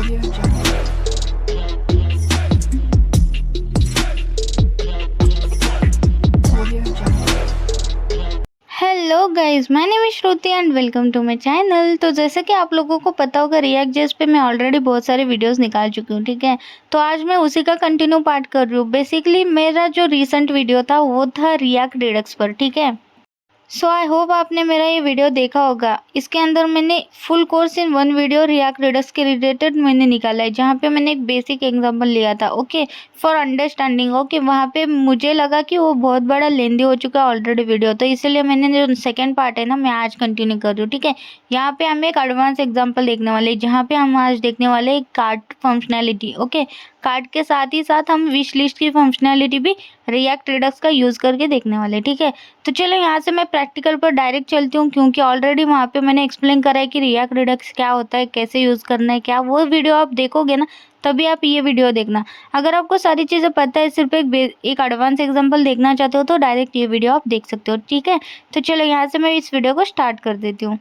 Audio Jungle. Audio Jungle. Hello guys, my name is Shruti and welcome to my channel. तो जैसे कि आप लोगों को पता होगा, रिएक्ट जेएस पे मैं ऑलरेडी बहुत सारे वीडियोस निकाल चुकी हूँ, ठीक है। तो आज मैं उसी का कंटिन्यू पार्ट कर रही हूँ। बेसिकली मेरा जो रीसेंट वीडियो था वो था रिएक्ट रिडक्स पर, ठीक है। सो आई होप आपने मेरा ये वीडियो देखा होगा। इसके अंदर मैंने full course in one video react Redux के रिलेटेड मैंने निकाला है, जहाँ पे मैंने एक बेसिक एग्जांपल लिया था, ओके, फॉर अंडरस्टैंडिंग। ओके, वहाँ पे मुझे लगा कि वो बहुत बड़ा लेंदी हो चुका है ऑलरेडी वीडियो, तो इसीलिए मैंने जो सेकंड पार्ट है ना, मैं आज कंटिन्यू कर रही हूँ, ठीक है। यहाँ पे हम एक एडवांस एग्जाम्पल देखने वाले हैं, जहाँ पे हम आज देखने वाले एक कार्ड फंक्शनैलिटी, ओके। कार्ड के साथ ही साथ हम विश लिस्ट की फंक्शनैलिटी भी रिएक्ट रिडक्स का यूज़ करके देखने वाले, ठीक है। तो चलो यहाँ से मैं प्रैक्टिकल पर डायरेक्ट चलती हूँ, क्योंकि ऑलरेडी वहाँ पे मैंने एक्सप्लेन करा है कि रिएक्ट रिडक्स क्या होता है, कैसे यूज़ करना है, क्या वो वीडियो आप देखोगे ना, तभी आप ये वीडियो देखना। अगर आपको सारी चीज़ें पता है, सिर्फ एक एडवांस एग्जांपल देखना चाहते हो, तो डायरेक्ट ये वीडियो आप देख सकते हो, ठीक है। तो चलो यहाँ से मैं इस वीडियो को स्टार्ट कर देती हूँ।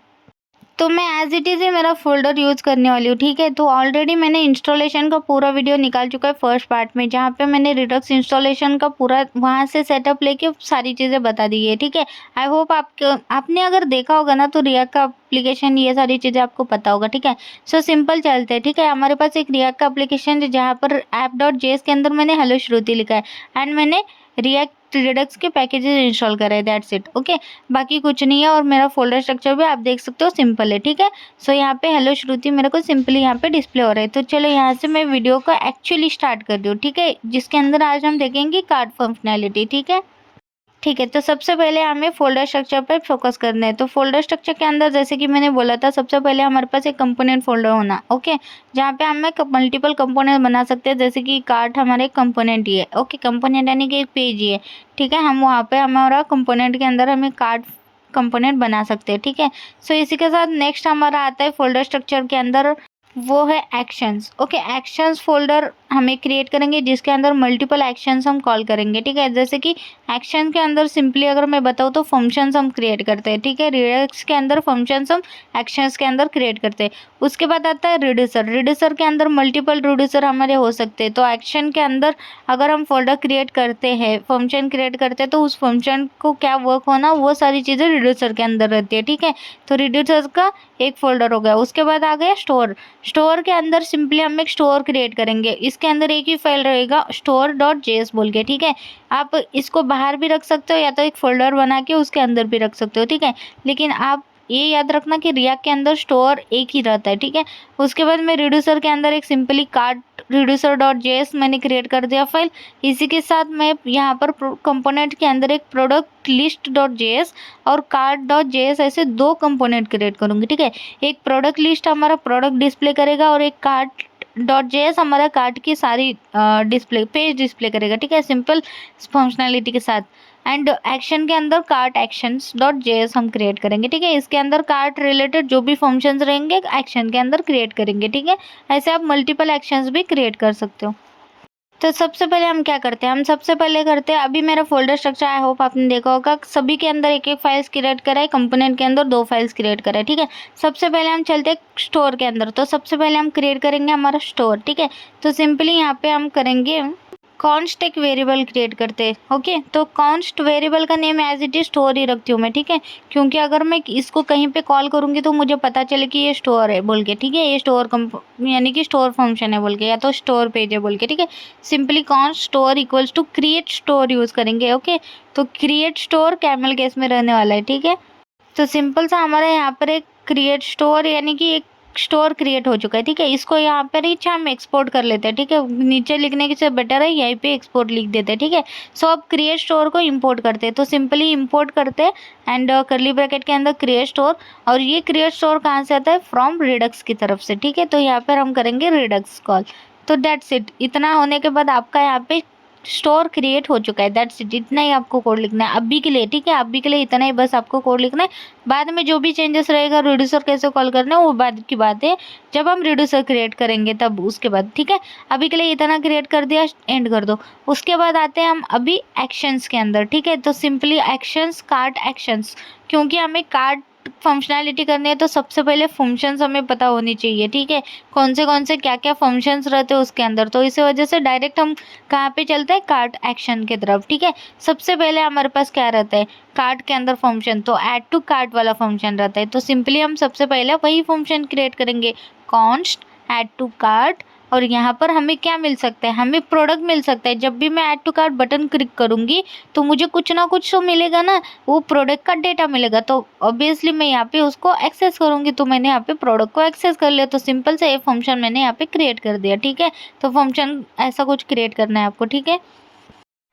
तो मैं एज इट इज़ ही मेरा फोल्डर यूज़ करने वाली हूँ, ठीक है। तो ऑलरेडी मैंने इंस्टॉलेशन का पूरा वीडियो निकाल चुका है फर्स्ट पार्ट में, जहाँ पे मैंने रिडक्स इंस्टॉलेशन का पूरा वहाँ से सेटअप लेके सारी चीज़ें बता दी है, ठीक है। आई होप आपने अगर देखा होगा ना, तो रिएक्ट का एप्लीकेशन, ये सारी चीज़ें आपको पता होगा, ठीक है। सो सिंपल चलते हैं, ठीक है। हमारे पास एक रिएक्ट का एप्लीकेशन है, जहाँ पर app.js के अंदर मैंने हेलो श्रुति लिखा है, एंड मैंने रिएक्ट रिडक्स के पैकेजेस इंस्टॉल करे हैं, दैट्स इट, ओके। बाकी कुछ नहीं है, और मेरा फोल्डर स्ट्रक्चर भी आप देख सकते हो, सिंपल है, ठीक है। सो यहाँ पे हेलो श्रुति मेरे को सिंपली यहाँ पे डिस्प्ले हो रहा है। तो चलो यहाँ से मैं वीडियो को एक्चुअली स्टार्ट कर दूँ, ठीक है, जिसके अंदर आज हम देखेंगे कार्ड फंक्शनैलिटी, ठीक है। ठीक है, तो सबसे पहले हमें फोल्डर स्ट्रक्चर पर फोकस करना है। तो फोल्डर स्ट्रक्चर के अंदर, जैसे कि मैंने बोला था, सबसे पहले हमारे पास एक कंपोनेंट फोल्डर होना, ओके, जहाँ पे हमें मल्टीपल कंपोनेंट बना सकते हैं। जैसे कि कार्ड हमारे कंपोनेंट ही है, ओके, कंपोनेंट यानी कि एक पेज ही है, ठीक है। हम वहाँ पे हमारा कंपोनेंट के अंदर हमें कार्ड कंपोनेंट बना सकते हैं, ठीक है। सो इसी के साथ नेक्स्ट हमारा आता है फोल्डर स्ट्रक्चर के अंदर, वो है एक्शंस, ओके। एक्शंस फोल्डर हमें क्रिएट करेंगे, जिसके अंदर मल्टीपल एक्शंस हम कॉल करेंगे, ठीक है। जैसे कि एक्शन के अंदर सिंपली अगर मैं बताऊँ, तो फंक्शंस हम क्रिएट करते हैं, ठीक है। रिडक्स के अंदर फंक्शंस हम एक्शंस के अंदर क्रिएट करते हैं। उसके बाद आता है रिड्यूसर। रिड्यूसर के अंदर मल्टीपल रिड्यूसर हमारे हो सकते हैं। तो एक्शन के अंदर अगर हम फोल्डर क्रिएट करते हैं, फंक्शन क्रिएट करते हैं, तो उस फंक्शन को क्या वर्क होना, वो सारी चीज़ें रिड्यूसर के अंदर रहती है, ठीक है। तो रिड्यूसर का एक फोल्डर हो गया। उसके बाद आ गया स्टोर। स्टोर के अंदर सिंपली हम एक स्टोर क्रिएट करेंगे। इसके अंदर एक ही फाइल रहेगा, store.js बोल के, ठीक है। आप इसको बाहर भी रख सकते हो, या तो एक फोल्डर बना के उसके अंदर भी रख सकते हो, ठीक है। लेकिन आप ये याद रखना कि रिएक्ट के अंदर स्टोर एक ही रहता है, ठीक है। उसके बाद मैं रिड्यूसर के अंदर एक सिंपली कार्ड reducer.js मैंने क्रिएट कर दिया फाइल। इसी के साथ मैं यहाँ पर कंपोनेंट के अंदर एक प्रोडक्ट लिस्ट.js और कार्ड.js ऐसे दो कंपोनेंट क्रिएट करूँगी, ठीक है। एक प्रोडक्ट लिस्ट हमारा प्रोडक्ट डिस्प्ले करेगा, और एक कार्ड.js हमारा कार्ड की सारी पेज डिस्प्ले करेगा, ठीक है, सिंपल फंक्शनैलिटी के साथ। एंड एक्शन के अंदर कार्ट एक्शंस डॉट जेएस हम क्रिएट करेंगे, ठीक है। इसके अंदर कार्ट रिलेटेड जो भी फंक्शंस रहेंगे एक्शन के अंदर क्रिएट करेंगे, ठीक है। ऐसे आप मल्टीपल एक्शंस भी क्रिएट कर सकते हो। तो सबसे पहले हम क्या करते हैं, हम सबसे पहले करते हैं, अभी मेरा फोल्डर स्ट्रक्चर आई होप आपने देखा होगा, सभी के अंदर एक एक फाइल्स क्रिएट करा है, कंपोनेंट के अंदर दो फाइल्स क्रिएट करा है, ठीक है। सबसे पहले हम चलते हैं स्टोर के अंदर। तो सबसे पहले हम क्रिएट करेंगे हमारा स्टोर, ठीक है। तो सिंपली यहाँ पे हम करेंगे कॉन्स्ट एक वेरिएबल क्रिएट करते हैं, ओके। तो कॉन्स्ट वेरिएबल का name as it is store ही रखती हूँ मैं, ठीक है, क्योंकि अगर मैं इसको कहीं पे कॉल करूँगी तो मुझे पता चले कि ये स्टोर है बोल के, ठीक है, ये स्टोर यानी कि स्टोर फंक्शन है बोल के, या तो स्टोर पेज है बोल के, ठीक है। Simply const store equals to create store use करेंगे, ओके। तो क्रिएट स्टोर कैमल केस में रहने वाला है, ठीक है। तो सिंपल सा हमारा यहाँ पर एक क्रिएट स्टोर यानी कि एक स्टोर क्रिएट हो चुका है, ठीक है। इसको यहाँ पर ही हम एक्सपोर्ट कर लेते हैं, ठीक है। नीचे लिखने के से बेटर है यहीं पे एक्सपोर्ट लिख देते हैं, ठीक है। सो अब क्रिएट स्टोर को इंपोर्ट करते हैं। तो सिंपली इंपोर्ट करते हैं एंड करली ब्रैकेट के अंदर क्रिएट स्टोर, और ये क्रिएट स्टोर कहाँ से आता है, फ्रॉम रिडक्स की तरफ से, ठीक है। तो यहाँ पर हम करेंगे रिडक्स कॉल। तो दैट्स इट। इतना होने के बाद आपका यहाँ पे स्टोर क्रिएट हो चुका है, दैट्स इट। इतना ही आपको कोड लिखना है अभी के लिए, ठीक है। अभी के लिए इतना ही बस आपको कोड लिखना है। बाद में जो भी चेंजेस रहेगा, रिड्यूसर कैसे कॉल करना है, वो बाद की बात है, जब हम रिड्यूसर क्रिएट करेंगे तब उसके बाद, ठीक है। अभी के लिए इतना क्रिएट कर दिया, एंड कर दो। उसके बाद आते हैं हम अभी एक्शंस के अंदर, ठीक है। तो सिंपली एक्शंस कार्ड एक्शंस, क्योंकि हमें कार्ड फंक्शनैलिटी करनी है तो सबसे पहले फंक्शंस हमें पता होनी चाहिए, ठीक है, कौन से क्या क्या फंक्शंस रहते हैं उसके अंदर। तो इसी वजह से डायरेक्ट हम कहाँ पे चलते हैं, कार्ट एक्शन की तरफ, ठीक है। सबसे पहले हमारे पास क्या रहता है, कार्ट के अंदर फंक्शन, तो ऐड टू कार्ट वाला फंक्शन रहता है। तो सिंपली हम सबसे पहले वही फंक्शन क्रिएट करेंगे, कॉन्स्ट ऐड टू कार्ट, और यहाँ पर हमें क्या मिल सकता है, हमें प्रोडक्ट मिल सकता है। जब भी मैं add to cart button click करूँगी तो मुझे कुछ ना कुछ तो मिलेगा ना, वो प्रोडक्ट का डेटा मिलेगा। तो ऑब्वियसली मैं यहाँ पे उसको एक्सेस करूँगी, तो मैंने यहाँ पे प्रोडक्ट को एक्सेस कर लिया। तो सिंपल से ये फंक्शन मैंने यहाँ पे क्रिएट कर दिया, ठीक है। तो फंक्शन ऐसा कुछ क्रिएट करना है आपको, ठीक है।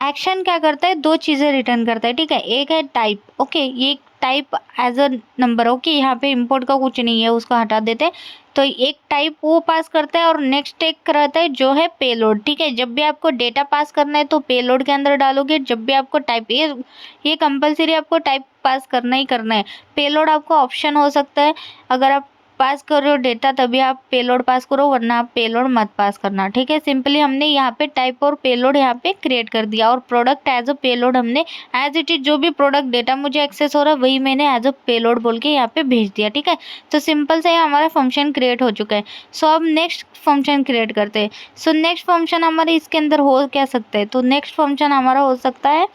एक्शन क्या करता है, दो चीज़ें रिटर्न करता है, ठीक है। एक है टाइप, ओके, ये type as a number, okay, यहाँ पे इंपोर्ट का कुछ नहीं है, उसको हटा देते हैं। तो एक टाइप वो पास करता है, और नेक्स्ट एक रहता है जो है पेलोड, ठीक है। जब भी आपको डेटा पास करना है तो पेलोड के अंदर डालोगे, जब भी आपको टाइप, ये कंपलसरी आपको टाइप पास करना ही करना है। पेलोड आपको ऑप्शन हो सकता है, अगर आप पास कर रहे हो डेटा तभी आप पेलोड पास करो, वरना आप पेलोड मत पास करना, ठीक है। सिंपली हमने यहाँ पे टाइप और पेलोड यहाँ पे क्रिएट कर दिया, और प्रोडक्ट एज अ पेलोड हमने एज इट इज जो भी प्रोडक्ट डेटा मुझे एक्सेस हो रहा है वही मैंने एज अ पेलोड बोल के यहाँ पे भेज दिया, ठीक है। तो सिंपल से हमारा फंक्शन क्रिएट हो चुका है। सो अब नेक्स्ट फंक्शन क्रिएट करते हैं। सो नेक्स्ट फंक्शन हमारे इसके अंदर हो क्या सकता है, तो नेक्स्ट फंक्शन हमारा हो सकता है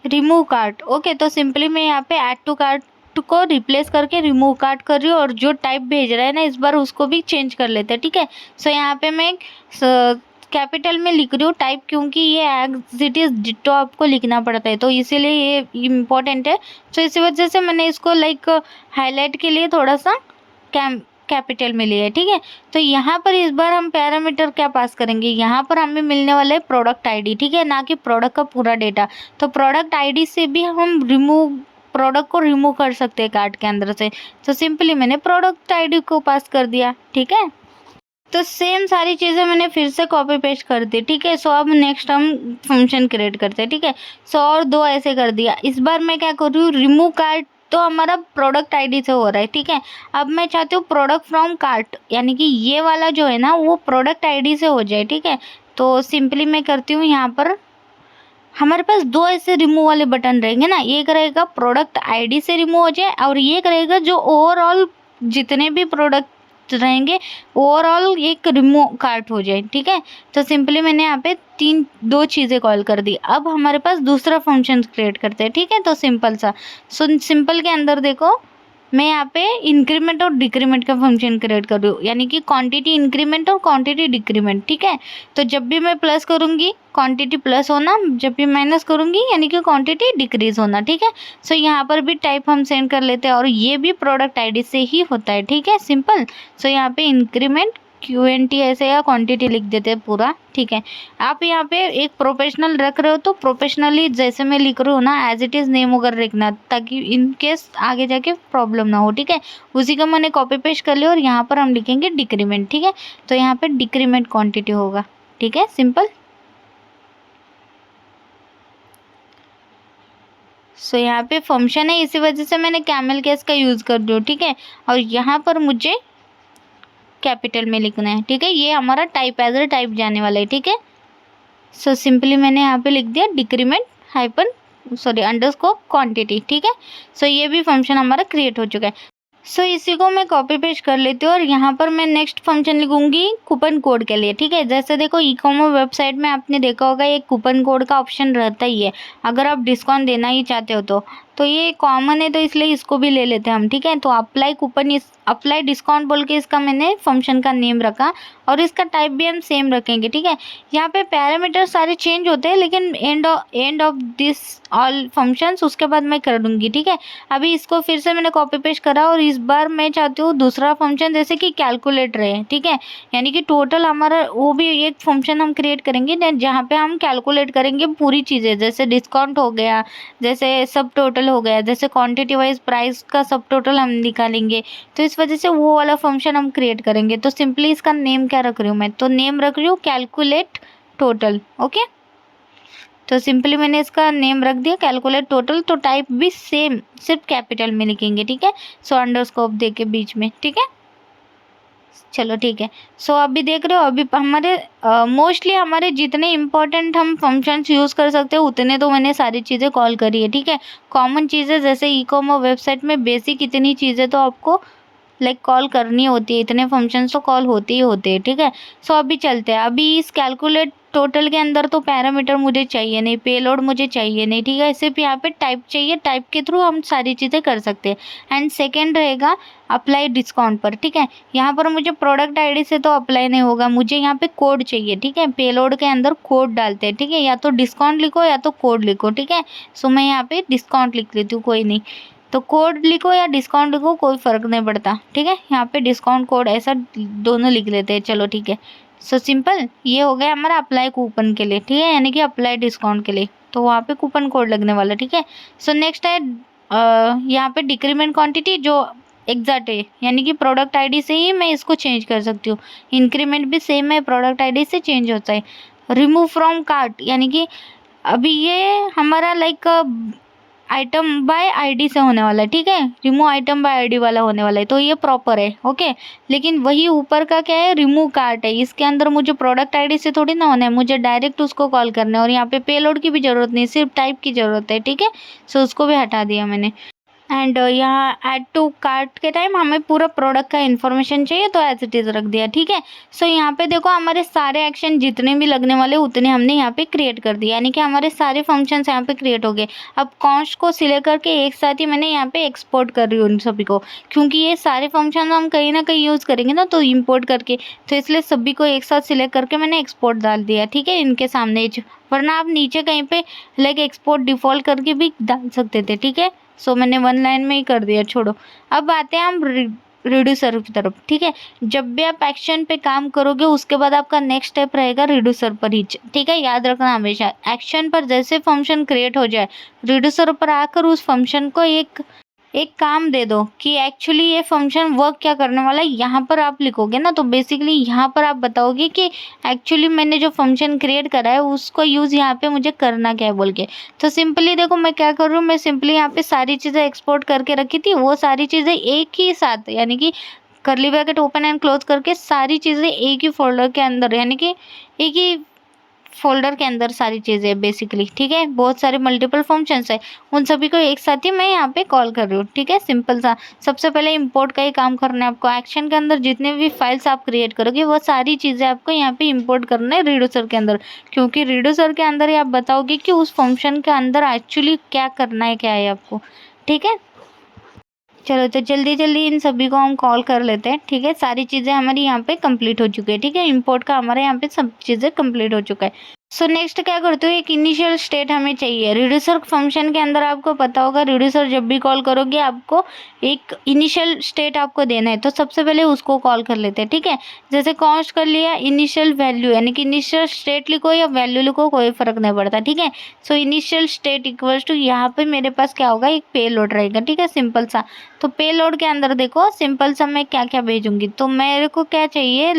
रिमूव कार्ट, ओके। तो सिंपली मैं यहाँ पे ऐड टू कार्ट को रिप्लेस करके रिमूव कार्ट कर रही हूँ, और जो टाइप भेज रहा है ना इस बार उसको भी चेंज कर लेते हैं, ठीक है। सो यहाँ पे मैं कैपिटल में लिख रही हूँ टाइप, क्योंकि ये एज इट इज डिटो आपको लिखना पड़ता है, तो इसीलिए ये इम्पोर्टेंट है। तो इसी वजह से मैंने इसको लाइक हाईलाइट के लिए थोड़ा सा कैपिटल में लिया है, ठीक है। तो यहाँ पर इस बार हम पैरामीटर क्या पास करेंगे, यहाँ पर हमें मिलने वाला है प्रोडक्ट आईडी, ठीक है, ना कि प्रोडक्ट का पूरा डेटा। तो प्रोडक्ट आईडी से भी हम प्रोडक्ट को रिमूव कर सकते हैं कार्ट के अंदर से। तो सिंपली मैंने प्रोडक्ट आईडी को पास कर दिया, ठीक है। तो सेम सारी चीज़ें मैंने फिर से कॉपी पेस्ट कर दी, ठीक है। सो अब नेक्स्ट हम फंक्शन क्रिएट करते हैं, ठीक है। सो और दो ऐसे कर दिया। इस बार मैं क्या कर रही हूँ, रिमूव कार्ट तो हमारा प्रोडक्ट आईडी से हो रहा है, ठीक है। अब मैं चाहती हूँ प्रोडक्ट फ्रॉम कार्ट, यानी कि ये वाला जो है ना वो प्रोडक्ट आईडी से हो जाए, ठीक है। तो सिंपली मैं करती हूँ, यहाँ पर हमारे पास दो ऐसे रिमूव वाले बटन रहेंगे ना, एक रहेगा प्रोडक्ट आईडी से रिमूव हो जाए, और एक रहेगा जो ओवरऑल जितने भी प्रोडक्ट रहेंगे ओवरऑल एक रिमूव कार्ट हो जाए, ठीक है। तो सिंपली मैंने यहाँ पे दो चीज़ें कॉल कर दी। अब हमारे पास दूसरा फंक्शन क्रिएट करते हैं, ठीक है। तो सिंपल सा, सो सिंपल के अंदर देखो मैं यहाँ पे इंक्रीमेंट और डिक्रीमेंट का फंक्शन क्रिएट कर रही हूँ, यानी कि क्वांटिटी इंक्रीमेंट और क्वांटिटी डिक्रीमेंट, ठीक है। तो जब भी मैं प्लस करूँगी क्वांटिटी प्लस होना, जब भी माइनस करूँगी यानी कि क्वांटिटी डिक्रीज होना, ठीक है। सो यहाँ पर भी टाइप हम सेंड कर लेते हैं, और ये भी प्रोडक्ट आईडी से ही होता है, ठीक है, सिंपल। सो यहाँ पे इंक्रीमेंट QNT ऐसे या क्वांटिटी लिख देते हैं पूरा, ठीक है। आप यहाँ पे एक प्रोफेशनल रख रहे हो तो प्रोफेशनली जैसे मैं लिख रही हूँ ना एज इट इज़ नेम वगैरह लिखना, ताकि इन केस आगे जाके प्रॉब्लम ना हो, ठीक है। उसी का मैंने कॉपी पेस्ट कर लिया, और यहाँ पर हम लिखेंगे डिक्रीमेंट, ठीक है। तो यहाँ पे डिक्रीमेंट क्वांटिटी होगा, ठीक है, सिंपल। सो यहाँ पे फंक्शन है, इसी वजह से मैंने कैमल केस का यूज़ कर रही हूँ, ठीक है। और यहाँ पर मुझे कैपिटल में लिखना है, ठीक है। ये हमारा टाइप एज अ टाइप जाने वाला है, ठीक है। सो सिंपली मैंने यहाँ पे लिख दिया डिक्रीमेंट हाइपन अंडरस्कोर क्वांटिटी, ठीक है। सो ये भी फंक्शन हमारा क्रिएट हो चुका है। सो इसी को मैं कॉपी पेस्ट कर लेती हूँ, और यहाँ पर मैं नेक्स्ट फंक्शन लिखूंगी कूपन कोड के लिए, ठीक है। जैसे देखो ई कॉमर्स वेबसाइट में आपने देखा होगा एक कूपन कोड का ऑप्शन रहता ही है, अगर आप डिस्काउंट देना ही चाहते हो तो ये कॉमन है, तो इसलिए इसको भी ले लेते हैं हम, ठीक है। तो अप्लाई डिस्काउंट बोल के इसका मैंने फंक्शन का नेम रखा, और इसका टाइप भी हम सेम रखेंगे, ठीक है। यहाँ पे पैरामीटर सारे चेंज होते हैं, लेकिन end of this all functions उसके बाद मैं कर दूंगी, ठीक है। अभी इसको फिर से मैंने कॉपी पेस्ट करा, और इस बार मैं चाहती हूँ दूसरा फंक्शन जैसे कि कैलकुलेट रहे, ठीक है। यानी कि टोटल हमारा वो भी एक फंक्शन हम क्रिएट करेंगे जहाँ पे हम कैलकुलेट करेंगे पूरी चीज़ें, जैसे डिस्काउंट हो गया, जैसे सब टोटल हो गया, जैसे क्वांटिटी वाइज प्राइस का सब टोटल हम निकालेंगे। तो इस वजह से वो वाला फंक्शन हम क्रिएट करेंगे। तो सिंपली इसका नेम क्या रख रही हूँ मैं, तो नेम रख रही हूँ कैलकुलेट टोटल, ओके। तो सिंपली मैंने इसका नेम रख दिया कैलकुलेट टोटल। तो टाइप भी सेम, सिर्फ कैपिटल में लिखेंगे, ठीक है। सो अंडरस्कोप दे के बीच में, ठीक है। चलो ठीक है। सो अभी देख रहे हो, अभी हमारे मोस्टली हमारे जितने इम्पोर्टेंट हम फंक्शंस यूज़ कर सकते हैं उतने तो मैंने सारी चीज़ें कॉल करी है, ठीक है। कॉमन चीज़ें जैसे ई कॉमर्स वेबसाइट में बेसिक इतनी चीज़ें तो आपको कॉल करनी होती है, इतने फंक्शंस तो कॉल होते ही होते हैं, ठीक है। सो अभी चलते हैं, अभी इस कैलकुलेट टोटल के अंदर तो पैरामीटर मुझे चाहिए नहीं, पेलोड मुझे चाहिए नहीं, ठीक है। सिर्फ यहाँ पे टाइप चाहिए, टाइप के थ्रू हम सारी चीज़ें कर सकते हैं। एंड सेकेंड रहेगा अप्लाई डिस्काउंट पर, ठीक है। यहाँ पर मुझे प्रोडक्ट आईडी से तो अप्लाई नहीं होगा, मुझे यहाँ पे कोड चाहिए, ठीक है। पेलोड के अंदर कोड डालते हैं, ठीक है, या तो डिस्काउंट लिखो या तो कोड लिखो, ठीक है। सो मैं यहाँ पे डिस्काउंट लिख लेती हूँ, कोई नहीं, तो कोड लिखो या डिस्काउंट लिखो कोई फ़र्क नहीं पड़ता, ठीक है। यहाँ पे डिस्काउंट कोड ऐसा दोनों लिख लेते हैं, चलो ठीक है। सो सिंपल, ये हो गया हमारा अप्लाई कूपन के लिए, ठीक है, यानी कि अप्लाई डिस्काउंट के लिए, तो वहाँ पे कूपन कोड लगने वाला, ठीक है। सो नेक्स्ट है यहाँ पे डिक्रीमेंट क्वांटिटी जो एग्जैक्ट है, यानी कि प्रोडक्ट आईडी से ही मैं इसको चेंज कर सकती हूँ। इंक्रीमेंट भी सेम है, प्रोडक्ट आईडी से चेंज होता है। रिमूव फ्रॉम कार्ट, यानी कि अभी ये हमारा आइटम बाय आईडी से होने वाला है, ठीक है। रिमूव आइटम बाय आईडी वाला होने वाला है, तो ये प्रॉपर है, ओके। लेकिन वही ऊपर का क्या है, रिमूव कार्ट है, इसके अंदर मुझे प्रोडक्ट आईडी से थोड़ी ना होना है, मुझे डायरेक्ट उसको कॉल करना है। और यहाँ पे पेलोड की भी ज़रूरत नहीं, सिर्फ टाइप की ज़रूरत है, ठीक है। सो उसको भी हटा दिया मैंने। एंड यहाँ ऐड टू कार्ट के टाइम हमें पूरा प्रोडक्ट का इन्फॉर्मेशन चाहिए, तो एज इट इज़ रख दिया, ठीक है। सो यहाँ पे देखो हमारे सारे एक्शन जितने भी लगने वाले उतने हमने यहाँ पे क्रिएट कर दिए, यानी कि हमारे सारे फंक्शंस यहाँ पे क्रिएट हो गए। अब कॉस्ट को सिलेक्ट करके एक साथ ही मैंने यहाँ पे एक्सपोर्ट कर रही हूँ उन सभी को, क्योंकि ये सारे फंक्शन हम कहीं ना कहीं यूज़ करेंगे ना, तो इम्पोर्ट करके, तो इसलिए सभी को एक साथ सिलेक्ट करके मैंने एक्सपोर्ट डाल दिया, ठीक है, इनके सामने। वरना आप नीचे कहीं पे एक्सपोर्ट डिफ़ॉल्ट करके भी डाल सकते थे, ठीक है। सो मैंने वन लाइन में ही कर दिया, छोड़ो। अब आते हैं हम रिड्यूसर की तरफ, ठीक है। जब भी आप एक्शन पे काम करोगे उसके बाद आपका नेक्स्ट स्टेप रहेगा रिड्यूसर पर ही, ठीक है, याद रखना हमेशा। एक्शन पर जैसे फंक्शन क्रिएट हो जाए, रिड्यूसर पर आकर उस फंक्शन को एक काम दे दो कि एक्चुअली ये फंक्शन वर्क क्या करने वाला है। यहाँ पर आप लिखोगे ना, तो बेसिकली यहाँ पर आप बताओगे कि एक्चुअली मैंने जो फंक्शन क्रिएट करा है उसको यूज़ यहाँ पे मुझे करना क्या है बोल के। तो सिंपली देखो मैं क्या कर रही हूँ, मैं सिंपली यहाँ पे सारी चीज़ें एक्सपोर्ट करके रखी थी, वो सारी चीज़ें एक ही साथ, यानी कि curly bracket open and close करके सारी चीज़ें एक ही फोल्डर के अंदर, यानी कि एक ही फोल्डर के अंदर सारी चीज़ें बेसिकली, ठीक है। बहुत सारे मल्टीपल फंक्शंस है, उन सभी को एक साथ ही मैं यहाँ पे कॉल कर रही हूँ, ठीक है। सिंपल सा, सबसे पहले इंपोर्ट का ही काम करना है आपको। एक्शन के अंदर जितने भी फाइल्स आप क्रिएट करोगे वो सारी चीज़ें आपको यहाँ पे इंपोर्ट करना है रिड्यूसर के अंदर, क्योंकि रिड्यूसर के अंदर ही आप बताओगे कि उस फंक्शन के अंदर एक्चुअली क्या करना है, क्या है आपको, ठीक है। चलो तो जल्दी जल्दी इन सभी को हम कॉल कर लेते हैं, ठीक है। सारी चीज़ें हमारी यहाँ पे कंप्लीट हो चुकी है, ठीक है। इंपोर्ट का हमारे यहाँ पे सब चीज़ें कंप्लीट हो चुका है। सो नेक्स्ट क्या करते हो, एक इनिशियल स्टेट हमें चाहिए। रिड्यूसर फंक्शन के अंदर आपको पता होगा, रिड्यूसर जब भी कॉल करोगे आपको एक इनिशियल स्टेट आपको देना है, तो सबसे पहले उसको कॉल कर लेते हैं, ठीक है। जैसे कॉस्ट कर लिया, इनिशियल वैल्यू, यानी कि इनिशियल स्टेट लिखो या वैल्यू लिखो कोई फ़र्क नहीं पड़ता, ठीक है। So initial state equals to, यहाँ पे मेरे पास क्या होगा, एक पे लोड रहेगा, ठीक है, सिंपल सा। तो पे लोड के अंदर देखो सिंपल सा मैं क्या क्या भेजूंगी, तो मेरे को क्या चाहिए,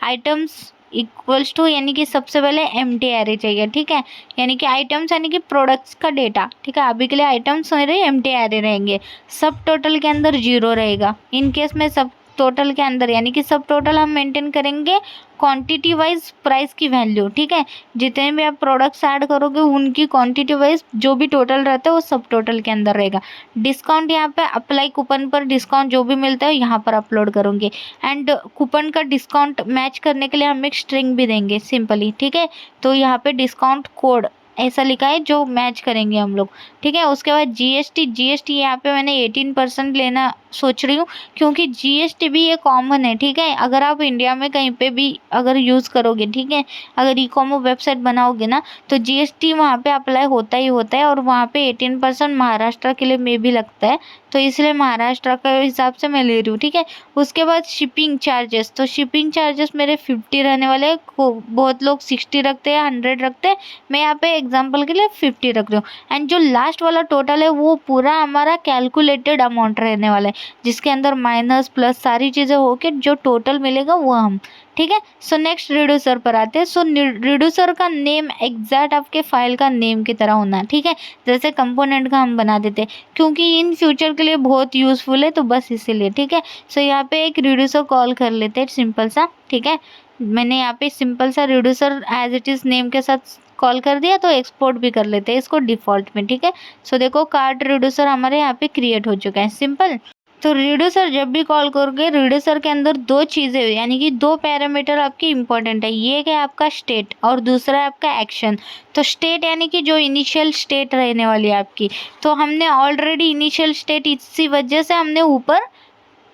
आइटम्स इक्वल्स टू, यानी कि सबसे पहले एम्प्टी एरे चाहिए, ठीक है। यानी कि आइटम्स यानी कि प्रोडक्ट्स का डेटा, ठीक है। अभी के लिए आइटम्स मेरे एम्प्टी एरे रहेंगे। सब टोटल के अंदर 0 रहेगा। इन केस में सब टोटल के अंदर, यानी कि सब टोटल हम मेंटेन करेंगे क्वांटिटी वाइज प्राइस की वैल्यू, ठीक है। जितने भी आप प्रोडक्ट्स ऐड करोगे उनकी क्वांटिटी वाइज जो भी टोटल रहता है वो सब टोटल के अंदर रहेगा। डिस्काउंट यहाँ पे अप्लाई कूपन पर डिस्काउंट जो भी मिलता है यहाँ पर अपलोड करूँगी। एंड कूपन का डिस्काउंट मैच करने के लिए हम एक स्ट्रिंग भी देंगे सिंपली, ठीक है। तो यहाँ पे डिस्काउंट कोड ऐसा लिखा है जो मैच करेंगे हम लोग, ठीक है। उसके बाद जीएसटी यहाँ पे मैंने 18% लेना सोच रही हूँ, क्योंकि जीएसटी भी ये कॉमन है, ठीक है। अगर आप इंडिया में कहीं पे भी अगर यूज़ करोगे, ठीक है, अगर ई कॉमर्स वेबसाइट बनाओगे ना, तो जीएसटी वहाँ पे अप्लाई होता ही होता है। और वहाँ पे 18% महाराष्ट्र के लिए में भी लगता है, तो इसलिए महाराष्ट्र के हिसाब से मैं ले रही हूँ, ठीक है। उसके बाद शिपिंग चार्जेस, तो शिपिंग चार्जेस मेरे 50 रहने वाले हैं। बहुत लोग 60 रखते हैं, 100 रखते हैं। मैं यहाँ पे एग्जांपल के लिए 50 रख रही हूँ। एंड जो लास्ट वाला टोटल है वो पूरा हमारा कैलकुलेटेड अमाउंट रहने वाला है, जिसके अंदर माइनस प्लस सारी चीज़ें होके जो टोटल मिलेगा वो हम, ठीक है। सो नेक्स्ट रिड्यूसर पर आते हैं। सो रिड्यूसर का नेम एग्जैक्ट आपके फाइल का नेम की तरह होना है, ठीक है। जैसे कंपोनेंट का हम बना देते हैं, क्योंकि इन फ्यूचर के लिए बहुत यूजफुल है, तो बस इसीलिए, ठीक है। सो यहाँ पे एक रिड्यूसर कॉल कर लेते हैं सिंपल सा, ठीक है। मैंने यहाँ पे सिंपल सा reducer as it is name के साथ कॉल कर दिया, तो एक्सपोर्ट भी कर लेते हैं इसको डिफ़ॉल्ट में, ठीक है। सो देखो कार्ट रिड्यूसर हमारे यहाँ पे क्रिएट हो चुका है, सिंपल। तो रिड्यूसर जब भी कॉल करोगे, रिड्यूसर के अंदर दो चीज़ें यानी कि दो पैरामीटर आपके इंपॉर्टेंट है। ये है आपका स्टेट और दूसरा है आपका एक्शन। तो स्टेट यानी कि जो इनिशियल स्टेट रहने वाली है आपकी, तो हमने ऑलरेडी इनिशियल स्टेट इसी वजह से हमने ऊपर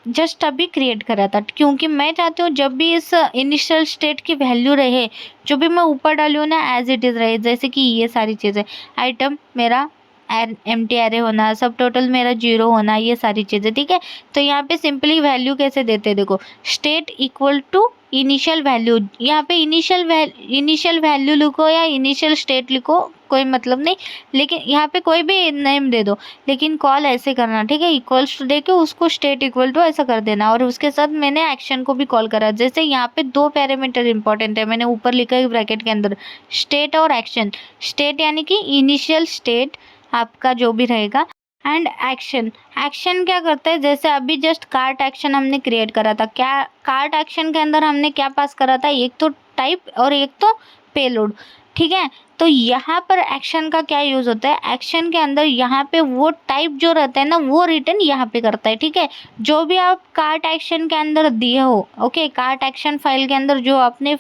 जस्ट अभी क्रिएट करा था, क्योंकि मैं चाहती हूँ जब भी इस इनिशियल स्टेट की वैल्यू रहे, जो भी मैं ऊपर डाली हूँ ना एज इट इज़ रहे। जैसे कि ये सारी चीज़ें, आइटम मेरा एम्प्टी एरे होना, सब टोटल मेरा 0 होना, ये सारी चीज़ें, ठीक है। तो यहाँ पे सिंपली वैल्यू कैसे देते हैं, देखो state equal to initial value. यहाँ पे इनिशियल वैल्यू लिखो या इनिशियल स्टेट लिखो, कोई मतलब नहीं, लेकिन यहाँ पे कोई भी नेम दे दो, लेकिन कॉल ऐसे करना, ठीक है। इक्वल्स टू दे के उसको स्टेट इक्वल टू ऐसा कर देना, और उसके साथ मैंने एक्शन को भी कॉल करा। जैसे यहाँ पे दो पैरामीटर इंपॉर्टेंट है, मैंने ऊपर लिखा है ब्रैकेट के अंदर, स्टेट और एक्शन। स्टेट यानी कि इनिशियल स्टेट आपका जो भी रहेगा, एंड एक्शन। एक्शन क्या करता है, जैसे अभी जस्ट कार्ट एक्शन हमने क्रिएट करा था, क्या कार्ट एक्शन के अंदर हमने क्या पास करा था, एक तो टाइप और एक तो पेलोड, ठीक है। तो यहाँ पर एक्शन का क्या यूज़ होता है, एक्शन के अंदर यहाँ पे वो टाइप जो रहता है ना, वो रिटर्न यहाँ पे करता है, ठीक है। जो भी आप कार्ट एक्शन के अंदर दिए हो, ओके, कार्ट एक्शन फाइल के अंदर जो आपने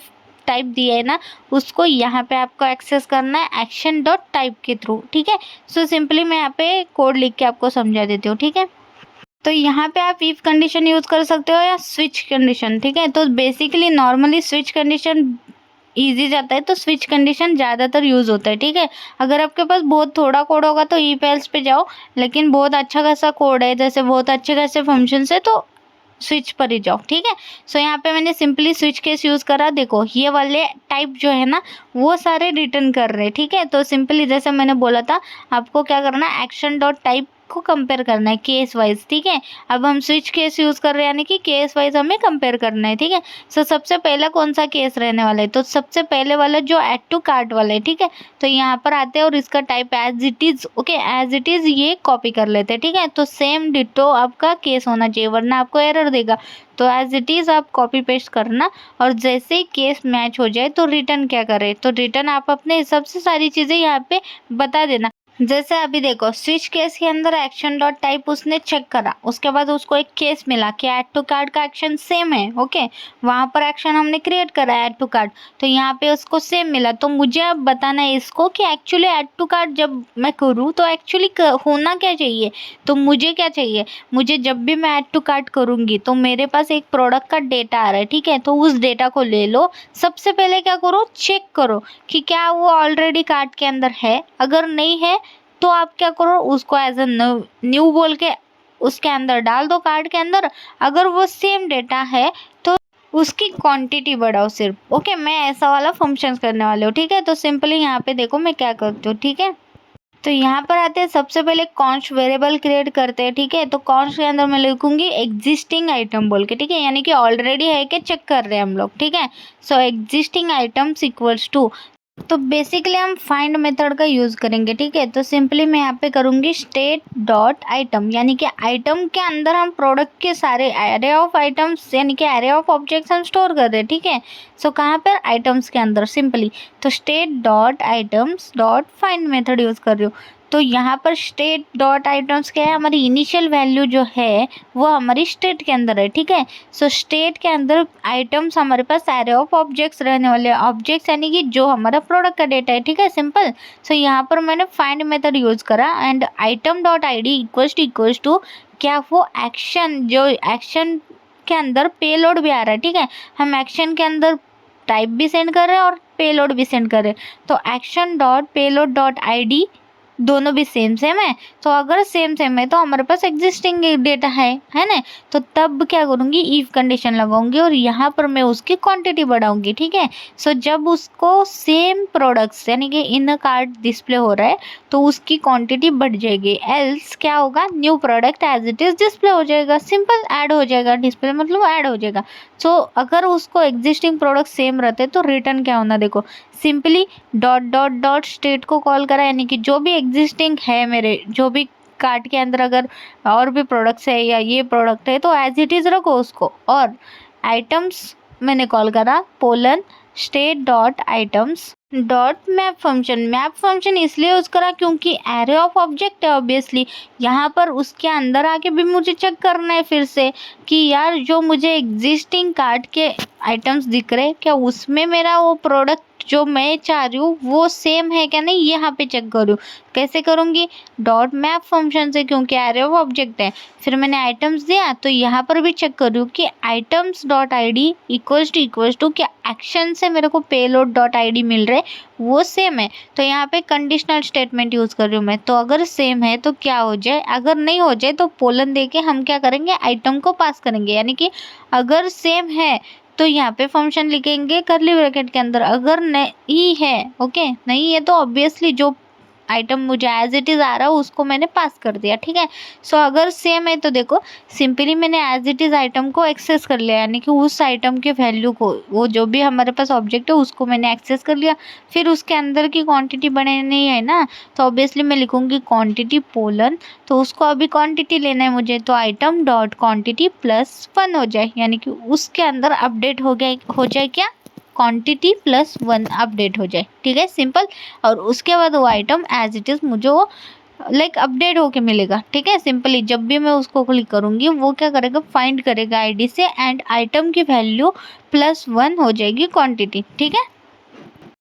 टाइप दिया है ना, उसको यहाँ पे आपको एक्सेस करना है एक्शन डॉट टाइप के थ्रू, ठीक है। सो सिंपली मैं यहाँ पे कोड लिख के आपको समझा देती हूँ, ठीक है। तो यहाँ पे आप इफ कंडीशन यूज़ कर सकते हो या स्विच कंडीशन, ठीक है। तो basically normally switch condition easy जाता है, तो स्विच कंडीशन ज़्यादातर यूज़ होता है, ठीक है। अगर आपके पास बहुत थोड़ा कोड होगा तो इफ एल्स पे जाओ, लेकिन बहुत अच्छा खासा कोड है, जैसे बहुत अच्छे खासे फंक्शंस है, तो स्विच पर ही जाओ, ठीक है। सो यहाँ पे मैंने सिंपली स्विच केस यूज़ करा, देखो ये वाले टाइप जो है ना वो सारे रिटर्न कर रहे हैं, ठीक है। तो सिंपली जैसे मैंने बोला था, आपको क्या करना है, एक्शन डॉट टाइप को कंपेयर करना है केस वाइज, ठीक है। अब हम स्विच केस यूज़ कर रहे हैं, यानी कि केस वाइज हमें कंपेयर करना है, ठीक है। सो सबसे पहला कौन सा केस रहने वाला है, तो सबसे पहले वाला जो ऐड टू कार्ट वाला है, ठीक है। तो यहाँ पर आते हैं और इसका type as it is, okay, as it is ये कॉपी कर लेते हैं, ठीक है। तो सेम डिटो आपका केस होना चाहिए, वरना आपको एरर देगा। तो एज इट इज़ आप कॉपी पेस्ट करना, और जैसे ही केस मैच हो जाए तो रिटर्न क्या करें, तो रिटर्न आप अपने हिसाब से सारी चीज़ें यहाँ पे बता देना। जैसे अभी देखो स्विच केस के अंदर एक्शन डॉट टाइप उसने चेक करा, उसके बाद उसको एक केस मिला कि ऐड टू कार्ट का एक्शन सेम है, ओके, वहाँ पर एक्शन हमने क्रिएट करा ऐड टू कार्ट, तो यहाँ पे उसको सेम मिला। तो मुझे अब बताना है इसको कि एक्चुअली ऐड टू कार्ट जब मैं करूँ तो एक्चुअली होना क्या चाहिए, तो मुझे क्या चाहिए, मुझे जब भी मैं ऐड टू कार्ट करूँगी तो मेरे पास एक प्रोडक्ट का डेटा आ रहा है, ठीक है। तो उस डेटा को ले लो, सबसे पहले क्या करो, चेक करो कि क्या वो ऑलरेडी कार्ट के अंदर है। अगर नहीं है तो आप क्या करो, उसको एज अ न्यू बोल के उसके अंदर डाल दो कार्ड के अंदर। अगर वो सेम डेटा है तो उसकी क्वांटिटी बढ़ाओ सिर्फ, ओके। मैं ऐसा वाला फंक्शंस करने वाले हूँ, ठीक है। तो सिंपली यहाँ पे देखो मैं क्या करती हूँ, ठीक है। तो यहाँ पर आते हैं, सबसे पहले कॉन्स्ट वेरिएबल क्रिएट करते हैं, ठीक है। तो कॉन्स्ट के अंदर मैं लिखूंगी एग्जिस्टिंग आइटम बोल के, ठीक है, यानी कि ऑलरेडी है कि चेक कर रहे हैं हम लोग, ठीक है। सो एग्जिस्टिंग आइटम्स इक्वल्स टू, तो बेसिकली हम फाइंड मेथड का यूज़ करेंगे, ठीक है। तो सिंपली मैं यहाँ पे करूँगी स्टेट डॉट आइटम, यानी कि आइटम के अंदर हम प्रोडक्ट के सारे एरे ऑफ आइटम्स यानी कि एरे ऑफ ऑब्जेक्ट्स हम स्टोर कर रहे हैं, ठीक है। सो कहाँ पर, आइटम्स के अंदर सिंपली। तो state dot items dot find method use कर रही हूँ। तो यहाँ पर स्टेट डॉट आइटम्स क्या है, हमारी इनिशियल वैल्यू जो है वो हमारी स्टेट के अंदर है, ठीक है। सो स्टेट के अंदर आइटम्स हमारे पास एरे ऑफ ऑब्जेक्ट्स रहने वाले, ऑब्जेक्ट्स यानी कि जो हमारा प्रोडक्ट का डेटा है, ठीक है, सिंपल। सो यहाँ पर मैंने फाइंड मेथड यूज़ करा, and item dot I D equals to क्या, वो एक्शन, जो एक्शन के अंदर पेलोड भी आ रहा है, ठीक है। हम एक्शन के अंदर टाइप भी सेंड कर रहे हैं और पेलोड भी सेंड कर रहे हैं। तो action dot payload dot I D दोनों भी सेम सेम है। तो अगर सेम सेम है तो हमारे पास एग्जिस्टिंग डेटा है ना। तो तब क्या करूँगी, इफ कंडीशन लगाऊंगी और यहाँ पर मैं उसकी क्वांटिटी बढ़ाऊंगी, ठीक है। सो जब उसको सेम प्रोडक्ट्स यानी कि इन कार्ट डिस्प्ले हो रहा है तो उसकी क्वांटिटी बढ़ जाएगी, एल्स क्या होगा, new product as it is display हो जाएगा, सिंपल ऐड हो जाएगा, डिस्प्ले मतलब ऐड हो जाएगा। सो अगर उसको एग्जिस्टिंग प्रोडक्ट सेम रहते तो रिटर्न क्या होना, देखो simply dot dot dot state को कॉल करा, यानी कि जो भी एग्जिस्टिंग है मेरे जो भी कार्ट के अंदर अगर और भी प्रोडक्ट्स है या ये प्रोडक्ट है तो एज इट इज़ रखो उसको। और आइटम्स मैंने कॉल करा pollen state dot items dot map function इसलिए यूज़ करा क्योंकि एरे ऑफ ऑब्जेक्ट है ऑब्वियसली। यहाँ पर उसके अंदर आके भी मुझे चेक करना है फिर से कि यार जो मुझे एग्जिस्टिंग कार्ट के आइटम्स दिख रहे क्या उसमें मेरा वो प्रोडक्ट जो मैं चाह रही हूँ वो सेम है क्या नहीं, यहाँ पे चेक करूँ। कैसे करूँगी, डॉट मैप फंक्शन से, क्योंकि एरे ऑफ ऑब्जेक्ट है। फिर मैंने आइटम्स दिया तो यहाँ पर भी चेक करूँ कि items dot I D equals to क्या एक्शन से मेरे को पेलोड डॉट आई डी मिल रहे वो सेम है। तो यहाँ पे कंडीशनल स्टेटमेंट यूज़ कर रही हूँ मैं। तो अगर सेम है तो क्या हो जाए, अगर नहीं हो जाए तो पोलन दे के हम क्या करेंगे, आइटम को पास करेंगे। यानी कि अगर सेम है तो यहाँ पे फंक्शन लिखेंगे करली ब्रैकेट के अंदर, अगर नहीं है ओके नहीं है तो ऑब्वियसली जो आइटम मुझे एज इट इज़ आ रहा है उसको मैंने पास कर दिया, ठीक है। सो अगर सेम है तो देखो सिंपली मैंने एज इट इज़ आइटम को एक्सेस कर लिया, यानी कि उस आइटम के वैल्यू को, वो जो भी हमारे पास ऑब्जेक्ट है उसको मैंने एक्सेस कर लिया। फिर उसके अंदर की क्वांटिटी बढ़ानी है ना, तो ऑब्वियसली मैं लिखूंगी क्वांटिटी पोलन, तो उसको अभी क्वांटिटी लेना है मुझे, तो आइटम डॉट क्वांटिटी +1 हो जाए, यानी कि उसके अंदर अपडेट हो जाए क्या, क्वांटिटी +1 अपडेट हो जाए, ठीक है सिंपल। और उसके बाद वो आइटम एज इट इज़ मुझे वो लाइक अपडेट होके मिलेगा, ठीक है सिंपली। जब भी मैं उसको क्लिक करूँगी वो क्या करेगा, फाइंड करेगा आईडी से एंड आइटम की वैल्यू +1 हो जाएगी क्वांटिटी, ठीक है।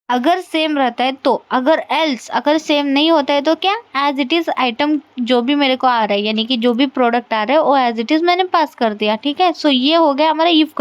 अगर सेम रहता है तो, अगर एल्स अगर सेम नहीं होता है तो क्या, एज इट इज़ आइटम जो भी मेरे को आ रहा है यानी कि जो भी प्रोडक्ट आ रहा है वो एज इट इज़ मैंने पास कर दिया, ठीक है। सो ये हो गया हमारा इफ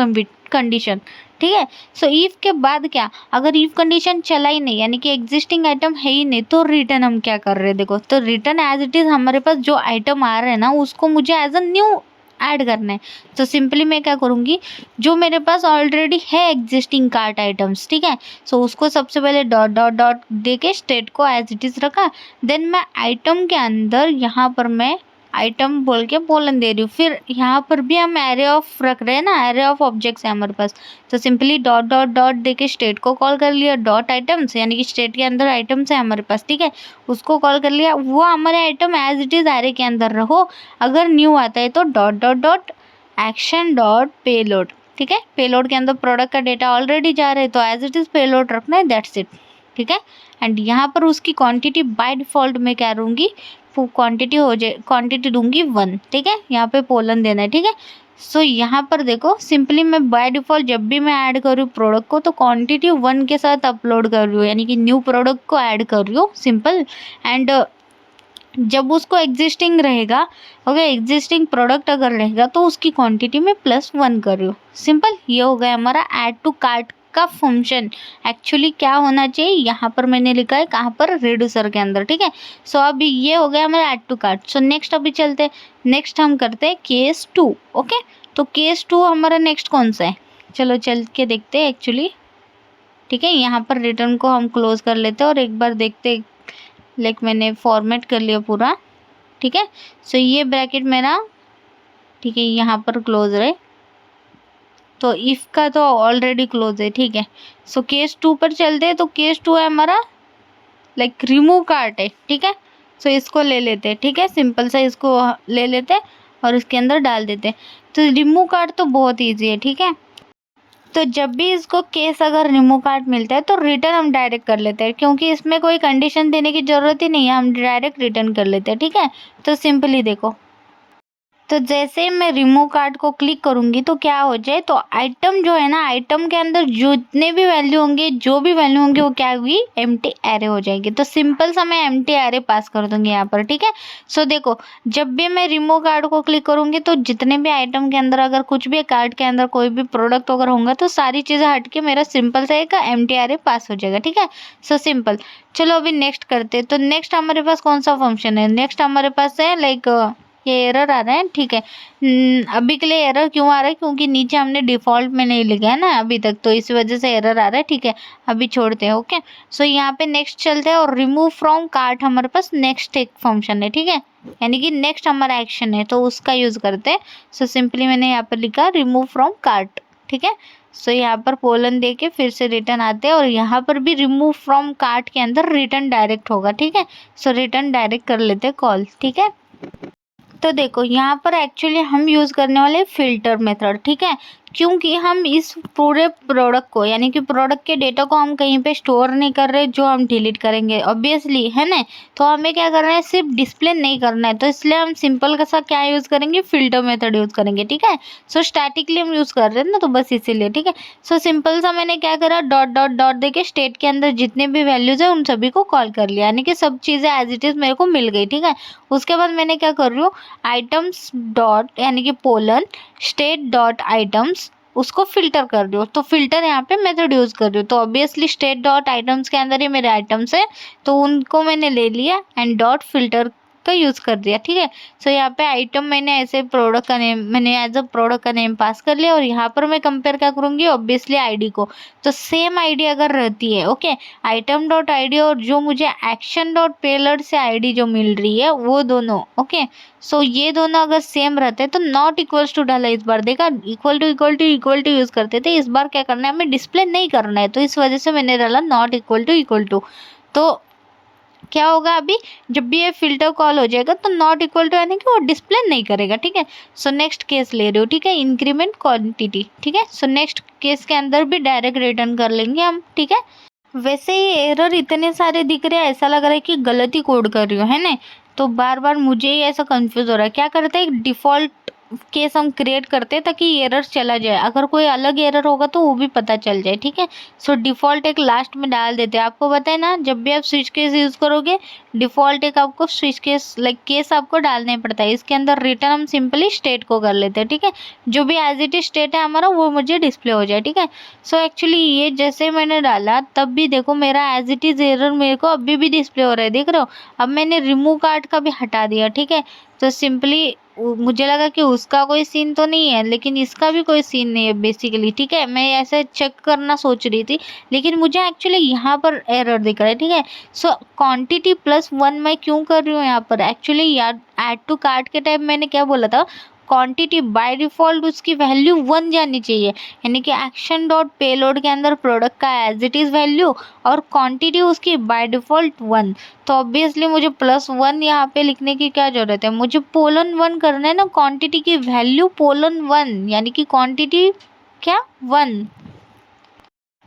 कंडीशन, ठीक है। सो इफ के बाद क्या, अगर इफ कंडीशन चला ही नहीं यानी कि एग्जिस्टिंग आइटम है ही नहीं तो रिटर्न हम क्या कर रहे हैं, देखो तो रिटर्न एज इट इज़ हमारे पास जो आइटम आ रहे हैं ना उसको मुझे एज अ न्यू ऐड करना है। तो सिंपली मैं क्या करूँगी, जो मेरे पास ऑलरेडी है एग्जिस्टिंग कार्ट आइटम्स, ठीक है। सो उसको सबसे पहले डॉट डॉट डॉट दे के स्टेट को एज इट इज़ रखा, देन मैं आइटम के अंदर यहाँ पर मैं आइटम बोल के पोलन दे रही हूँ। फिर यहाँ पर भी हम एरे ऑफ रख रहे हैं ना, एरे ऑफ ऑब्जेक्ट्स है हमारे पास। तो सिंपली डॉट डॉट डॉट दे के स्टेट को कॉल कर लिया, डॉट आइटम्स यानी कि स्टेट के अंदर आइटम्स है हमारे पास, ठीक है। उसको कॉल कर लिया, वो हमारे item as it is array के अंदर रहो। अगर न्यू आता है तो dot dot dot action dot payload, ठीक है। पेलोड के अंदर प्रोडक्ट का डेटा ऑलरेडी जा रहा है तो एज इट इज़ पेलोड रखना है, दैट्स इट, ठीक है। एंड यहाँ पर उसकी क्वांटिटी बाय डिफ़ॉल्ट मैं क्या दूँगी, क्वांटिटी दूंगी 1, ठीक है। यहाँ पे पोलन देना है, ठीक है। सो यहाँ पर देखो सिंपली मैं बाय डिफ़ॉल्ट जब भी मैं ऐड कर रही हूँ प्रोडक्ट को तो क्वांटिटी 1 के साथ अपलोड कर रही हूँ, यानी कि न्यू प्रोडक्ट को ऐड कर रही हूँ सिंपल। एंड जब उसको एग्जिस्टिंग रहेगा ओके, एग्जिस्टिंग प्रोडक्ट अगर रहेगा तो उसकी क्वांटिटी में +1 कर रही हूँ, सिंपल। ये हो गया हमारा ऐड टू कार्ट का फंक्शन। एक्चुअली क्या होना चाहिए, यहाँ पर मैंने लिखा है कहाँ पर, रिड्यूसर के अंदर, ठीक है। सो अभी ये हो गया हमारा add to cart. So next अभी चलते हैं, नेक्स्ट हम करते हैं केस 2, ओके। तो केस 2 हमारा नेक्स्ट कौन सा है, चलो चल के देखते हैं एक्चुअली, ठीक है। यहाँ पर रिटर्न को हम क्लोज कर लेते हैं और एक बार देखते हैं, लाइक मैंने फॉर्मेट कर लिया पूरा, ठीक है। सो ये ब्रैकेट मेरा, ठीक है, यहाँ पर क्लोज रहे, तो इफ़ का तो ऑलरेडी क्लोज है, ठीक है। सो केस 2 पर चलते हैं। तो केस 2 है हमारा लाइक रिमूव कार्ट है, ठीक है। सो इसको ले लेते हैं, ठीक है, सिंपल सा इसको ले लेते हैं और इसके अंदर डाल देते हैं। तो रिमूव कार्ट तो बहुत ईजी है, ठीक है। तो जब भी इसको केस अगर रिमूव कार्ट मिलता है तो रिटर्न हम डायरेक्ट कर लेते हैं, क्योंकि इसमें कोई कंडीशन देने की ज़रूरत ही नहीं है, हम डायरेक्ट रिटर्न कर लेते हैं, ठीक है। तो सिंपली देखो तो जैसे मैं रिमूव कार्ड को क्लिक करूंगी तो क्या हो जाए, तो आइटम जो है ना, आइटम के अंदर जितने भी वैल्यू होंगे, जो भी वैल्यू होंगे वो क्या होगी, एम्प्टी एरे हो जाएगी। तो सिंपल सा मैं एम्प्टी एरे पास कर दूंगी यहाँ पर, ठीक है। सो देखो, जब भी मैं रिमूव कार्ड को क्लिक करूंगी तो जितने भी आइटम के अंदर अगर कुछ भी कार्ड के अंदर कोई भी प्रोडक्ट अगर होगा तो सारी चीजें हट के मेरा सिंपल सा एक एम्प्टी एरे पास हो जाएगा, ठीक है। So simple. चलो अभी नेक्स्ट करते हैं। तो नेक्स्ट हमारे पास कौन सा फंक्शन है, नेक्स्ट हमारे पास है लाइक ये एरर आ रहा है, ठीक है। अभी के लिए एरर क्यों आ रहा है, क्योंकि नीचे हमने डिफॉल्ट में नहीं लिखा है ना अभी तक, तो इस वजह से एरर आ रहा है, ठीक है। अभी छोड़ते हैं, ओके। सो यहाँ पे नेक्स्ट चलते हैं और रिमूव फ्रॉम कार्ट हमारे पास नेक्स्ट एक फंक्शन है, ठीक है, यानी कि नेक्स्ट हमारा एक्शन है तो उसका यूज करते हैं। सो सिंपली मैंने यहाँ पर लिखा रिमूव फ्रॉम कार्ट, ठीक है। सो यहाँ पर कोलन दे के फिर से रिटर्न आते हैं और यहाँ पर भी रिमूव फ्रॉम कार्ट के अंदर रिटर्न डायरेक्ट होगा, ठीक है। सो रिटर्न डायरेक्ट कर लेते हैं कॉल, ठीक है। तो देखो यहाँ पर एक्चुअली हम यूज़ करने वाले फिल्टर मेथड, ठीक है, क्योंकि हम इस पूरे प्रोडक्ट को यानी कि प्रोडक्ट के डेटा को हम कहीं पे स्टोर नहीं कर रहे जो हम डिलीट करेंगे ऑब्वियसली, है ना। तो हमें क्या करना है, सिर्फ डिस्प्ले नहीं करना है, तो इसलिए हम सिंपल का सा क्या यूज़ करेंगे, फिल्टर मेथड यूज़ करेंगे, ठीक है। सो स्टैटिकली हम यूज़ कर रहे हैं ना, तो बस इसीलिए, ठीक है। सो सिंपल सा मैंने क्या करा, डॉट डॉट डॉट देके स्टेट के अंदर जितने भी वैल्यूज़ है उन सभी को कॉल कर लिया, यानी कि सब चीज़ें एज इट इज़ मेरे को मिल गई, ठीक है। उसके बाद मैंने क्या कर रही हूँ, आइटम्स डॉट यानी कि पोलन स्टेट डॉट आइटम्स उसको फिल्टर कर रही हो, तो फिल्टर यहाँ पे मेथड यूज कर रही हो। तो ऑब्वियसली स्टेट डॉट आइटम्स के अंदर ही मेरे आइटम्स है तो उनको मैंने ले लिया एंड डॉट फिल्टर का यूज कर दिया, ठीक है। सो यहाँ पे आइटम मैंने ऐसे प्रोडक्ट का नेम मैंने एज अ प्रोडक्ट का नेम पास कर लिया और यहाँ पर मैं कंपेयर क्या करूँगी, ऑब्वियसली आईडी को। तो सेम आईडी अगर रहती है, ओके, आइटम डॉट आईडी और जो मुझे एक्शन डॉट पेलोड से आईडी जो मिल रही है वो दोनों, ओके। सो ये दोनों अगर सेम रहते तो नॉट इक्वल्स टू डाला, इस बार देखा इक्वल टू यूज करते थे, इस बार क्या करना है, हमें डिस्प्ले नहीं करना है, तो इस वजह से मैंने डाला नॉट इक्वल टू। तो क्या होगा, अभी जब भी ये फिल्टर कॉल हो जाएगा तो नॉट इक्वल टू यानी कि वो डिस्प्ले नहीं करेगा, ठीक है। सो नेक्स्ट केस ले रहे हो, ठीक है, इंक्रीमेंट क्वांटिटी, ठीक है। सो नेक्स्ट केस के अंदर भी डायरेक्ट रिटर्न कर लेंगे हम, ठीक है। वैसे ही एरर इतने सारे दिख रहे हैं, ऐसा लग रहा है कि गलती कोड कर रही हो, है ना। तो बार बार मुझे ही ऐसा कंफ्यूज हो रहा है, क्या करते हैं, डिफ़ॉल्ट केस हम क्रिएट करते हैं ताकि एरर चला जाए, अगर कोई अलग एरर होगा तो वो भी पता चल जाए, ठीक है। सो डिफ़ॉल्ट एक लास्ट में डाल देते हैं, आपको पता है ना, जब भी आप स्विच केस यूज़ करोगे डिफ़ॉल्ट एक आपको स्विच केस लाइक केस आपको डालना ही पड़ता है। इसके अंदर रिटर्न हम सिंपली स्टेट को कर लेते हैं, ठीक है, जो भी एज इट इज स्टेट है हमारा वो मुझे डिस्प्ले हो जाए, ठीक है। सो एक्चुअली ये जैसे मैंने डाला तब भी देखो मेरा एज इट इज़ एरर मेरे को अभी भी डिस्प्ले हो रहा है, देख रहे हो। अब मैंने रिमूव कार्ड का भी हटा दिया, ठीक है। तो सिंपली मुझे लगा कि उसका कोई सीन तो नहीं है, लेकिन इसका भी कोई सीन नहीं है बेसिकली, ठीक है। मैं ऐसे चेक करना सोच रही थी लेकिन मुझे एक्चुअली यहाँ पर एरर दिख रहा है, ठीक है। सो क्वांटिटी +1 मैं क्यों कर रही हूँ यहाँ पर, एक्चुअली यार ऐड टू कार्ट के टाइम मैंने क्या बोला था, क्वांटिटी बाय डिफ़ॉल्ट उसकी वैल्यू 1 जानी चाहिए, यानी कि एक्शन डॉट पेलोड के अंदर प्रोडक्ट का एज इट इज़ वैल्यू और क्वांटिटी उसकी बाय डिफ़ॉल्ट 1। तो ऑब्वियसली मुझे +1 यहाँ पे लिखने की क्या ज़रूरत है, मुझे पोलन 1 करना है ना, क्वांटिटी की वैल्यू पोलन 1 यानी कि क्वांटिटी क्या 1,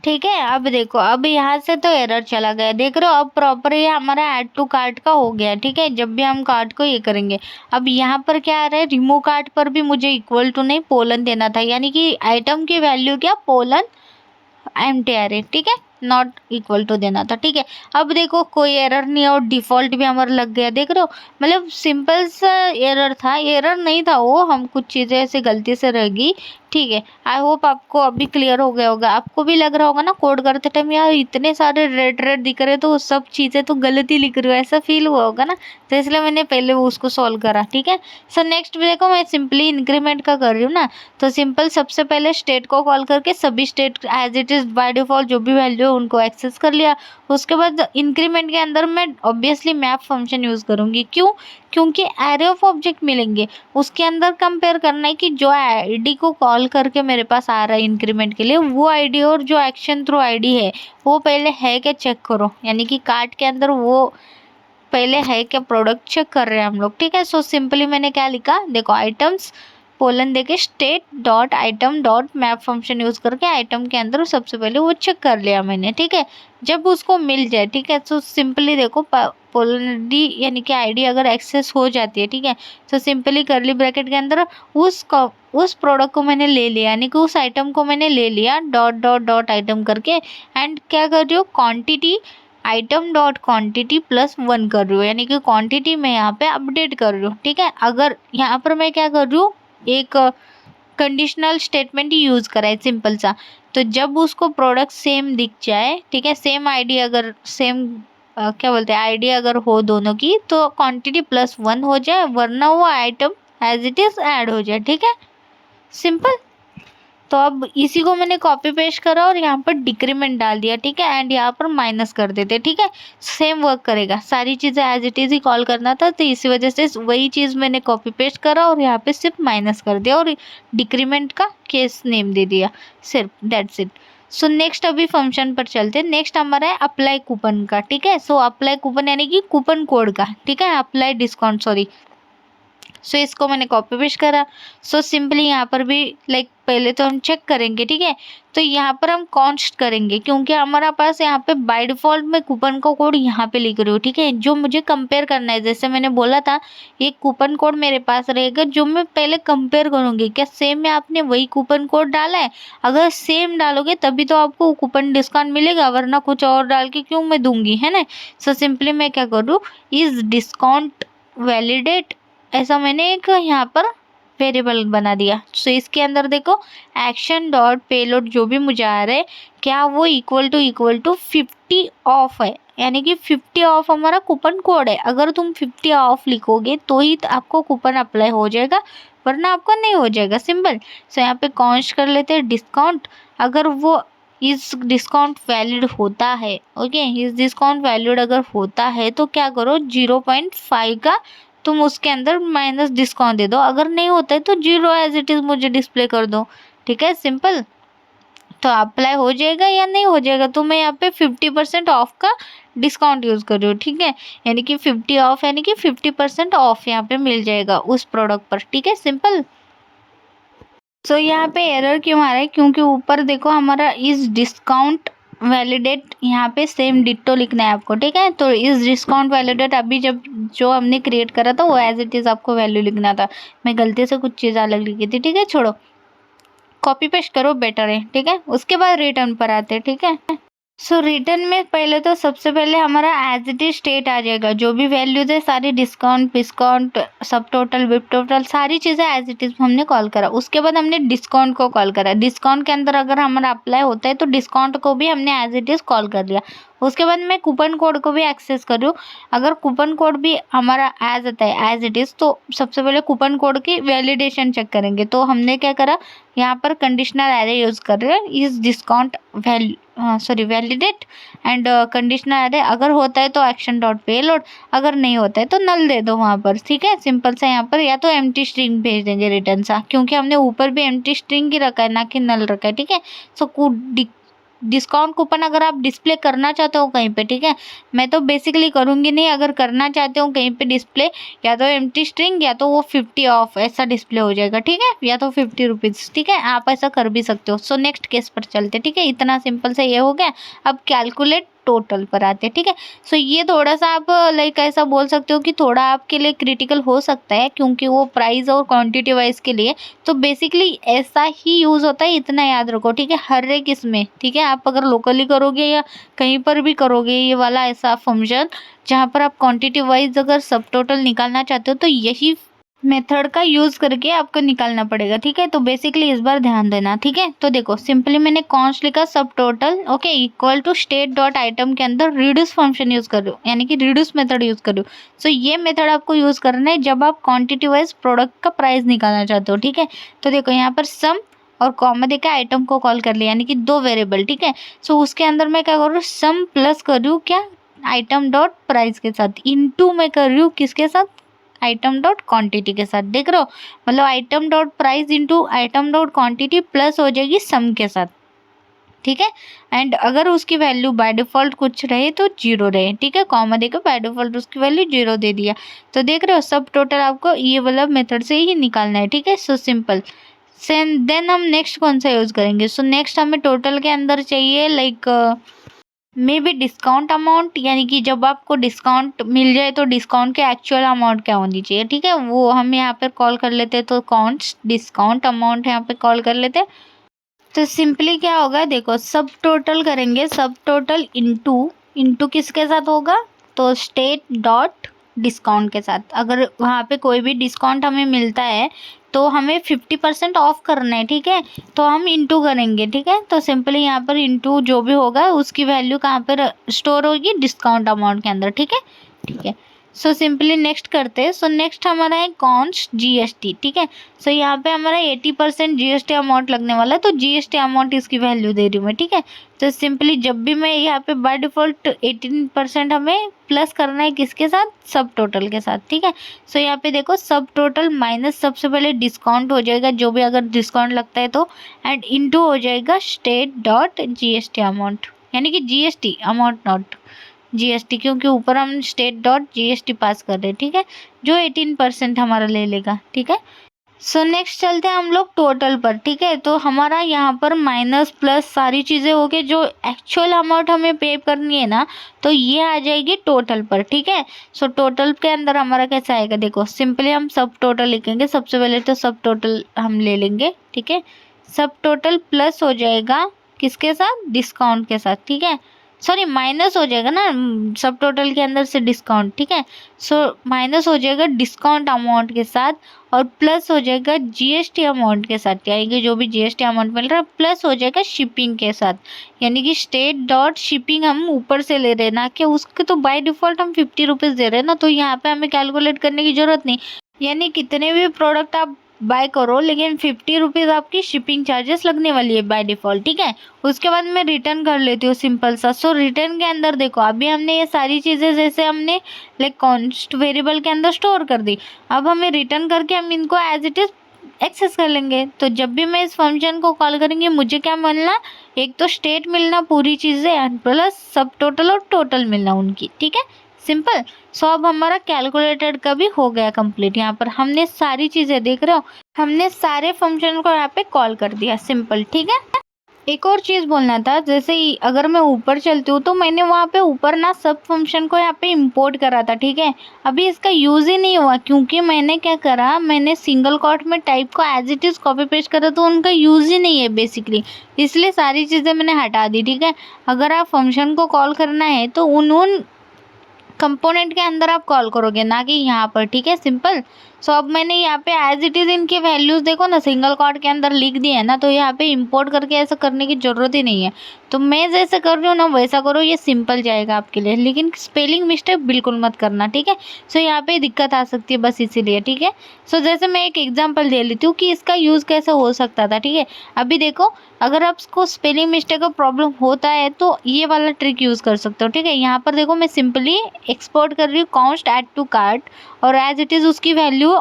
ठीक है। अब देखो, अब यहाँ से तो एरर चला गया, देख रहे हो, अब प्रॉपर ये हमारा ऐड टू कार्ट का हो गया, ठीक है। जब भी हम कार्ट को ये करेंगे, अब यहाँ पर क्या आ रहा है, रिमूव कार्ट पर भी मुझे इक्वल टू नहीं पोलन देना था, यानी कि आइटम की वैल्यू क्या पोलन एम्प्टी एरे, ठीक है, नॉट इक्वल टू देना था, ठीक है। अब देखो कोई एरर नहीं है और डिफ़ॉल्ट भी हमारा लग गया, देख रहे हो, मतलब सिंपल सा एरर था, एरर नहीं था वो, हम कुछ चीज़ें ऐसे गलती से रह गई, ठीक है। आई होप आपको अभी क्लियर हो गया होगा, आपको भी लग रहा होगा ना कोड करते टाइम यार इतने सारे रेड रेड दिख रहे तो सब चीज़ें तो गलती लिख रही हो, ऐसा फील हुआ होगा ना, तो इसलिए मैंने पहले वो उसको सॉल्व करा, ठीक है। सो नेक्स्ट भी देखो, मैं सिंपली इंक्रीमेंट का कर रही हूँ ना, तो सिंपल सबसे पहले स्टेट को कॉल करके सभी state as it is by default जो भी वैल्यू है उनको एक्सेस कर लिया। उसके बाद इंक्रीमेंट के अंदर मैं ऑब्वियसली मैप फंक्शन यूज़ करूँगी, क्यों, क्योंकि एरे ऑफ ऑब्जेक्ट मिलेंगे, उसके अंदर कंपेयर करना है कि जो आईडी को कॉल करके मेरे पास आ रहा है इंक्रीमेंट के लिए वो आईडी और जो एक्शन थ्रू आईडी है वो पहले है क्या चेक करो, यानी कि कार्ट के अंदर वो पहले है क्या प्रोडक्ट चेक कर रहे हैं हम लोग, ठीक है। सो सिंपली मैंने क्या लिखा, देखो आइटम्स कोलन देके state dot item dot map function use करके आइटम के अंदर सबसे पहले वो चेक कर लिया मैंने, ठीक है। जब उसको मिल जाए, ठीक है, तो सिंपली देखो कोलन डी यानी कि आईडी अगर एक्सेस हो जाती है, ठीक है, तो सिंपली करली ब्रैकेट के अंदर उस प्रोडक्ट को मैंने ले लिया, यानी कि उस आइटम को मैंने ले लिया डॉट डॉट डॉट आइटम करके, एंड क्या कर रही हूँ, quantity item dot quantity plus 1 कर रही हूँ, यानी कि क्वांटिटी मैं यहाँ पे अपडेट कर रही हूँ, ठीक है। अगर यहाँ पर मैं क्या कर रही हूँ, एक कंडीशनल स्टेटमेंट ही यूज़ करा है सिंपल सा। तो जब उसको प्रोडक्ट सेम दिख जाए, ठीक है, सेम आईडी अगर सेम क्या बोलते हैं आईडी अगर हो दोनों की, तो क्वांटिटी प्लस 1 हो जाए, वरना वो item as it is add हो जाए, ठीक है, सिंपल। तो अब इसी को मैंने कॉपी पेस्ट करा और यहाँ पर डिक्रीमेंट डाल दिया, ठीक है, एंड यहाँ पर माइनस कर देते, ठीक है। सेम वर्क करेगा, सारी चीज़ें एज इट इज़ ही कॉल करना था, तो इसी वजह से वही चीज़ मैंने कॉपी पेस्ट करा और यहाँ पे सिर्फ माइनस कर दिया और डिक्रीमेंट का केस नेम दे दिया, सिर्फ दैट्स इट। सो नेक्स्ट अभी फंक्शन पर चलते हैं। नेक्स्ट हमारा है अप्लाई कूपन का, ठीक है। सो अप्लाई कूपन यानी कि कूपन कोड का, ठीक है, अप्लाई डिस्काउंट, सॉरी। सो इसको मैंने कॉपी पेस्ट करा। सो सिंपली यहाँ पर भी लाइक पहले तो हम चेक करेंगे, ठीक है। तो यहाँ पर हम कॉन्स्ट करेंगे क्योंकि हमारा पास यहाँ पे बाय डिफ़ॉल्ट में कूपन का कोड यहाँ पे लिख रही हूँ, ठीक है, जो मुझे कंपेयर करना है। जैसे मैंने बोला था ये कूपन कोड मेरे पास रहेगा जो मैं पहले कंपेयर करूँगी, क्या सेम में आपने वही कूपन कोड डाला है। अगर सेम डालोगे तभी तो आपको कूपन डिस्काउंट मिलेगा, वरना कुछ और डाल के क्यों मैं दूंगी, है ना। सो सिंपली मैं क्या करूँ, इज डिस्काउंट वैलिडेट, ऐसा मैंने एक यहाँ पर वेरिएबल बना दिया। सो इसके अंदर देखो एक्शन डॉट पेलोड जो भी मुझे आ रहा है, क्या वो इक्वल टू 50 ऑफ है, यानी कि 50 ऑफ हमारा कूपन कोड है। अगर तुम 50 ऑफ लिखोगे तो ही आपको कूपन अप्लाई हो जाएगा, वरना आपको नहीं हो जाएगा, सिंपल। सो यहाँ पे कॉन्स्ट कर लेते हैं डिस्काउंट। अगर वो इस डिस्काउंट वैलिड होता है, ओके, इस डिस्काउंट वैलिड अगर होता है तो क्या करो 0.5 का तुम उसके अंदर माइनस डिस्काउंट दे दो। अगर नहीं होता है तो 0 एज इट इज़ मुझे डिस्प्ले कर दो, ठीक है, सिंपल। तो अप्लाई हो जाएगा या नहीं हो जाएगा, तो मैं यहाँ पे 50% ऑफ का डिस्काउंट यूज़ कर रही हूँ, ठीक है, यानी कि 50 ऑफ यानी कि 50% ऑफ यहाँ पे मिल जाएगा उस प्रोडक्ट पर, ठीक है, सिंपल। सो यहाँ पे एरर क्यों आ रहा है, क्योंकि ऊपर देखो हमारा इस डिस्काउंट वैलिडेट यहाँ पे सेम डिट्टो लिखना है आपको, ठीक है। तो इस डिस्काउंट वैलिडेट अभी जब जो हमने क्रिएट करा था वो एज इट इज़ आपको वैल्यू लिखना था। मैं गलती से कुछ चीज़ अलग लिखी थी, ठीक है, छोड़ो, कॉपी पेस्ट करो बेटर है, ठीक है। उसके बाद रिटर्न पर आते हैं, ठीक है। सो रिटर्न में पहले तो सबसे पहले हमारा एज इट इज स्टेट आ जाएगा, जो भी वैल्यूज है सारी डिस्काउंट डिस्काउंट सब टोटल विप टोटल सारी चीज़ें एज इट इज हमने कॉल करा। उसके बाद हमने डिस्काउंट को कॉल करा, डिस्काउंट के अंदर अगर हमारा अप्लाई होता है तो डिस्काउंट को भी हमने एज इट इज कॉल कर लिया। उसके बाद मैं कूपन कोड को भी एक्सेस कर रही हूँ। अगर कूपन कोड भी हमारा एज आता है एज इट इज़, तो सबसे पहले कूपन कोड की वैलिडेशन चेक करेंगे। तो हमने क्या करा, यहाँ पर कंडीशनल एरे यूज़ कर रहे हैं, इस discount validate and conditional array अगर होता है तो एक्शन डॉट पेलोड, अगर नहीं होता है तो नल दे दो वहाँ पर, ठीक है, सिंपल सा। यहाँ पर या तो एम्प्टी स्ट्रिंग भेज देंगे रिटर्न सा, क्योंकि हमने ऊपर भी एम्प्टी स्ट्रिंग ही रखा है ना कि नल रखा है, ठीक है। सो डिस्काउंट कूपन अगर आप डिस्प्ले करना चाहते हो कहीं पे, ठीक है, मैं तो बेसिकली करूँगी नहीं, अगर करना चाहते हो कहीं पे डिस्प्ले, या तो एम्प्टी स्ट्रिंग या तो वो 50 ऑफ ऐसा डिस्प्ले हो जाएगा, ठीक है, या तो 50 रुपीज़, ठीक है, आप ऐसा कर भी सकते हो। सो नेक्स्ट केस पर चलते, ठीक है, इतना सिंपल से ये हो गया। अब कैलकुलेट टोटल पर आते हैं, ठीक है। सो ये थोड़ा सा आप लाइक ऐसा बोल सकते हो कि थोड़ा आपके लिए क्रिटिकल हो सकता है, क्योंकि वो प्राइस और क्वांटिटी वाइज के लिए तो बेसिकली ऐसा ही यूज़ होता है, इतना याद रखो, ठीक है, हर एक इसमें, ठीक है। आप अगर लोकली करोगे या कहीं पर भी करोगे ये वाला ऐसा फंक्शन जहाँ पर आप क्वांटिटी वाइज अगर सब टोटल निकालना चाहते हो, तो यही मेथड का यूज़ करके आपको निकालना पड़ेगा, ठीक है। तो बेसिकली इस बार ध्यान देना, ठीक है। तो देखो सिंपली मैंने कॉन्स्ट लिखा subtotal, okay, equal to state dot item के अंदर रिड्यूस फंक्शन यूज़ कर रही हूँ, यानी कि रिड्यूस मेथड यूज़ कर रही हूँ। सो ये मेथड आपको यूज़ करना है जब आप क्वान्टिटी वाइज प्रोडक्ट का प्राइस निकालना चाहते हो, ठीक है। तो देखो यहाँ पर सम और कॉमा देकर आइटम को कॉल कर लिया, यानी कि 2 वेरिएबल, ठीक है। सो उसके अंदर मैं क्या कर रही हूँ, सम प्लस कर रही हूँ क्या, आइटम डॉट प्राइस के साथ, इनटू मैं कर रही हूँ किसके साथ, आइटम डॉट क्वांटिटी के साथ। देख रहे हो, मतलब item dot price into item dot quantity plus हो जाएगी सम के साथ, ठीक है। एंड अगर उसकी वैल्यू बाय डिफ़ॉल्ट कुछ रहे तो 0 रहे, ठीक है। कॉमा देकर बाय डिफ़ॉल्ट उसकी वैल्यू 0 दे दिया। तो देख रहे हो सब टोटल आपको ये वाला मेथड से ही निकालना है, ठीक है। So simple. देन हम नेक्स्ट कौन सा यूज़ करेंगे? सो नेक्स्ट हमें टोटल के अंदर चाहिए like may be discount amount, यानी कि जब आपको डिस्काउंट मिल जाए तो डिस्काउंट के एक्चुअल अमाउंट क्या होनी चाहिए, ठीक है। वो हम यहाँ पर कॉल कर लेते हैं, तो कॉन्स्ट डिस्काउंट अमाउंट यहाँ पे कॉल कर लेते हैं। तो सिंपली क्या होगा, देखो सब टोटल करेंगे, सब टोटल इंटू किसके साथ होगा, तो स्टेट डॉट डिस्काउंट के साथ। अगर वहाँ पे कोई भी डिस्काउंट हमें मिलता है तो हमें 50% ऑफ करना है, ठीक है। तो हम इंटू करेंगे, ठीक है। तो सिंपली यहाँ पर इंटू जो भी होगा उसकी वैल्यू कहाँ पर स्टोर होगी, डिस्काउंट अमाउंट के अंदर, ठीक है। ठीक है। सो सिंपली नेक्स्ट करते हैं। सो नेक्स्ट हमारा है कॉन्स्ट जीएसटी, ठीक है। सो यहाँ पे हमारा 80% जीएसटी अमाउंट लगने वाला है, तो जीएसटी अमाउंट इसकी वैल्यू दे रही हूँ मैं, ठीक है। तो सिंपली जब भी मैं यहाँ पे बाय डिफ़ॉल्ट 18% हमें प्लस करना है किसके साथ, सब टोटल के साथ, ठीक है। सो यहाँ पे देखो सब टोटल माइनस सबसे पहले डिस्काउंट हो जाएगा, जो भी अगर डिस्काउंट लगता है तो, एंड इंटू हो जाएगा स्टेट डॉट जीएसटी अमाउंट, यानी कि जीएसटी अमाउंट नॉट जीएसटी, क्योंकि ऊपर हम स्टेट डॉट जीएसटी पास कर रहे हैं, ठीक है। जो 18% हमारा ले लेगा, ठीक है। सो नेक्स्ट चलते हैं हम लोग टोटल पर, ठीक है। तो हमारा यहाँ पर माइनस प्लस सारी चीज़ें हो गई, जो एक्चुअल अमाउंट हमें पे करनी है ना, तो ये आ जाएगी टोटल पर, ठीक है। सो टोटल के अंदर हमारा कैसा आएगा, देखो सिंपली हम सब टोटल लिखेंगे। सबसे पहले तो सब टोटल हम ले लेंगे, ठीक है। सब टोटल प्लस हो जाएगा किसके साथ, डिस्काउंट के साथ, ठीक है। सॉरी माइनस हो जाएगा ना सब टोटल के अंदर से डिस्काउंट, ठीक है। सो माइनस हो जाएगा डिस्काउंट अमाउंट के साथ, और प्लस हो जाएगा जीएसटी अमाउंट के साथ, यानी कि जो भी जीएसटी अमाउंट मिल रहा है, प्लस हो जाएगा शिपिंग के साथ, यानी कि स्टेट डॉट शिपिंग हम ऊपर से ले रहे हैं ना कि उसके, तो बाय डिफ़ॉल्ट हम 50 रुपीज़ दे रहे हैं ना, तो यहाँ पे हमें कैलकुलेट करने की ज़रूरत नहीं। यानी कितने भी प्रोडक्ट आप बाय करो, लेकिन 50 रुपीज़ आपकी शिपिंग चार्जेस लगने वाली है बाय डिफ़ॉल्ट, ठीक है। उसके बाद मैं रिटर्न कर लेती हूँ सिंपल सा। सो रिटर्न के अंदर देखो अभी हमने ये सारी चीज़ें जैसे हमने लाइक कॉन्स्ट वेरिएबल के अंदर स्टोर कर दी, अब हमें रिटर्न करके हम इनको एज इट इज़ एक्सेस कर लेंगे। तो जब भी मैं इस फंक्शन को कॉल करेंगे मुझे क्या मिलना, एक तो स्टेट मिलना पूरी चीज़ें, प्लस सब टोटल और टोटल मिलना उनकी, ठीक है। सिंपल। सो अब हमारा कैलकुलेटेड का भी हो गया कंप्लीट। यहाँ पर हमने सारी चीज़ें देख रहे हो, हमने सारे फंक्शन को यहाँ पे कॉल कर दिया, सिंपल, ठीक है। एक और चीज़ बोलना था, जैसे अगर मैं ऊपर चलती हूँ तो मैंने वहाँ पे ऊपर ना सब फंक्शन को यहाँ पे इंपोर्ट करा था, ठीक है। अभी इसका यूज़ ही नहीं हुआ, क्योंकि मैंने क्या करा, मैंने सिंगल कोट में टाइप को as it is copy paste करा, तो उनका यूज़ ही नहीं है बेसिकली, इसलिए सारी चीज़ें मैंने हटा दी, ठीक है। अगर आप फंक्शन को कॉल करना है तो उन कंपोनेंट के अंदर आप कॉल करोगे, ना कि यहाँ पर, ठीक है। सिंपल। सो अब मैंने यहाँ पे एज इट इज़ इनके वैल्यूज़ देखो ना सिंगल कोट के अंदर लिख दिए है ना, तो यहाँ पे इंपोर्ट करके ऐसा करने की ज़रूरत ही नहीं है। तो मैं जैसे कर रही हूँ ना वैसा करो, ये सिंपल जाएगा आपके लिए, लेकिन स्पेलिंग मिस्टेक बिल्कुल मत करना, ठीक है। सो यहाँ पे दिक्कत आ सकती है बस इसीलिए, ठीक है। सो जैसे मैं एक एग्जाम्पल दे लेती हूँ कि इसका यूज़ कैसे हो सकता था, ठीक है। अभी देखो अगर आपको स्पेलिंग मिस्टेक का प्रॉब्लम होता है तो ये वाला ट्रिक यूज़ कर सकते हो, ठीक है। यहाँ पर देखो मैं सिंपली एक्सपोर्ट कर रही हूँ कॉन्स्ट ऐड टू कार्ट, और एज इट इज़ उसकी वैल्यू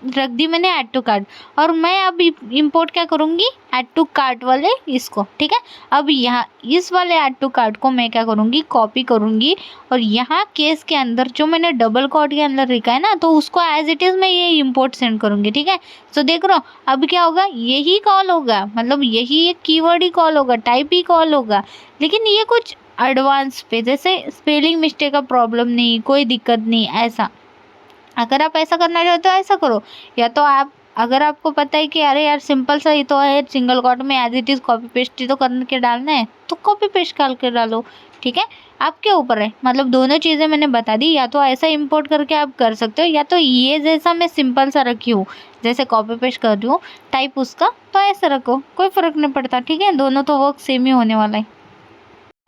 रख दी मैंने ऐड टू कार्ट, और मैं अब इंपोर्ट क्या करूँगी, ऐड टू कार्ट वाले इसको, ठीक है। अब यहाँ इस वाले ऐड टू कार्ट को मैं क्या करूँगी, कॉपी करूँगी, और यहाँ केस के अंदर जो मैंने डबल कोट के अंदर लिखा है ना, तो उसको एज इट इज़ मैं ये इंपोर्ट सेंड करूँगी, ठीक है। तो देख रहा हो अब क्या होगा, यही कॉल होगा, मतलब यही एक कीवर्ड ही कॉल होगा, टाइप ही कॉल होगा, लेकिन ये कुछ एडवांस पे, जैसे स्पेलिंग मिस्टेक का प्रॉब्लम नहीं, कोई दिक्कत नहीं, ऐसा। अगर आप ऐसा करना चाहते हो ऐसा करो, या तो आप अगर आपको पता है कि अरे यार सिंपल सा ही तो है, सिंगल कोट में as it is copy paste ही तो करके डालना है, तो कॉपी पेस्ट करके डालो, ठीक है। आपके ऊपर है, मतलब दोनों चीज़ें मैंने बता दी, या तो ऐसा इंपोर्ट करके आप कर सकते हो, या तो ये जैसा मैं सिंपल सा रखी हूँ, जैसे कॉपी पेस्ट कर रही हूँ टाइप उसका, तो ऐसा रखो, कोई फ़र्क नहीं पड़ता, ठीक है। दोनों तो वर्क सेम ही होने वाला है।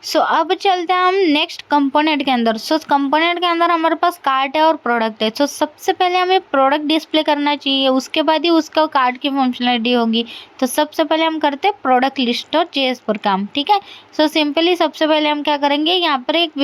सो अब चलते हैं हम नेक्स्ट कंपोनेंट के अंदर। सो कंपोनेंट के अंदर हमारे पास कार्ट है और प्रोडक्ट है। सो सबसे पहले हमें प्रोडक्ट डिस्प्ले करना चाहिए, उसके बाद ही उसका कार्ट की फंक्शनलिटी होगी। तो सबसे पहले हम करते हैं प्रोडक्ट लिस्ट और जेएस पर काम, ठीक है। सो सिंपली सबसे पहले हम क्या करेंगे, यहाँ पर एक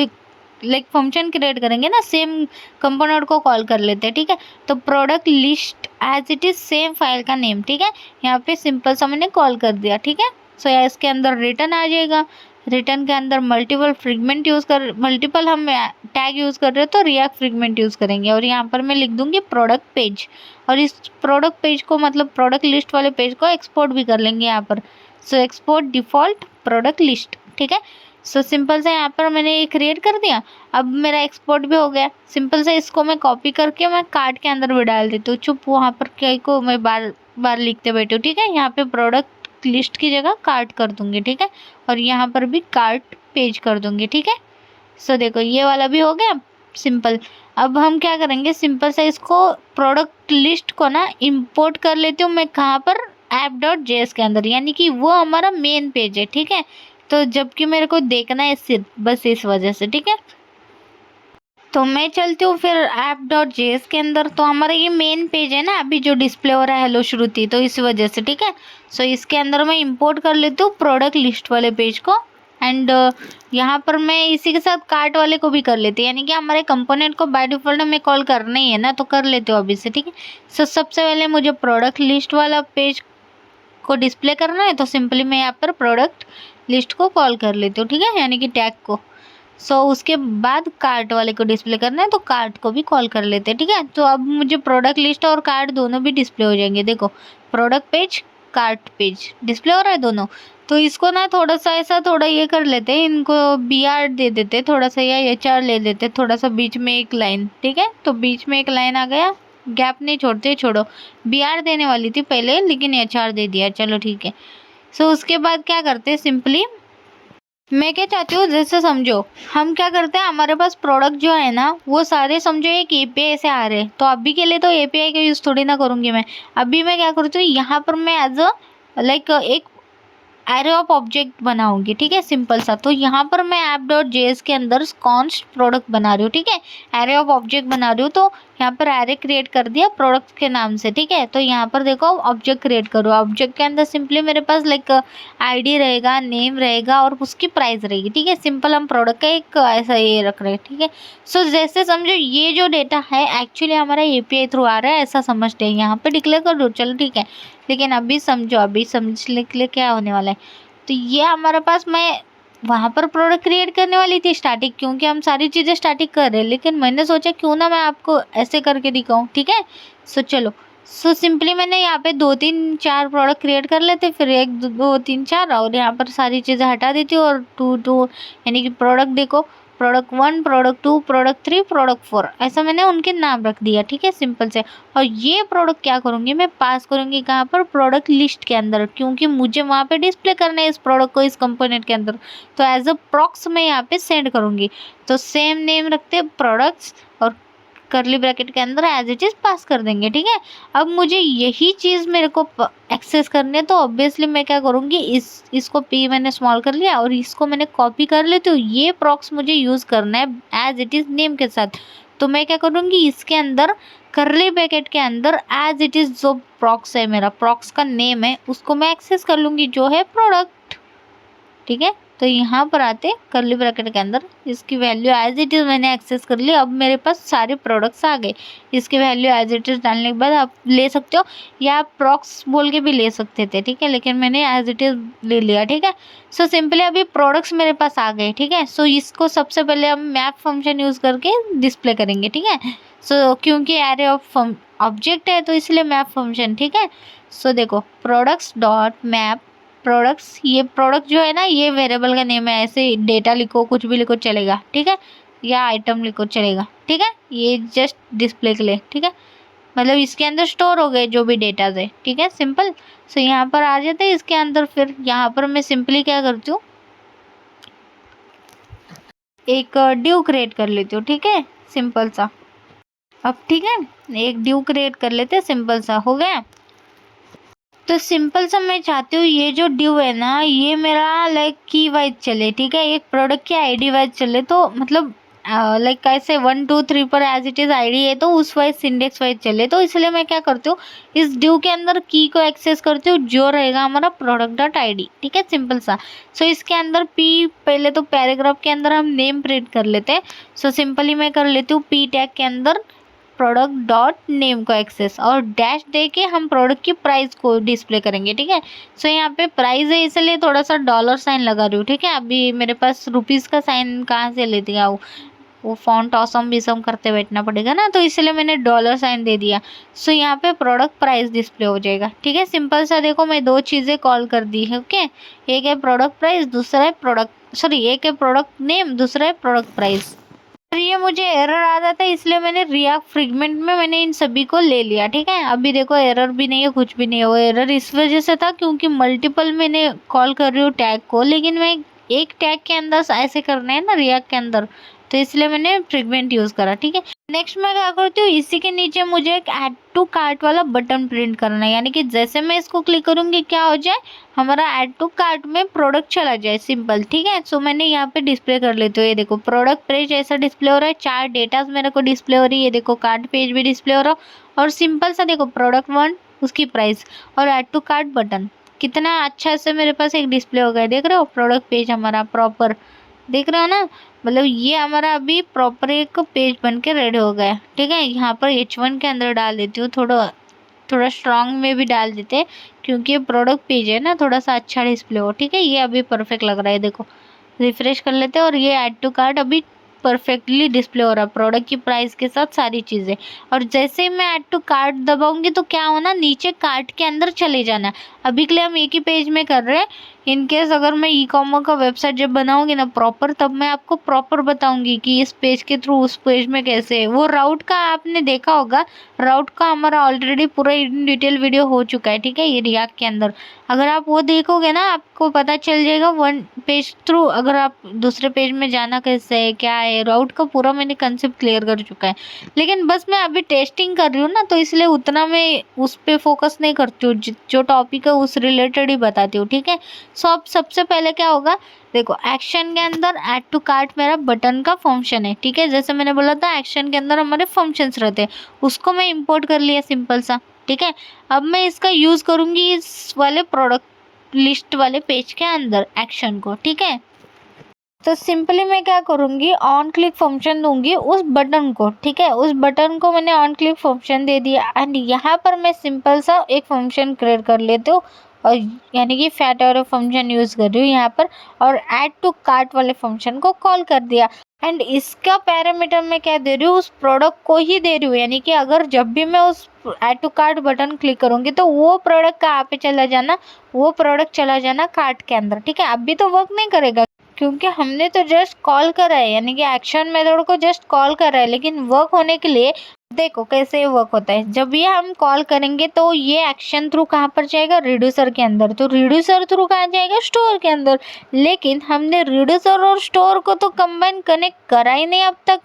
लाइक फंक्शन क्रिएट करेंगे ना, सेम कंपोनेंट को कॉल कर लेते हैं, ठीक है। तो product list as it is same file का नेम, ठीक है। यहाँ पे सिंपल सा मैंने कॉल कर दिया, ठीक है। सो या इसके अंदर रिटर्न आ जाएगा। रिटर्न के अंदर मल्टीपल हम टैग यूज़ कर रहे हैं तो रिएक्ट फ्रेगमेंट यूज़ करेंगे। और यहाँ पर मैं लिख दूंगी प्रोडक्ट पेज, और इस प्रोडक्ट पेज को मतलब प्रोडक्ट लिस्ट वाले पेज को एक्सपोर्ट भी कर लेंगे यहाँ पर। So export default product list, ठीक है। सो सिंपल से यहाँ पर मैंने ये क्रिएट कर दिया। अब मेरा एक्सपोर्ट भी हो गया। सिंपल से इसको मैं कॉपी करके मैं कार्ट के अंदर भी डाल देती हूँ। चुप वहाँ पर क्या को मैं बार बार लिखते बैठी हूँ, ठीक है। यहाँ पे प्रोडक्ट लिस्ट की जगह कार्ट कर दूंगी, ठीक है। और यहाँ पर भी कार्ट पेज कर दूंगी, ठीक है। सो देखो ये वाला भी हो गया सिंपल। अब हम क्या करेंगे, सिंपल से इसको प्रोडक्ट लिस्ट को ना इंपोर्ट कर लेती हूँ मैं कहाँ पर, app.js के अंदर, यानी कि वो हमारा मेन पेज है, ठीक है। तो जबकि मेरे को देखना है सिर्फ बस इस वजह से, ठीक है। तो मैं चलती हूँ फिर app.js के अंदर। तो हमारा ये मेन पेज है ना अभी जो डिस्प्ले हो रहा है हेलो श्रुति, तो इस वजह से, ठीक है। सो इसके अंदर मैं इंपोर्ट कर लेती हूँ प्रोडक्ट लिस्ट वाले पेज को। एंड यहाँ पर मैं इसी के साथ कार्ट वाले को भी कर लेती हूँ, यानी कि हमारे कंपोनेंट को बाय डिफॉल्ट हमें कॉल करना ही है ना, तो कर लेते हो अभी से, ठीक है। सो सबसे पहले मुझे प्रोडक्ट लिस्ट वाला पेज को डिस्प्ले करना है, तो सिंपली मैं यहाँ पर प्रोडक्ट लिस्ट को कॉल कर लेती हूँ, ठीक है, यानी कि टैग को। सो उसके बाद कार्ट वाले को डिस्प्ले करना है, तो कार्ट को भी कॉल कर लेते हैं, ठीक है। तो अब मुझे प्रोडक्ट लिस्ट और कार्ट दोनों भी डिस्प्ले हो जाएंगे। देखो product page cart page display हो रहा है दोनों। तो इसको ना थोड़ा सा ऐसा थोड़ा ये कर लेते हैं, इनको BR दे देते हैं थोड़ा सा, या HR ले लेते हैं थोड़ा सा, बीच में एक लाइन, ठीक है। तो बीच में एक लाइन आ गया, गैप नहीं छोड़ते, छोड़ो। BR देने वाली थी पहले लेकिन HR दे दिया, चलो ठीक है। सो उसके बाद क्या करते हैं, सिंपली मैं क्या चाहती हूँ, जैसे समझो हम क्या करते हैं, हमारे पास प्रोडक्ट जो है ना वो सारे समझो एक API से आ रहे हैं। तो अभी के लिए तो API का यूज़ थोड़ी ना करूँगी मैं। अभी मैं क्या करती हूँ, यहाँ पर मैं एज अ लाइक एक एरे ऑफ ऑब्जेक्ट बनाऊंगी, ठीक है, सिंपल सा। तो यहाँ पर मैं app.js के अंदर कॉन्स्ट प्रोडक्ट बना रही हूँ, ठीक है, एरे ऑफ ऑब्जेक्ट बना रही हूँ। तो यहाँ पर एरे क्रिएट कर दिया प्रोडक्ट के नाम से, ठीक है। तो यहाँ पर देखो ऑब्जेक्ट क्रिएट करो, ऑब्जेक्ट के अंदर सिंपली मेरे पास लाइक ID रहेगा, नेम रहेगा और उसकी प्राइस रहेगी, ठीक है। सिंपल हम प्रोडक्ट का एक ऐसा ये रख रहे हैं, ठीक है। सो जैसे समझो ये जो डेटा है एक्चुअली हमारा API थ्रू आ रहा है, ऐसा समझते हैं। यहाँ पे डिक्लेयर कर दो, चलो ठीक है। लेकिन अभी समझो, अभी समझने के लिए क्या होने वाला है, तो ये हमारे पास मैं वहाँ पर प्रोडक्ट क्रिएट करने वाली थी स्टैटिक, क्योंकि हम सारी चीज़ें स्टैटिक कर रहे हैं। लेकिन मैंने सोचा क्यों ना मैं आपको ऐसे करके दिखाऊं, ठीक है। सो चलो, सो सिंपली मैंने यहाँ पे 2-3-4 प्रोडक्ट क्रिएट कर लेते, फिर 1-2-3-4 और यहाँ पर सारी चीज़ें हटा देती हूँ, और 2 यानी कि प्रोडक्ट देखो, प्रोडक्ट 1, प्रोडक्ट 2, प्रोडक्ट 3, प्रोडक्ट 4, ऐसा मैंने उनके नाम रख दिया, ठीक है, सिंपल से। और ये प्रोडक्ट क्या करूँगी मैं, पास करूँगी कहाँ पर, प्रोडक्ट लिस्ट के अंदर, क्योंकि मुझे वहाँ पे डिस्प्ले करना है इस प्रोडक्ट को इस कंपोनेंट के अंदर। तो एज अ प्रॉक्स मैं यहाँ पे सेंड करूँगी। तो सेम नेम रखते प्रोडक्ट्स और करली ब्रैकेट के अंदर एज इट इज़ पास कर देंगे, ठीक है। अब मुझे यही चीज़ मेरे को एक्सेस करनी है, तो ऑब्वियसली मैं क्या करूँगी, इसको P मैंने स्मॉल कर लिया और इसको मैंने कॉपी कर लेती हूँ। ये प्रॉक्स मुझे यूज़ करना है एज इट इज़ नेम के साथ। तो मैं क्या करूँगी, इसके अंदर करली ब्रैकेट के अंदर एज इट इज़ जो प्रॉक्स है, मेरा प्रॉक्स का नेम है, उसको मैं एक्सेस कर लूँगी जो है प्रोडक्ट, ठीक है। तो यहाँ पर आते करली ब्रैकेट के अंदर इसकी वैल्यू एज इट इज़ मैंने एक्सेस कर ली। अब मेरे पास सारे प्रोडक्ट्स आ गए। इसकी वैल्यू एज इट इज़ डालने के बाद आप ले सकते हो, या आप प्रॉक्स बोल के भी ले सकते थे, ठीक है, लेकिन मैंने एज इट इज़ ले लिया, ठीक है। सो सिंपली अभी प्रोडक्ट्स मेरे पास आ गए, ठीक है। सो इसको सबसे पहले हम मैप फंक्शन यूज़ करके डिस्प्ले करेंगे, ठीक है। सो क्योंकि एरे ऑफ ऑब्जेक्ट है तो इसलिए मैप फंक्शन, ठीक है। सो देखो प्रोडक्ट्स डॉट मैप प्रोडक्ट्स, ये प्रोडक्ट जो है ना ये वेरिएबल का नेम है, ऐसे डेटा लिखो, कुछ भी लिखो चलेगा, ठीक है, या आइटम लिखो चलेगा, ठीक है। ये जस्ट डिस्प्ले के लिए, ठीक है, मतलब इसके अंदर स्टोर हो गए जो भी डेटाज है, ठीक है, सिंपल। सो यहाँ पर आ जाते हैं इसके अंदर। फिर यहाँ पर मैं सिंपली क्या करती हूँ, एक ड्यू क्रिएट कर लेती हूँ, ठीक है, सिंपल सा। अब ठीक है, एक ड्यू क्रिएट कर लेते हैं, सिंपल सा हो गया। तो सिंपल सा मैं चाहती हूँ ये जो ड्यू है ना ये मेरा लाइक की वाइज चले, ठीक है, एक प्रोडक्ट की ID वाइज चले। तो मतलब लाइक कैसे 1 2 3 पर एज इट इज़ ID है तो उस वाइज इंडेक्स वाइज चले। तो इसलिए मैं क्या करती हूँ, इस ड्यू के अंदर की को एक्सेस करती हूँ जो रहेगा हमारा product.id, ठीक है, सिंपल सा। सो इसके अंदर P, पहले तो पैराग्राफ के अंदर हम नेम प्रिंट कर लेते हैं। सो सिंपली मैं कर लेती हूँ P टैग के अंदर प्रोडक्ट डॉट नेम को एक्सेस और डैश दे के हम प्रोडक्ट की प्राइस को डिस्प्ले करेंगे, ठीक है। सो यहाँ पे प्राइस है इसलिए थोड़ा सा डॉलर साइन लगा रही हूँ, ठीक है। अभी मेरे पास रुपीज़ का साइन कहाँ से ले दिया, वो फॉन्ट ऑसम बिसम करते बैठना पड़ेगा ना, तो इसलिए मैंने डॉलर साइन दे दिया। सो यहाँ पे प्रोडक्ट प्राइस डिस्प्ले हो जाएगा, ठीक है। सिंपल सा देखो मैं दो चीज़ें कॉल कर दी है, ओके। एक है प्रोडक्ट प्राइस, दूसरा है एक है प्रोडक्ट नेम, दूसरा है प्रोडक्ट प्राइस। और ये मुझे एरर आ जाता है इसलिए मैंने रिएक्ट फ्रेगमेंट में मैंने इन सभी को ले लिया, ठीक है। अभी देखो एरर भी नहीं है, कुछ भी नहीं है। वो एरर इस वजह से था क्योंकि मल्टीपल मैंने कॉल कर रही हूँ टैग को, लेकिन मैं एक टैग के अंदर ऐसे करना है ना रिएक्ट के अंदर, तो इसलिए मैंने फ्रेगमेंट यूज़ करा, ठीक है। नेक्स्ट मैं क्या करती हूँ, इसी के नीचे मुझे एक ऐड टू कार्ट वाला बटन प्रिंट करना है, यानी कि जैसे मैं इसको क्लिक करूँगी क्या हो जाए, हमारा ऐड टू कार्ट में प्रोडक्ट चला जाए, सिंपल, ठीक है। सो मैंने यहाँ पे डिस्प्ले कर लेती हूँ, ये देखो प्रोडक्ट पेज ऐसा डिस्प्ले हो रहा है, 4 डेटाज मेरे को डिस्प्ले हो रही है, ये देखो कार्ट पेज भी डिस्प्ले हो रहा है, और सिंपल सा देखो प्रोडक्ट 1 उसकी प्राइस और ऐड टू कार्ट बटन, कितना अच्छा से मेरे पास एक डिस्प्ले हो गया, देख रहे हो। प्रोडक्ट पेज हमारा प्रॉपर देख रहे हो ना, मतलब ये हमारा अभी प्रॉपर एक पेज बन के रेडी हो गया, ठीक है। यहाँ पर H1 के अंदर डाल देती हूँ, थोड़ा स्ट्रॉन्ग में भी डाल देते हैं क्योंकि ये प्रोडक्ट पेज है ना, थोड़ा सा अच्छा डिस्प्ले हो, ठीक है। ये अभी परफेक्ट लग रहा है, देखो रिफ्रेश कर लेते हैं और ये ऐड टू कार्ट अभी परफेक्टली डिस्प्ले हो रहा है प्रोडक्ट की प्राइस के साथ सारी चीज़ें। और जैसे ही मैं ऐड टू कार्ट दबाऊंगी तो क्या होना, नीचे कार्ट के अंदर चले जाना। अभी के लिए हम एक ही पेज में कर रहे हैं, इनकेस अगर मैं ई कॉमर्स का वेबसाइट जब बनाऊंगी ना प्रॉपर, तब मैं आपको प्रॉपर बताऊंगी कि इस पेज के थ्रू उस पेज में कैसे है। वो राउट का आपने देखा होगा, राउट का हमारा ऑलरेडी पूरा इन डिटेल वीडियो हो चुका है, ठीक है, ये रिएक्ट के अंदर। अगर आप वो देखोगे ना आपको पता चल जाएगा वन पेज थ्रू अगर आप दूसरे पेज में जाना कैसे है, क्या है, राउट का पूरा मैंने कंसेप्ट क्लियर कर चुका है। लेकिन बस मैं अभी टेस्टिंग कर रही हूँ ना, तो इसलिए उतना मैं उस पर फोकस नहीं करती हूँ, जो टॉपिक है उस रिलेटेड ही बताती हूँ, ठीक है। सो अब सबसे पहले क्या होगा, देखो एक्शन के अंदर ऐड टू कार्ट मेरा बटन का फंक्शन है, ठीक है। जैसे मैंने बोला था एक्शन के अंदर हमारे फंक्शंस रहते हैं, उसको मैं इंपोर्ट कर लिया सिंपल सा, ठीक है। अब मैं इसका यूज़ करूँगी इस वाले प्रोडक्ट लिस्ट वाले पेज के अंदर एक्शन को, ठीक है। तो सिंपली मैं क्या करूँगी, ऑन क्लिक फंक्शन दूंगी उस बटन को, ठीक है। उस बटन को मैंने ऑन क्लिक फंक्शन दे दिया एंड यहाँ पर मैं सिंपल सा एक फंक्शन क्रिएट कर लेती हूँ, और यानी कि फैट वाले फंक्शन यूज़ कर रही हूँ यहाँ पर, और ऐड टू कार्ट वाले फंक्शन को कॉल कर दिया। एंड इसका पैरामीटर मैं क्या दे रही हूँ, उस प्रोडक्ट को ही दे रही हूँ, यानी कि अगर जब भी मैं उस add to cart button click करूँगी तो वो प्रोडक्ट कहाँ पे चला जाना, वो प्रोडक्ट चला जाना कार्ट के अंदर, ठीक है। अभी तो वर्क नहीं करेगा क्योंकि हमने तो जस्ट कॉल करा है, यानी कि एक्शन मेथड को जस्ट कॉल करा है, लेकिन वर्क होने के लिए देखो कैसे वर्क होता है। जब ये हम कॉल करेंगे तो ये एक्शन थ्रू कहाँ पर जाएगा, रिड्यूसर के अंदर, तो रिड्यूसर थ्रू कहाँ जाएगा, स्टोर के अंदर। लेकिन हमने रिड्यूसर और स्टोर को तो कंबाइन कनेक्ट करा ही नहीं अब तक,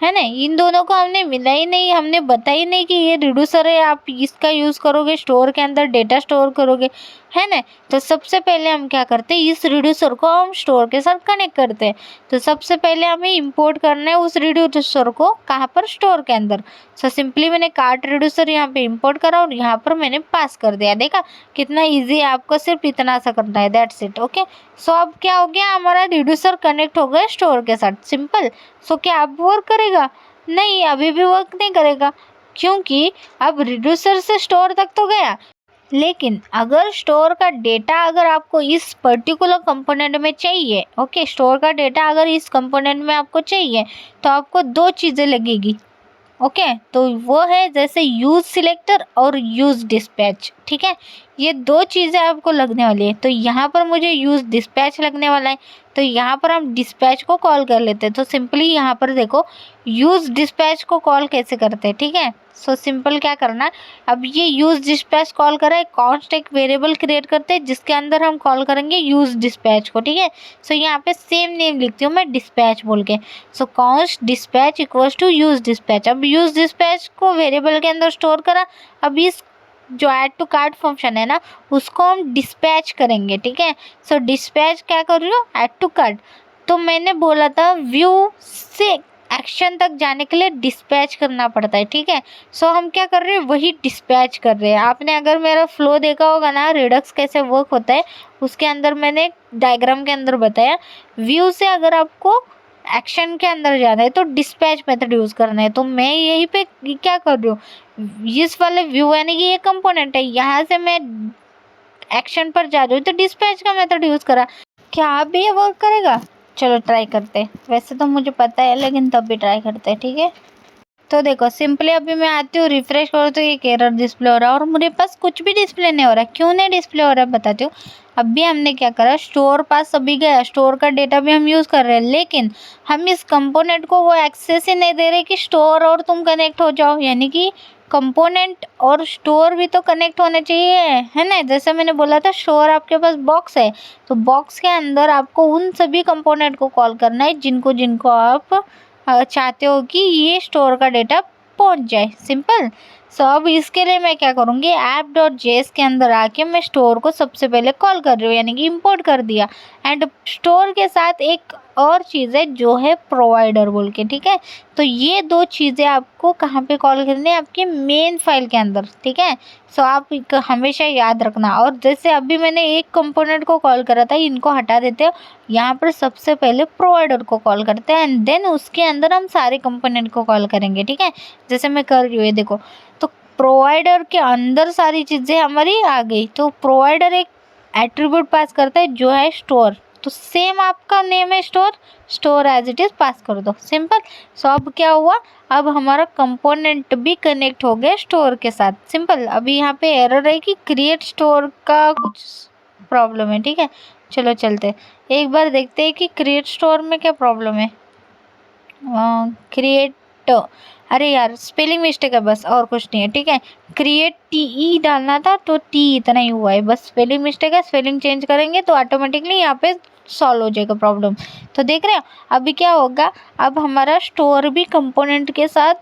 है ना। इन दोनों को हमने मिला ही नहीं, हमने बताई नहीं कि ये रिड्यूसर है, आप इसका यूज़ करोगे स्टोर के अंदर डेटा स्टोर करोगे, है ना। तो सबसे पहले हम क्या करते हैं, इस रिड्यूसर को हम स्टोर के साथ कनेक्ट करते हैं। तो सबसे पहले हमें इंपोर्ट करना है उस रिड्यूसर को कहाँ पर, स्टोर के अंदर। सो सिंपली मैंने कार्ट रिड्यूसर यहाँ पे इंपोर्ट करा और यहाँ पर मैंने पास कर दिया, देखा कितना ईजी है, आपको सिर्फ इतना सा करना है, दैट्स इट, ओके। सो अब क्या हो गया, हमारा रिड्यूसर कनेक्ट हो गया स्टोर के साथ, सिंपल। सो क्या अब वर्क करेगा, नहीं अभी भी वर्क नहीं करेगा, क्योंकि अब रिड्यूसर से स्टोर तक तो गया, लेकिन अगर स्टोर का डेटा अगर आपको इस पर्टिकुलर कंपोनेंट में चाहिए, ओके, स्टोर का डेटा अगर इस कंपोनेंट में आपको चाहिए तो आपको दो चीज़ें लगेगी, ओके। तो वो है जैसे यूज़ सिलेक्टर और यूज़ डिस्पैच, ठीक है। ये दो चीज़ें आपको लगने वाली है। तो यहाँ पर मुझे यूज़ डिस्पैच लगने वाला है, तो यहाँ पर हम डिस्पैच को कॉल कर लेते हैं। तो सिंपली यहाँ पर देखो यूज़ डिस्पैच को कॉल कैसे करते हैं, ठीक है। सो सिंपल क्या करना, अब ये यूज़ डिस्पैच कॉल करें, कॉन्स्ट एक वेरिएबल क्रिएट करते हैं जिसके अंदर हम कॉल करेंगे यूज़ डिस्पैच को, ठीक है। सो यहाँ पे सेम नेम लिखती हूँ मैं डिस्पैच बोल के। So const dispatch equals to use dispatch. अब यूज़ डिस्पैच को वेरिएबल के अंदर स्टोर करा, अब इस जो ऐड टू कार्ट फंक्शन है ना उसको हम डिस्पैच करेंगे, ठीक है। सो डिस्पैच क्या कर रही हूँ, ऐड टू कार्ट। तो मैंने बोला था व्यू से एक्शन तक जाने के लिए डिस्पैच करना पड़ता है, ठीक है। सो हम क्या कर रहे हैं, वही डिस्पैच कर रहे हैं। आपने अगर मेरा फ्लो देखा होगा ना, रिडक्स कैसे वर्क होता है, उसके अंदर मैंने डायग्राम के अंदर बताया, व्यू से अगर आपको एक्शन के अंदर जाना है तो डिस्पैच मेथड यूज़ करना है। तो मैं यहीं पे क्या कर रही हूँ, इस वाले व्यू यानी कि ये कंपोनेंट है, यहाँ से मैं एक्शन पर जा रही हूँ तो डिस्पैच का मेथड यूज़ करा। क्या आप भी ये वर्क करेगा? चलो ट्राई करते हैं। वैसे तो मुझे पता है लेकिन तब भी ट्राई करते हैं, ठीक है। तो देखो सिंपली अभी मैं आती हूँ, रिफ्रेश करो तो एक एरर डिस्प्ले हो रहा है और मेरे पास कुछ भी डिस्प्ले नहीं हो रहा है। क्यों नहीं डिस्प्ले हो रहा है बताती हूँ। अभी हमने क्या करा, स्टोर पास अभी गया, स्टोर का डेटा भी हम यूज़ कर रहे हैं, लेकिन हम इस कंपोनेंट को वो एक्सेस ही नहीं दे रहे कि स्टोर और तुम कनेक्ट हो जाओ। यानी कि कंपोनेंट और स्टोर भी तो कनेक्ट होने चाहिए, है ना। जैसे मैंने बोला था स्टोर आपके पास बॉक्स है, तो बॉक्स के अंदर आपको उन सभी कंपोनेंट को कॉल करना है जिनको जिनको आप चाहते हो कि ये स्टोर का डेटा पहुंच जाए। सिंपल। सो अब इसके लिए मैं क्या करूँगी, app.js के अंदर आके मैं स्टोर को सबसे पहले कॉल कर रही हूँ, यानी कि इंपोर्ट कर दिया। एंड स्टोर के साथ एक और चीज़ है जो है प्रोवाइडर बोल के, ठीक है। तो ये दो चीज़ें आपको कहाँ पे कॉल करनी है, आपके मेन फाइल के अंदर, ठीक है। सो आप हमेशा याद रखना। और जैसे अभी मैंने एक कंपोनेंट को कॉल करा था, इनको हटा देते हो, यहाँ पर सबसे पहले प्रोवाइडर को कॉल करते हैं एंड देन उसके अंदर हम सारे कंपोनेंट को कॉल करेंगे, ठीक है। जैसे मैं कर रही हूँ, ये देखो, तो प्रोवाइडर के अंदर सारी चीज़ें हमारी आ गई। तो प्रोवाइडर एक एट्रीब्यूट पास करता है जो है स्टोर। तो सेम आपका नेम है store, store as it is pass कर दो, सिंपल। सो अब क्या हुआ, अब हमारा कंपोनेंट भी कनेक्ट हो गया स्टोर के साथ, सिंपल। अभी यहाँ पे एरर है कि क्रिएट स्टोर का कुछ प्रॉब्लम है, ठीक है। चलो चलते एक बार देखते हैं कि क्रिएट स्टोर में क्या प्रॉब्लम है। क्रिएट, अरे यार स्पेलिंग मिस्टेक है बस, और कुछ नहीं है, ठीक है। क्रिएट TE डालना था तो T इतना ही हुआ है, बस स्पेलिंग मिस्टेक है। स्पेलिंग चेंज करेंगे तो ऑटोमेटिकली यहाँ पे सॉल्व हो जाएगा प्रॉब्लम। तो देख रहे हो अभी क्या होगा, अब हमारा स्टोर भी कंपोनेंट के साथ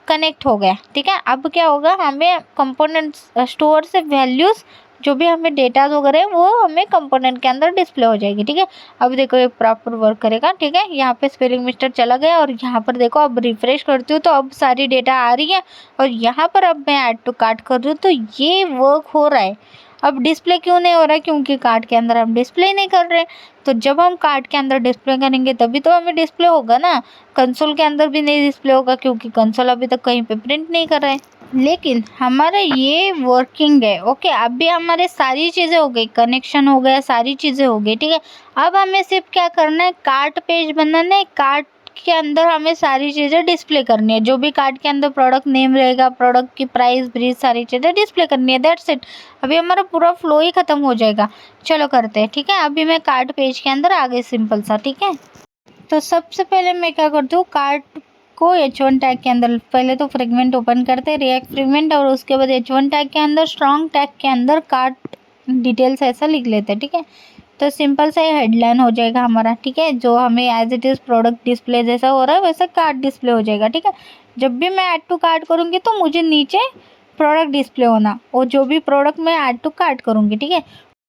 कनेक्ट हो गया, ठीक है। अब क्या होगा, हमें कंपोनेंट स्टोर से वैल्यूज़ जो भी हमें डेटा वगैरह वो हमें कंपोनेंट के अंदर डिस्प्ले हो जाएगी, ठीक है। अब देखो ये प्रॉपर वर्क करेगा, ठीक है। यहाँ पे स्पेलिंग मिस्टेक चला गया और यहाँ पर देखो अब रिफ्रेश करती हूँ तो अब सारी डेटा आ रही है और यहाँ पर अब मैं ऐड टू कार्ट कर रही हूँ तो ये वर्क हो रहा है। अब डिस्प्ले क्यों नहीं हो रहा है, क्योंकि कार्ट के अंदर हम डिस्प्ले नहीं कर रहे। तो जब हम कार्ट के अंदर डिस्प्ले करेंगे तभी तो हमें डिस्प्ले होगा ना। कंसोल के अंदर भी नहीं डिस्प्ले होगा क्योंकि कंसोल अभी तक कहीं पे प्रिंट नहीं कर रहा है। लेकिन हमारा ये वर्किंग है, ओके। अभी हमारे सारी चीज़ें हो गई, कनेक्शन हो गया, सारी चीज़ें हो गई, ठीक है। अब हमें सिर्फ क्या करना है, कार्ट पेज बनाना है। कार्ट के अंदर हमें सारी चीज़ें डिस्प्ले करनी है, जो भी कार्ट के अंदर प्रोडक्ट नेम रहेगा, प्रोडक्ट की प्राइस ब्रीज, सारी चीज़ें डिस्प्ले करनी है, दैट्स इट। अभी हमारा पूरा फ्लो ही ख़त्म हो जाएगा। चलो करते हैं, ठीक है। अभी मैं कार्ट पेज के अंदर आ गई, सिंपल सा, ठीक है। तो सबसे पहले मैं क्या करती हूँ, कार्ट को H1 टैग के अंदर पहले तो फ्रेगमेंट ओपन करते हैं, रिएक्ट फ्रेगमेंट, और उसके बाद H1 टैग के अंदर स्ट्रॉन्ग टैग के अंदर कार्ट डिटेल्स ऐसा लिख लेते हैं, ठीक है। तो सिंपल सा हेडलाइन हो जाएगा हमारा, ठीक है। जो हमें as it is product display जैसा हो रहा है वैसा कार्ट डिस्प्ले हो जाएगा, ठीक है। जब भी मैं ऐड टू कार्ट करूँगी तो मुझे नीचे प्रोडक्ट डिस्प्ले होना, और जो भी प्रोडक्ट मैं ऐड टू कार्ट करूँगी, ठीक है।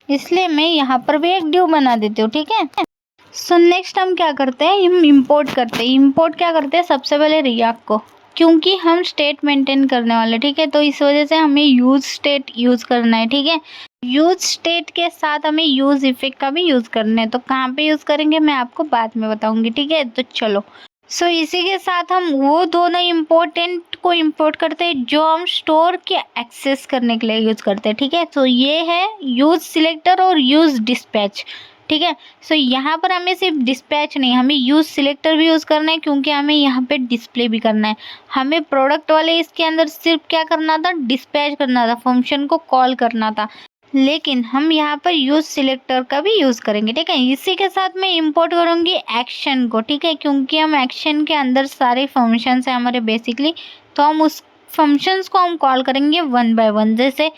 इसलिए मैं यहाँ पर भी एक ड्यू बना देती हूँ, ठीक है। सो नेक्स्ट हम क्या करते हैं, हम इंपोर्ट करते हैं। इंपोर्ट क्या करते हैं, सबसे पहले रिएक्ट को, क्योंकि हम स्टेट मेंटेन करने वाले, ठीक है। तो इस वजह से हमें यूज स्टेट यूज़ करना है, ठीक है। यूज स्टेट के साथ हमें यूज इफेक्ट का भी यूज़ करना है। तो कहाँ पे यूज़ करेंगे मैं आपको बाद में बताऊंगी, ठीक है। तो चलो, सो इसी के साथ हम वो दोनों इम्पोर्टेंट को इंपोर्ट करते हैं जो हम स्टोर के एक्सेस करने के लिए यूज़ करते हैं, ठीक है। तो ये है यूज सिलेक्टर और यूज डिस्पैच, ठीक है। सो यहाँ पर हमें सिर्फ डिस्पैच नहीं, हमें यूज़ सिलेक्टर भी यूज़ करना है क्योंकि हमें यहाँ पे डिस्प्ले भी करना है। हमें प्रोडक्ट वाले इसके अंदर सिर्फ क्या करना था, डिस्पैच करना था, फंक्शन को कॉल करना था। लेकिन हम यहाँ पर यूज़ सिलेक्टर का भी यूज़ करेंगे, ठीक है। इसी के साथ मैं इंपोर्ट करूँगी एक्शन को, ठीक है, क्योंकि हम एक्शन के अंदर सारे फंक्शंस हैं हमारे बेसिकली। तो हम उस फंक्शंस को हम कॉल करेंगे वन बाय वन। जैसे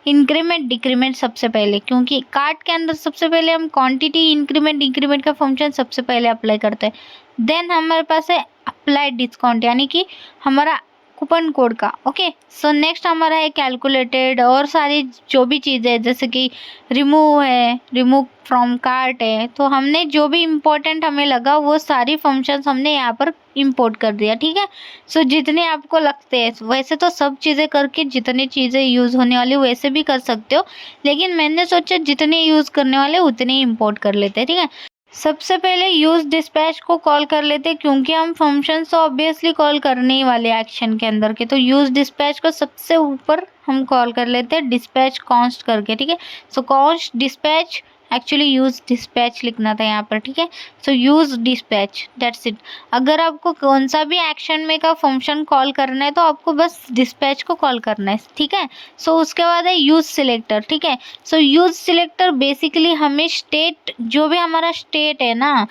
इंक्रीमेंट डिक्रीमेंट सबसे पहले, क्योंकि कार्ट के अंदर सबसे पहले हम क्वांटिटी इंक्रीमेंट डिक्रीमेंट का फंक्शन सबसे पहले अप्लाई करते हैं। देन हमारे पास है अप्लाई डिस्काउंट, यानी कि हमारा कूपन कोड का, ओके। सो नेक्स्ट हमारा है कैलकुलेटेड, और सारी जो भी चीज़ें जैसे कि रिमूव है, रिमूव फ्रॉम कार्ट है। तो हमने जो भी इम्पोर्टेंट हमें लगा वो सारी फंक्शंस हमने यहाँ पर इंपोर्ट कर दिया, ठीक है। सो जितने आपको लगते हैं, वैसे तो सब चीज़ें करके जितनी चीज़ें यूज़ होने वाली वैसे भी कर सकते हो, लेकिन मैंने सोचा जितने यूज़ करने वाले उतने ही इंपोर्ट कर लेते हैं, ठीक है। सबसे पहले यूज डिस्पैच को कॉल कर लेते हैं, क्योंकि हम फंक्शन तो ऑब्वियसली कॉल करने ही वाले एक्शन के अंदर के, तो यूज डिस्पैच को सबसे ऊपर हम कॉल कर लेते हैं डिस्पैच कॉन्स्ट करके, ठीक है। So const dispatch, actually use dispatch लिखना था यहाँ पर, ठीक है। सो यूज डिस्पैच, दैट्स इट। अगर आपको कौन सा भी एक्शन में का फंक्शन कॉल करना है तो आपको बस डिस्पैच को कॉल करना है, ठीक है। सो उसके बाद है यूज सिलेक्टर, ठीक है। सो यूज सिलेक्टर बेसिकली हमें स्टेट, जो भी हमारा स्टेट है ना,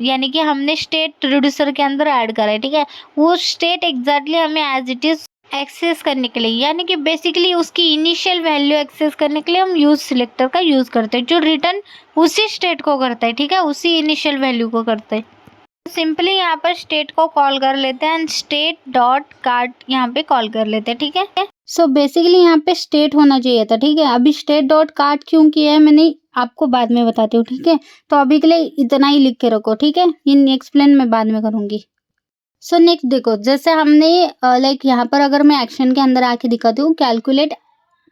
यानी कि हमने स्टेट रिड्यूसर के अंदर ऐड करा है, ठीक है, वो स्टेट एग्जैक्टली हमें एज इट इज एक्सेस करने के लिए, यानी कि बेसिकली उसकी इनिशियल वैल्यू एक्सेस करने के लिए हम यूज सिलेक्टर का यूज करते हैं, जो रिटर्न उसी स्टेट को करता है, ठीक है, उसी इनिशियल वैल्यू को करता है। सिंपली यहाँ पर स्टेट को कॉल कर लेते हैं एंड स्टेट डॉट कार्ट यहाँ पे कॉल कर लेते हैं, ठीक है। सो बेसिकली यहाँ पे स्टेट होना चाहिए था, ठीक है। अभी स्टेट डॉट कार्ट क्यों किया है मैंने आपको बाद में बताती हूँ, ठीक है। तो अभी के लिए इतना ही लिख के रखो, ठीक है, इन एक्सप्लेन मैं बाद में करूँगी। सो नेक्स्ट देखो, जैसे हमने लाइक यहाँ पर अगर मैं एक्शन के अंदर आके दिखाती हूँ कैलकुलेट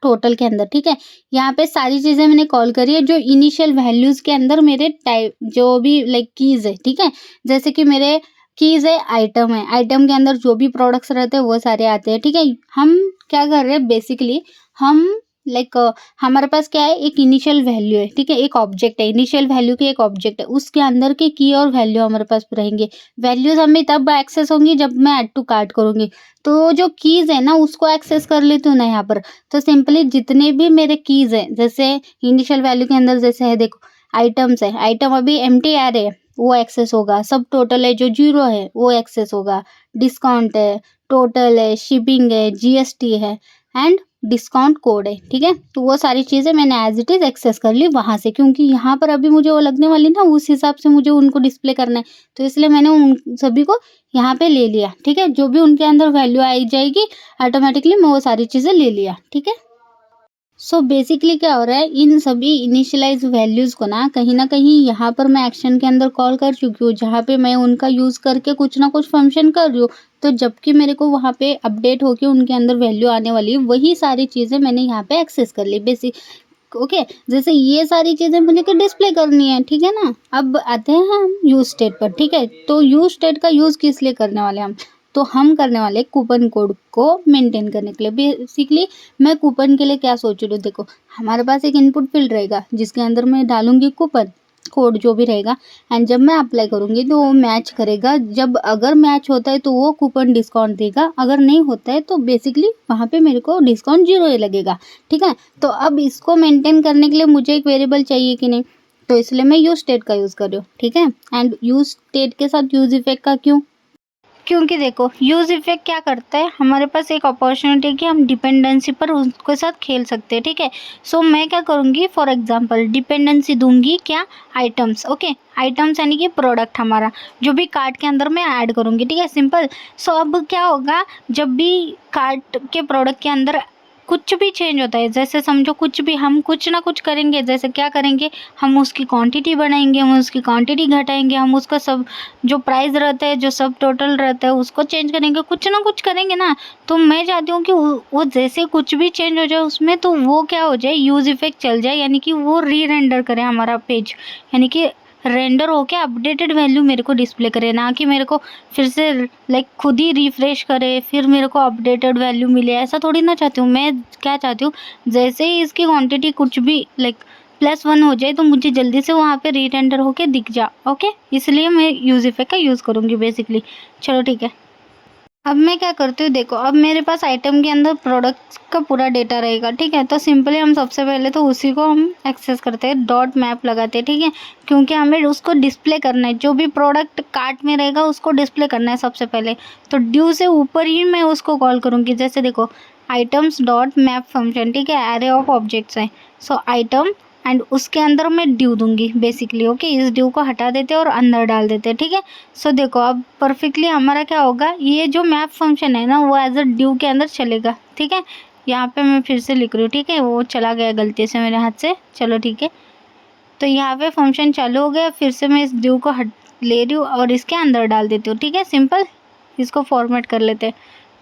टोटल के अंदर, ठीक है, यहाँ पे सारी चीज़ें मैंने कॉल करी है जो इनिशियल वैल्यूज़ के अंदर मेरे टाइप जो भी लाइक कीज़ है, ठीक है। जैसे कि मेरे कीज़ है, आइटम के अंदर जो भी प्रोडक्ट्स रहते हैं वो सारे आते हैं, ठीक है। हम क्या कर रहे हैं बेसिकली, हम लाइक हमारे पास क्या है, एक इनिशियल वैल्यू है, ठीक है, एक ऑब्जेक्ट है, इनिशियल वैल्यू की एक ऑब्जेक्ट है, उसके अंदर के की और वैल्यू हमारे पास रहेंगे। वैल्यूज हमें तब एक्सेस होंगी जब मैं ऐड टू कार्ट करूँगी, तो जो कीज़ है ना उसको एक्सेस कर लेती हूँ ना यहाँ पर। तो सिंपली जितने भी मेरे कीज़ हैं, जैसे इनिशियल वैल्यू के अंदर जैसे है देखो आइटम्स है, आइटम अभी एम्प्टी आ रहे हैं वो एक्सेस होगा, सब टोटल है जो 0 है वो एक्सेस होगा, डिस्काउंट है, टोटल है, शिपिंग है, जीएसटी है एंड डिस्काउंट कोड है, ठीक है। तो वो सारी चीज़ें मैंने एज इट इज़ एक्सेस कर ली वहाँ से, क्योंकि यहाँ पर अभी मुझे वो लगने वाली ना उस हिसाब से मुझे उनको डिस्प्ले करना है, तो इसलिए मैंने उन सभी को यहाँ पे ले लिया, ठीक है। जो भी उनके अंदर वैल्यू आई जाएगी ऑटोमेटिकली मैं वो सारी चीज़ें ले लिया, ठीक है। सो बेसिकली क्या हो रहा है, इन सभी इनिशियलाइज वैल्यूज़ को ना कहीं यहाँ पर मैं एक्शन के अंदर कॉल कर चुकी हूँ, जहाँ पे मैं उनका यूज़ करके कुछ ना कुछ फंक्शन कर रही हूँ। तो जबकि मेरे को वहाँ पे अपडेट होके उनके अंदर वैल्यू आने वाली है, वही सारी चीज़ें मैंने यहाँ पे एक्सेस कर ली बेसिक। ओके, जैसे ये सारी चीज़ें मुझे को डिस्प्ले करनी है, ठीक है ना। अब आते हैं हम यूज स्टेट पर, ठीक है। तो यूज स्टेट का यूज़ किस लिए करने वाले हम, तो हम करने वाले कूपन कोड को मेंटेन करने के लिए। बेसिकली मैं कूपन के लिए क्या सोच रही हूँ, देखो हमारे पास एक इनपुट फील्ड रहेगा जिसके अंदर मैं डालूंगी कूपन कोड जो भी रहेगा, एंड जब मैं अप्लाई करूँगी तो वो मैच करेगा। जब अगर मैच होता है तो वो कूपन डिस्काउंट देगा, अगर नहीं होता है तो बेसिकली वहाँ पे मेरे को डिस्काउंट 0 ही लगेगा, ठीक है। तो अब इसको मेंटेन करने के लिए मुझे एक वेरिएबल चाहिए कि नहीं, तो इसलिए मैं यूज स्टेट का यूज़ कर रही हूँ, ठीक है। एंड यूज स्टेट के साथ यूज इफेक्ट का क्यों, क्योंकि देखो यूज इफेक्ट क्या करता है, हमारे पास एक अपॉर्चुनिटी है कि हम डिपेंडेंसी पर उसके साथ खेल सकते हैं, ठीक है। सो मैं क्या करूँगी, फॉर एग्जांपल डिपेंडेंसी दूंगी क्या, आइटम्स, ओके, आइटम्स यानी कि प्रोडक्ट हमारा जो भी कार्ट के अंदर मैं ऐड करूँगी, ठीक है, सिंपल। सो अब क्या होगा, जब भी कार्ट के प्रोडक्ट के अंदर कुछ भी चेंज होता है, जैसे समझो कुछ भी हम कुछ ना कुछ करेंगे, जैसे क्या करेंगे, हम उसकी क्वांटिटी बढ़ाएंगे, हम उसकी क्वांटिटी घटाएंगे, हम उसका सब जो प्राइस रहता है, जो सब टोटल रहता है उसको चेंज करेंगे, कुछ ना कुछ करेंगे ना। तो मैं चाहती हूँ कि वो जैसे कुछ भी चेंज हो जाए उसमें, तो वो क्या हो जाए, यूज इफेक्ट चल जाए, यानी कि वो री रेंडर करे हमारा पेज, यानी कि रेंडर होके अपडेटेड वैल्यू मेरे को डिस्प्ले करे, ना कि मेरे को फिर से लाइक खुद ही रिफ्रेश करे फिर मेरे को अपडेटेड वैल्यू मिले, ऐसा थोड़ी ना चाहती हूँ। मैं क्या चाहती हूँ, जैसे ही इसकी क्वांटिटी कुछ भी लाइक +1 हो जाए तो मुझे जल्दी से वहाँ पे री रेंडर होके दिख जा, ओके। इसलिए मैं यूज इफेक्ट का यूज़ करूँगी बेसिकली। चलो ठीक है, अब मैं क्या करती हूँ, देखो अब मेरे पास आइटम के अंदर प्रोडक्ट्स का पूरा डेटा रहेगा, ठीक है। तो सिंपली हम सबसे पहले तो उसी को हम एक्सेस करते हैं, डॉट मैप लगाते हैं, ठीक है, क्योंकि हमें उसको डिस्प्ले करना है, जो भी प्रोडक्ट कार्ट में रहेगा उसको डिस्प्ले करना है सबसे पहले। तो ड्यू से ऊपर ही मैं उसको कॉल करूँगी, जैसे देखो आइटम्स डॉट मैप फंक्शन, ठीक है, एरे ऑफ ऑब्जेक्ट्स हैं। सो आइटम एंड उसके अंदर मैं ड्यू दूंगी बेसिकली, ओके। इस ड्यू को हटा देते हैं और अंदर डाल देते हैं, ठीक है। सो देखो अब परफेक्टली हमारा क्या होगा, ये जो मैप फंक्शन है ना वो एज अ ड्यू के अंदर चलेगा, ठीक है। यहाँ पे मैं फिर से लिख रही हूँ, ठीक है, वो चला गया गलती से मेरे हाथ से, चलो ठीक है। तो यहाँ पे फंक्शन चालू हो गया, फिर से मैं इस ड्यू को हट ले रही हूँ और इसके अंदर डाल देती हूँ, ठीक है, सिंपल। इसको फॉर्मेट कर लेते हैं,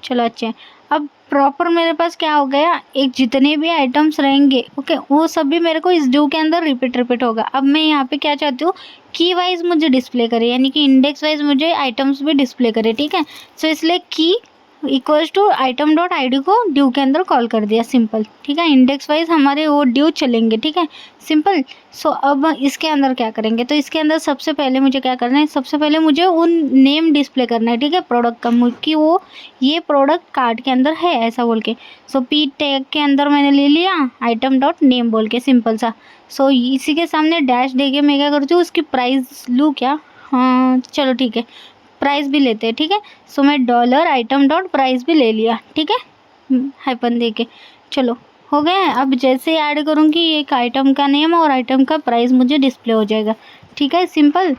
चलो अच्छे। अब प्रॉपर मेरे पास क्या हो गया, एक जितने भी आइटम्स रहेंगे ओके वो सब भी मेरे को इस डू के अंदर रिपीट होगा। अब मैं यहाँ पे क्या चाहती हूँ, की वाइज मुझे डिस्प्ले करे, यानी कि इंडेक्स वाइज मुझे आइटम्स भी डिस्प्ले करे, ठीक है। सो इसलिए key equals to item dot I D को ड्यू के अंदर कॉल कर दिया, सिंपल, ठीक है। इंडेक्स वाइज हमारे वो ड्यू चलेंगे, ठीक है, सिंपल। सो अब इसके अंदर क्या करेंगे, तो इसके अंदर सबसे पहले मुझे क्या करना है, सबसे पहले मुझे उन नेम डिस्प्ले करना है, ठीक है, प्रोडक्ट का, कि वो ये प्रोडक्ट कार्ट के अंदर है ऐसा बोल के। सो पी टैग के अंदर मैंने ले लिया आइटम डॉट नेम बोल के, सिंपल सा। सो इसी के सामने डैश दे के मैं क्या करती हूँ, उसकी प्राइस लूँ क्या, हाँ चलो ठीक है, प्राइस भी लेते हैं, ठीक है। सो मैं डॉलर आइटम डॉट प्राइस भी ले लिया, ठीक है, हाइपन दे के, चलो हो गया है। अब जैसे ऐड करूँगी एक आइटम का नेम और आइटम का प्राइस मुझे डिस्प्ले हो जाएगा, ठीक है, सिंपल।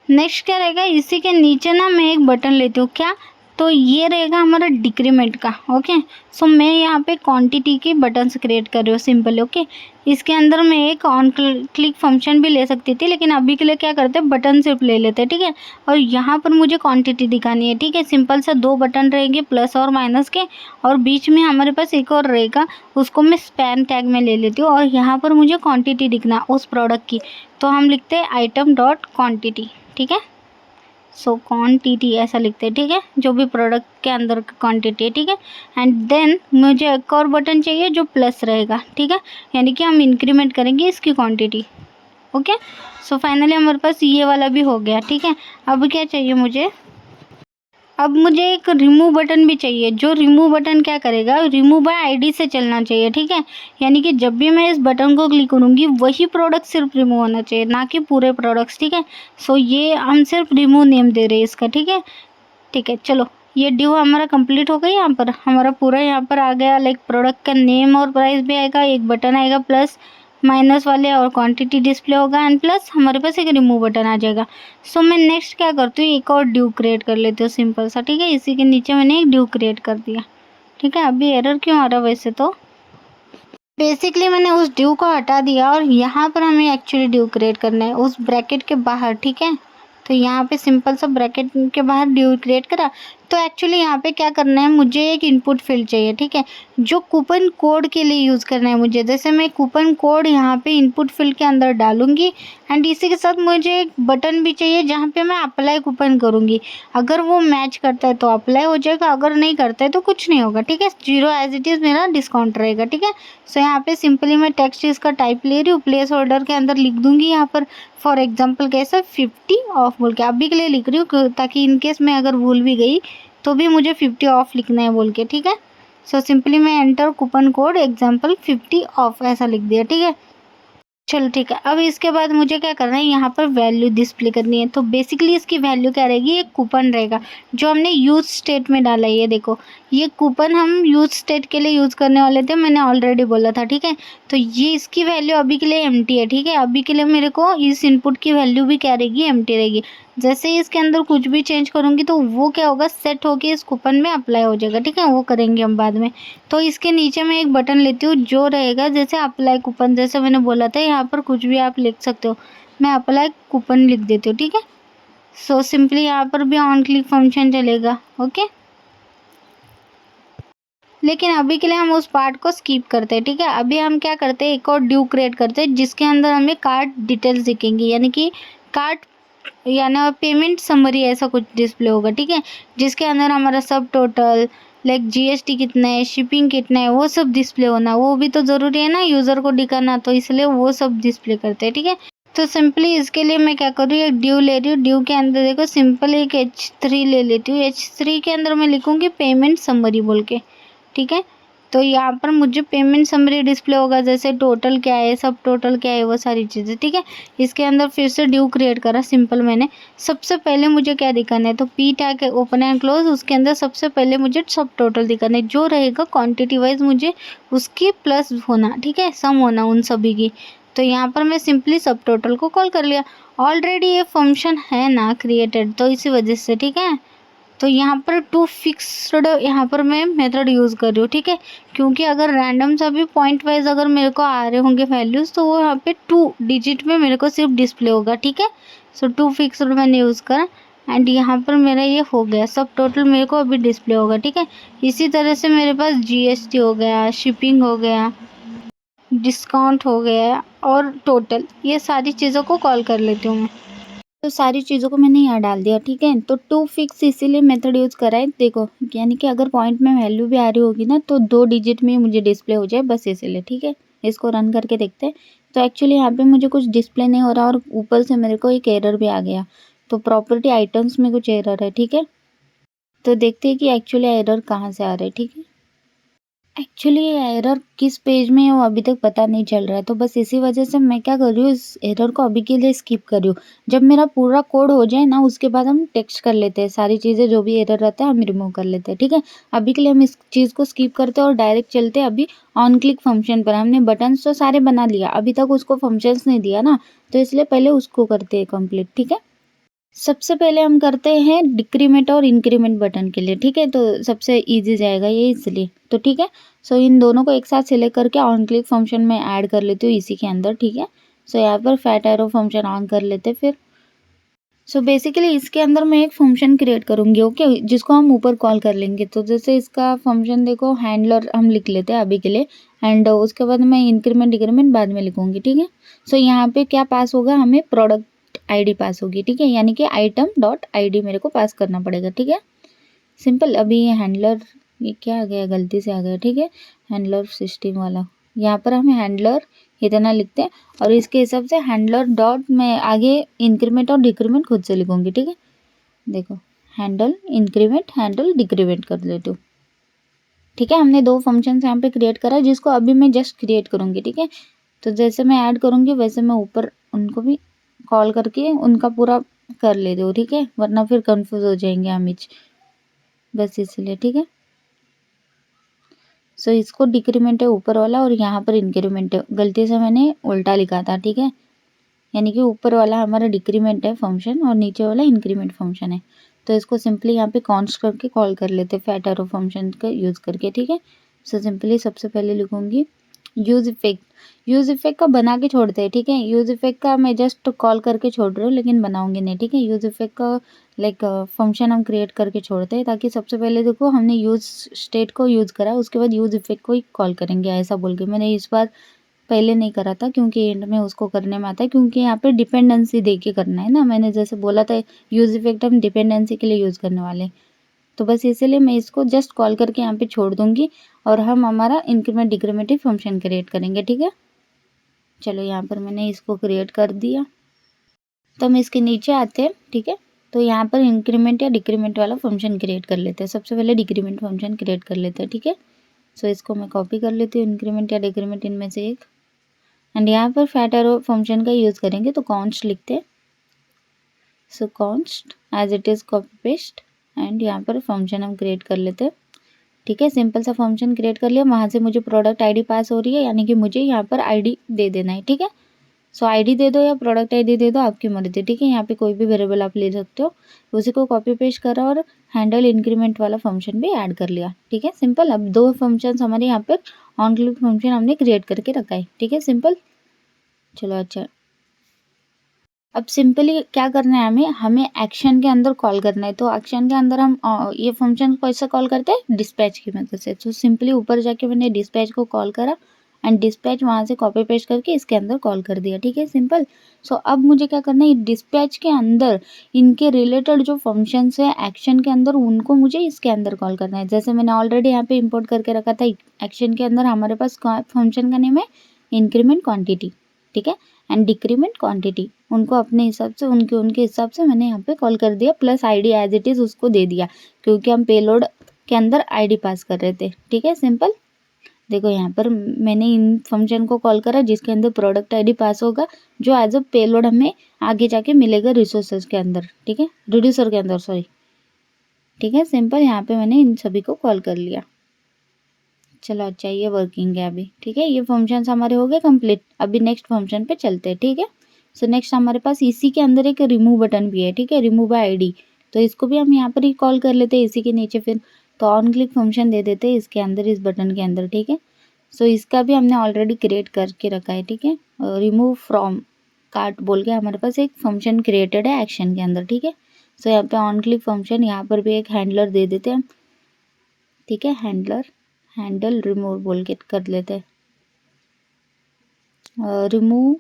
नेक्स्ट क्या रहेगा, इसी के नीचे ना मैं एक बटन लेती हूँ, क्या, तो ये रहेगा हमारा डिक्रीमेंट का, ओके। सो मैं यहाँ पे क्वांटिटी की बटन्स क्रिएट कर रही हूँ, सिंपल, ओके। इसके अंदर मैं एक ऑन क्लिक फंक्शन भी ले सकती थी, लेकिन अभी के लिए क्या करते हैं, बटन सिर्फ ले लेते हैं, ठीक है। और यहाँ पर मुझे क्वांटिटी दिखानी है, ठीक है, सिंपल सा 2 बटन रहेंगे प्लस और माइनस के, और बीच में हमारे पास एक और रहेगा, उसको मैं स्पैन टैग में ले लेती हूँ, और यहाँ पर मुझे क्वान्टिटी दिखना उस प्रोडक्ट की, तो हम लिखते हैं आइटम डॉट क्वान्टिटी, ठीक है। सो क्वांटिटी ऐसा लिखते हैं, ठीक है, जो भी प्रोडक्ट के अंदर का क्वांटिटी है, ठीक है। एंड देन मुझे एक और बटन चाहिए जो प्लस रहेगा, ठीक है, यानी कि हम इंक्रीमेंट करेंगे इसकी क्वांटिटी, ओके। सो फाइनली हमारे पास ये वाला भी हो गया, ठीक है। अब क्या चाहिए मुझे, अब मुझे एक रिमूव बटन भी चाहिए, जो रिमूव बटन क्या करेगा, रिमूव बाय आईडी से चलना चाहिए, ठीक है, यानी कि जब भी मैं इस बटन को क्लिक करूँगी वही प्रोडक्ट सिर्फ रिमूव होना चाहिए, ना कि पूरे प्रोडक्ट्स, ठीक है। सो ये हम सिर्फ रिमूव नेम दे रहे हैं इसका, ठीक है, ठीक है, चलो ये ड्यू हमारा कंप्लीट हो गई। यहाँ पर हमारा पूरा यहाँ पर आ गया, लाइक प्रोडक्ट का नेम और प्राइस भी आएगा, एक बटन आएगा प्लस माइनस वाले, और क्वांटिटी डिस्प्ले होगा, एंड प्लस हमारे पास एक रिमूव बटन आ जाएगा। सो मैं नेक्स्ट क्या करती हूँ, एक और ड्यू क्रिएट कर लेती हूँ, सिंपल सा, ठीक है। इसी के नीचे मैंने एक ड्यू क्रिएट कर दिया, ठीक है। अभी एरर क्यों आ रहा, वैसे तो बेसिकली मैंने उस ड्यू को हटा दिया, और यहाँ पर हमें एक्चुअली ड्यू क्रिएट करना है उस ब्रैकेट के बाहर, ठीक है। तो यहाँ पे सिंपल सा ब्रैकेट के बाहर ड्यू क्रिएट करा। तो एक्चुअली यहाँ पे क्या करना है, मुझे एक इनपुट फील्ड चाहिए, ठीक है, जो कूपन कोड के लिए यूज़ करना है मुझे। जैसे मैं कूपन कोड यहाँ पे इनपुट फील्ड के अंदर डालूंगी, एंड इसी के साथ मुझे एक बटन भी चाहिए जहाँ पे मैं अप्लाई कूपन करूँगी। अगर वो मैच करता है तो अप्लाई हो जाएगा, अगर नहीं करता है तो कुछ नहीं होगा, ठीक है, 0 एज इट इज़ मेरा डिस्काउंट रहेगा, ठीक है। सो यहाँ पे सिंपली मैं टेक्स्ट इसका टाइप ले रही हूँ, प्लेस होल्डर के अंदर लिख दूंगी यहाँ पर फॉर एग्जाम्पल कैसे 50 ऑफ बोल के, अभी के लिए लिख रही हूँ ताकि इनकेस मैं अगर भूल भी गई तो भी मुझे 50 ऑफ लिखना है बोल के, ठीक है। सो सिंपली मैं enter coupon code example 50 of ऐसा लिख दिया, ठीक है, चलो ठीक है। अब इसके बाद मुझे क्या करना है, यहाँ पर वैल्यू डिस्प्ले करनी है। तो बेसिकली इसकी वैल्यू क्या रहेगी, एक कूपन रहेगा जो हमने यूज स्टेट में डाला है। ये देखो, ये कूपन हम यूज स्टेट के लिए यूज़ करने वाले थे, मैंने ऑलरेडी बोला था, ठीक है। तो ये इसकी वैल्यू अभी के लिए एम्प्टी है, ठीक है। अभी के लिए मेरे को इस इनपुट की वैल्यू भी क्या रहेगी, एम्प्टी रहेगी। जैसे ही इसके अंदर कुछ भी चेंज करूँगी तो वो क्या होगा, सेट होके इस कूपन में अप्लाई हो जाएगा, ठीक है, वो करेंगे हम बाद में। तो इसके नीचे मैं एक बटन लेती हूँ जो रहेगा जैसे अप्लाई कूपन, जैसे मैंने बोला था, यहाँ पर कुछ भी आप लिख सकते हो, मैं अप्लाई कूपन लिख देती हूँ, ठीक है। सो सिंपली यहाँ पर भी ऑन क्लिक फंक्शन चलेगा, ओके। लेकिन अभी के लिए हम उस पार्ट को स्किप करते हैं, ठीक है। अभी हम क्या करते हैं, एक और ड्यू क्रिएट करते हैं जिसके अंदर हमें कार्ड डिटेल्स दिखेंगी, यानी कि कार्ड यानी पेमेंट समरी ऐसा कुछ डिस्प्ले होगा, ठीक है, जिसके अंदर हमारा सब टोटल, लाइक जीएसटी कितना है, शिपिंग कितना है, वो सब डिस्प्ले होना, वो भी तो ज़रूरी है ना यूज़र को दिखाना, तो इसलिए वो सब डिस्प्ले करते हैं, ठीक है। तो सिंपली इसके लिए मैं क्या करूँ, एक ड्यू ले रही हूँ, ड्यू के अंदर देखो सिंपल एक H3 ले लेती हूँ, H3 के अंदर मैं लिखूँगी पेमेंट समरी बोल के, ठीक है। तो यहाँ पर मुझे पेमेंट समरी डिस्प्ले होगा, जैसे टोटल क्या है, सब टोटल क्या है, वो सारी चीज़ें, ठीक है। इसके अंदर फिर से ड्यू क्रिएट करा, सिंपल मैंने। सबसे पहले मुझे क्या दिखाना है, तो P tag open and close, उसके अंदर सबसे पहले मुझे सब टोटल दिखाना है, जो रहेगा क्वांटिटी वाइज मुझे उसकी प्लस होना, ठीक है, सम होना उन सभी की। तो यहाँ पर मैं सिंपली सब टोटल को कॉल कर लिया, ऑलरेडी ये फंक्शन है ना क्रिएटेड, तो इसी वजह से, ठीक है। तो यहाँ पर टू फिक्स्ड यहाँ पर मैं मेथड यूज़ कर रही हूँ, ठीक है, क्योंकि अगर रैंडम सा भी पॉइंट वाइज अगर मेरे को आ रहे होंगे वैल्यूज़ तो वो यहाँ पे 2 डिजिट में मेरे को सिर्फ डिस्प्ले होगा, ठीक है। सो टू फिक्स्ड मैंने यूज़ करा, एंड यहाँ पर मेरा ये हो गया, सब टोटल मेरे को अभी डिस्प्ले होगा, ठीक है। इसी तरह से मेरे पास जीएसटी हो गया, शिपिंग हो गया, डिस्काउंट हो गया और टोटल, ये सारी चीज़ों को कॉल कर लेती हूँ मैं। तो सारी चीज़ों को मैंने यहाँ डाल दिया, ठीक है। तो टू फिक्स इसीलिए मेथड यूज़ करा है, देखो, यानी कि अगर पॉइंट में वैल्यू भी आ रही होगी ना तो 2 डिजिट में मुझे डिस्प्ले हो जाए, बस इसीलिए, ठीक है। इसको रन करके देखते हैं। तो एक्चुअली यहाँ पे मुझे कुछ डिस्प्ले नहीं हो रहा और ऊपर से मेरे को एक एरर भी आ गया। तो प्रॉपर्टी आइटम्स में कुछ एरर है, ठीक है। तो देखते हैं कि एक्चुअली एरर कहाँ से आ रहा है, ठीक है। एक्चुअली ये एरर किस पेज में है वो अभी तक पता नहीं चल रहा है, तो बस इसी वजह से मैं क्या कर रही हूँ, इस एरर को अभी के लिए स्किप कर रही हूँ। जब मेरा पूरा कोड हो जाए ना उसके बाद हम टेक्स्ट कर लेते हैं, सारी चीज़ें जो भी एरर रहता है हम रिमूव कर लेते हैं, ठीक है। अभी के लिए हम इस चीज़ को स्किप करते हैं और डायरेक्ट चलते हैं अभी ऑन क्लिक फंक्शन पर। हमने बटन्स तो सारे बना लिया, अभी तक उसको फंक्शंस नहीं दिया ना, तो इसलिए पहले उसको करते हैं कंप्लीट, ठीक है। सबसे पहले हम करते हैं डिक्रीमेंट और इंक्रीमेंट बटन के लिए, ठीक है। तो सबसे इजी जाएगा ये इसलिए, तो ठीक है। सो इन दोनों को एक साथ सिलेक्ट करके ऑन क्लिक फंक्शन में ऐड कर लेती हूँ इसी के अंदर, ठीक है। सो यहाँ पर फैट एरो फंक्शन ऑन कर लेते फिर। सो बेसिकली इसके अंदर मैं एक फंक्शन क्रिएट करूँगी, ओके, जिसको हम ऊपर कॉल कर लेंगे। तो जैसे इसका फंक्शन देखो, हैंडलर हम लिख लेते हैं अभी के लिए, एंड उसके बाद मैं इंक्रीमेंट डिक्रीमेंट बाद में लिखूँगी, ठीक है। सो यहाँ पे क्या पास होगा, हमें प्रोडक्ट आईडी पास होगी, ठीक है, यानी कि आइटम डॉट आईडी मेरे को पास करना पड़ेगा, ठीक है। सिंपल। अभी ये हैंडलर, ये क्या आ गया, गलती से आ गया, ठीक है, हैंडलर सिस्टम वाला। यहाँ पर हम हैंडलर इतना लिखते हैं और इसके हिसाब से हैंडलर डॉट मैं आगे इंक्रीमेंट और डिक्रीमेंट खुद से लिखूंगी, ठीक है। देखो, हैंडल इंक्रीमेंट, हैंडल डिक्रीमेंट कर लेती हूँ, ठीक है। हमने 2 फंक्शन यहाँ पे क्रिएट करा है जिसको अभी मैं जस्ट क्रिएट करूँगी, ठीक है। तो जैसे मैं ऐड करूँगी वैसे मैं ऊपर उनको भी कॉल करके उनका पूरा कर लेती हूँ, ठीक है, वरना फिर कंफ्यूज हो जाएंगे हम बस इसलिए, ठीक है। सो इसको डिक्रीमेंट है ऊपर वाला और यहाँ पर इंक्रीमेंट है, गलती से मैंने उल्टा लिखा था, ठीक है। यानी कि ऊपर वाला हमारा डिक्रीमेंट है फंक्शन और नीचे वाला इंक्रीमेंट फंक्शन है। तो इसको सिंपली यहाँ पे कॉन्स्ट करके कॉल कर लेते हैं फैट एरो फंक्शन का यूज़ करके, ठीक है। सो सिंपली सबसे पहले लिखूँगी यूज़ इफेक्ट। यूज़ इफेक्ट का बना के छोड़ते हैं, ठीक है। यूज़ इफेक्ट का मैं जस्ट कॉल करके छोड़ रही हूँ लेकिन बनाऊंगी नहीं, ठीक है। यूज़ इफेक्ट का लाइक फंक्शन हम क्रिएट करके छोड़ते हैं, ताकि सबसे पहले देखो हमने यूज़ स्टेट को यूज़ करा, उसके बाद यूज़ इफेक्ट को ही कॉल करेंगे, ऐसा बोल के। मैंने इस बार पहले नहीं करा था क्योंकि एंड में उसको करने में आता है, क्योंकि यहाँ पे डिपेंडेंसी दे के करना है ना, मैंने जैसे बोला था यूज़ इफेक्ट हम डिपेंडेंसी के लिए यूज़ करने वाले हैं। तो बस इसीलिए मैं इसको जस्ट कॉल करके यहाँ पे छोड़ दूंगी और हम हमारा इंक्रीमेंट डिक्रीमेंट फंक्शन क्रिएट करेंगे, ठीक है। चलो यहाँ पर मैंने इसको क्रिएट कर दिया। तो हम इसके नीचे आते हैं, ठीक है। तो यहाँ पर इंक्रीमेंट या डिक्रीमेंट वाला फंक्शन क्रिएट कर लेते हैं। सबसे पहले डिक्रीमेंट फंक्शन क्रिएट कर लेते हैं, ठीक है। सो इसको मैं कॉपी कर लेती हूँ, इंक्रीमेंट या डिक्रीमेंट इनमें से एक, एंड यहाँ पर फैट एरो फंक्शन का यूज़ करेंगे तो कॉन्स्ट लिखते हैं। So const as it is copy paste, and यहाँ पर फंक्शन हम क्रिएट कर लेते हैं, ठीक है। सिंपल सा फंक्शन क्रिएट कर लिया, वहाँ से मुझे प्रोडक्ट आईडी पास हो रही है, यानी कि मुझे यहाँ पर आईडी दे देना है, ठीक है। सो आईडी दे दो या प्रोडक्ट आईडी दे दो, आपकी मर्जी, ठीक है। यहाँ पे कोई भी वेरिएबल आप ले सकते हो। उसी को कॉपी पेस्ट करा और हैंडल इंक्रीमेंट वाला फंक्शन भी ऐड कर लिया, ठीक है। सिंपल। अब 2 फंक्शन हमारे यहाँ पर ऑन क्लिक फंक्शन हमने क्रिएट करके रखा है, ठीक है, सिंपल। चलो अच्छा, अब सिंपली क्या करना है, हमें एक्शन के अंदर कॉल करना है। तो एक्शन के अंदर हम ये फंक्शन को कैसे कॉल करते हैं, डिस्पैच की मदद से। तो सिंपली ऊपर जाके मैंने डिस्पैच को कॉल करा एंड डिस्पैच वहाँ से कॉपी पेस्ट करके इसके अंदर कॉल कर दिया, ठीक है, सिंपल। सो अब मुझे क्या करना है, डिस्पैच के अंदर इनके रिलेटेड जो फंक्शंस है एक्शन के अंदर, उनको मुझे इसके अंदर कॉल करना है। जैसे मैंने ऑलरेडी यहाँ पे इम्पोर्ट करके रखा था, एक्शन के अंदर हमारे पास फंक्शन का नेम है इंक्रीमेंट क्वान्टिटी, ठीक है, एंड डिक्रीमेंट क्वांटिटी। उनको अपने हिसाब से उनके हिसाब से मैंने यहाँ पे कॉल कर दिया, plus ID as it is उसको दे दिया, क्योंकि हम पेलोड के अंदर आईडी पास कर रहे थे, ठीक है, सिंपल। देखो यहाँ पर मैंने इन फंक्शन को कॉल करा जिसके अंदर प्रोडक्ट आईडी पास होगा, जो एज अ पेलोड हमें आगे जाके मिलेगा रिसोर्सेज के अंदर, ठीक है, रिड्यूसर के अंदर, सॉरी, ठीक है, सिंपल। यहाँ पे मैंने इन सभी को कॉल कर लिया। चलो अच्छा, ये वर्किंग है अभी, ठीक है। ये फंक्शंस हमारे हो गए कंप्लीट। अभी नेक्स्ट फंक्शन पे चलते हैं, ठीक है। सो नेक्स्ट हमारे पास इसी के अंदर एक रिमूव बटन भी है, ठीक है, रिमूव बाय आईडी। तो इसको भी हम यहाँ पर ही कॉल कर लेते हैं इसी के नीचे फिर। तो ऑन क्लिक फंक्शन दे देते हैं इसके अंदर, इस बटन के अंदर, ठीक है। सो इसका भी हमने ऑलरेडी क्रिएट करके रखा है, ठीक है। रिमूव फ्रॉम कार्ट बोल के हमारे पास एक फंक्शन क्रिएटेड है एक्शन के अंदर, ठीक है। सो यहाँ पे ऑन क्लिक फंक्शन, यहाँ पर भी एक हैंडलर दे देते हैं हम, ठीक है। हैंडल रिमूव बोल के कर लेते हैं। रिमूव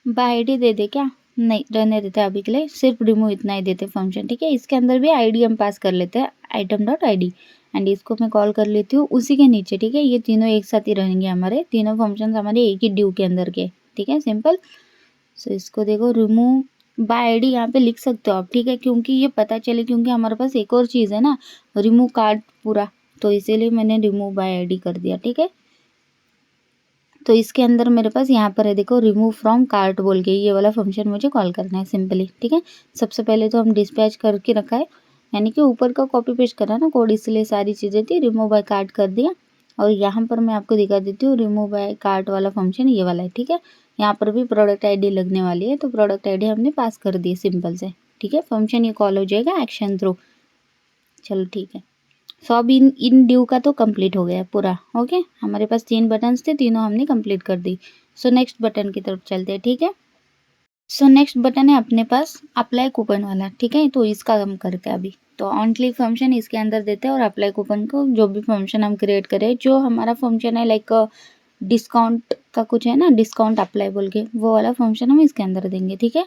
बाय आईडी दे दे क्या? नहीं, रहने देते अभी के लिए, सिर्फ रिमूव इतना ही देते फंक्शन, ठीक है। इसके अंदर भी आईडी हम पास कर लेते हैं, आइटम डॉट आईडी, एंड इसको मैं कॉल कर लेती हूँ उसी के नीचे, ठीक है। ये तीनों एक साथ ही रहेंगे, हमारे तीनों फंक्शन हमारे एक ही ड्यू के अंदर के, ठीक है, सिंपल। सो इसको देखो, रिमूव बाय आईडी यहाँ पे लिख सकते हो आप, ठीक है, क्योंकि ये पता चले, क्योंकि हमारे पास एक और चीज़ है ना, रिमूव कार्ड पूरा, तो इसीलिए मैंने रिमूव बाय आईडी कर दिया, ठीक है। तो इसके अंदर मेरे पास यहाँ पर है देखो, रिमूव फ्रॉम कार्ट बोल के, ये वाला फंक्शन मुझे कॉल करना है सिंपली, ठीक है। सबसे पहले तो हम डिस्पैच करके रखा है, यानी कि ऊपर का कॉपी पेस्ट करा ना कोड, इसलिए सारी चीज़ें थी, रिमूव बाय कार्ट कर दिया। और यहाँ पर मैं आपको दिखा देती हूँ, रिमूव बाय कार्ट वाला फंक्शन ये वाला है, ठीक है। यहाँ पर भी प्रोडक्ट आईडी लगने वाली है, तो प्रोडक्ट आईडी हमने पास कर दी सिंपल से, ठीक है। फंक्शन ये कॉल हो जाएगा एक्शन थ्रू, चलो ठीक है। सो अब इन ड्यू का तो कंप्लीट हो गया पूरा, ओके। हमारे पास 3 बटन्स थे, तीनों हमने कंप्लीट कर दी। सो नेक्स्ट बटन की तरफ चलते हैं, ठीक है। सो नेक्स्ट बटन है अपने पास अप्लाई कूपन वाला, ठीक है। तो इसका हम करते हैं अभी, तो ऑन क्लिक फंक्शन इसके अंदर देते हैं, और अप्लाई कूपन को जो भी फंक्शन हम क्रिएट करें, जो हमारा फंक्शन है लाइक डिस्काउंट का कुछ है ना, डिस्काउंट अप्लाई बोल के, वो वाला फंक्शन हम इसके अंदर देंगे, ठीक है।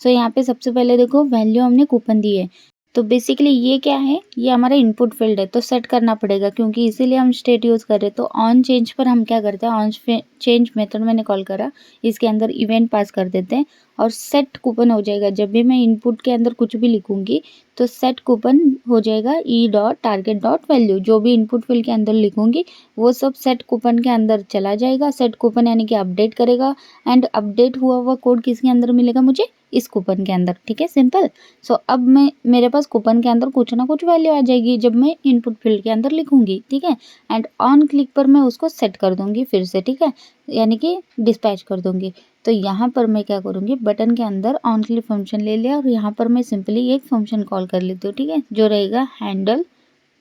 सो यहाँ पे सबसे पहले देखो, वैल्यू हमने कूपन दी है, तो बेसिकली ये क्या है, ये हमारा इनपुट फील्ड है, तो सेट करना पड़ेगा, क्योंकि इसीलिए हम स्टेट यूज़ कर रहे हैं। तो ऑन चेंज पर हम क्या करते हैं, ऑन चेंज मेथड मैंने कॉल करा, इसके अंदर इवेंट पास कर देते हैं, और सेट कूपन हो जाएगा। जब भी मैं इनपुट के अंदर कुछ भी लिखूंगी, तो सेट कूपन हो जाएगा E dot target dot value, जो भी इनपुट फील्ड के अंदर लिखूंगी वो सब सेट कूपन के अंदर चला जाएगा। सेट कूपन यानी कि अपडेट करेगा, एंड अपडेट हुआ हुआ कोड किसके अंदर मिलेगा मुझे, इस कूपन के अंदर, ठीक है, सिंपल। सो अब मैं मेरे पास कूपन के अंदर कुछ ना कुछ वैल्यू आ जाएगी जब मैं इनपुट फील्ड के अंदर लिखूंगी, ठीक है। एंड ऑन क्लिक पर मैं उसको सेट कर दूंगी फिर से, ठीक है, यानी कि डिस्पैच कर दूंगी। तो यहाँ पर मैं क्या करूँगी, बटन के अंदर ऑन क्लिक फंक्शन ले लिया, और यहाँ पर मैं सिंपली एक फंक्शन कॉल कर लेती हूँ, ठीक है, जो रहेगा हैंडल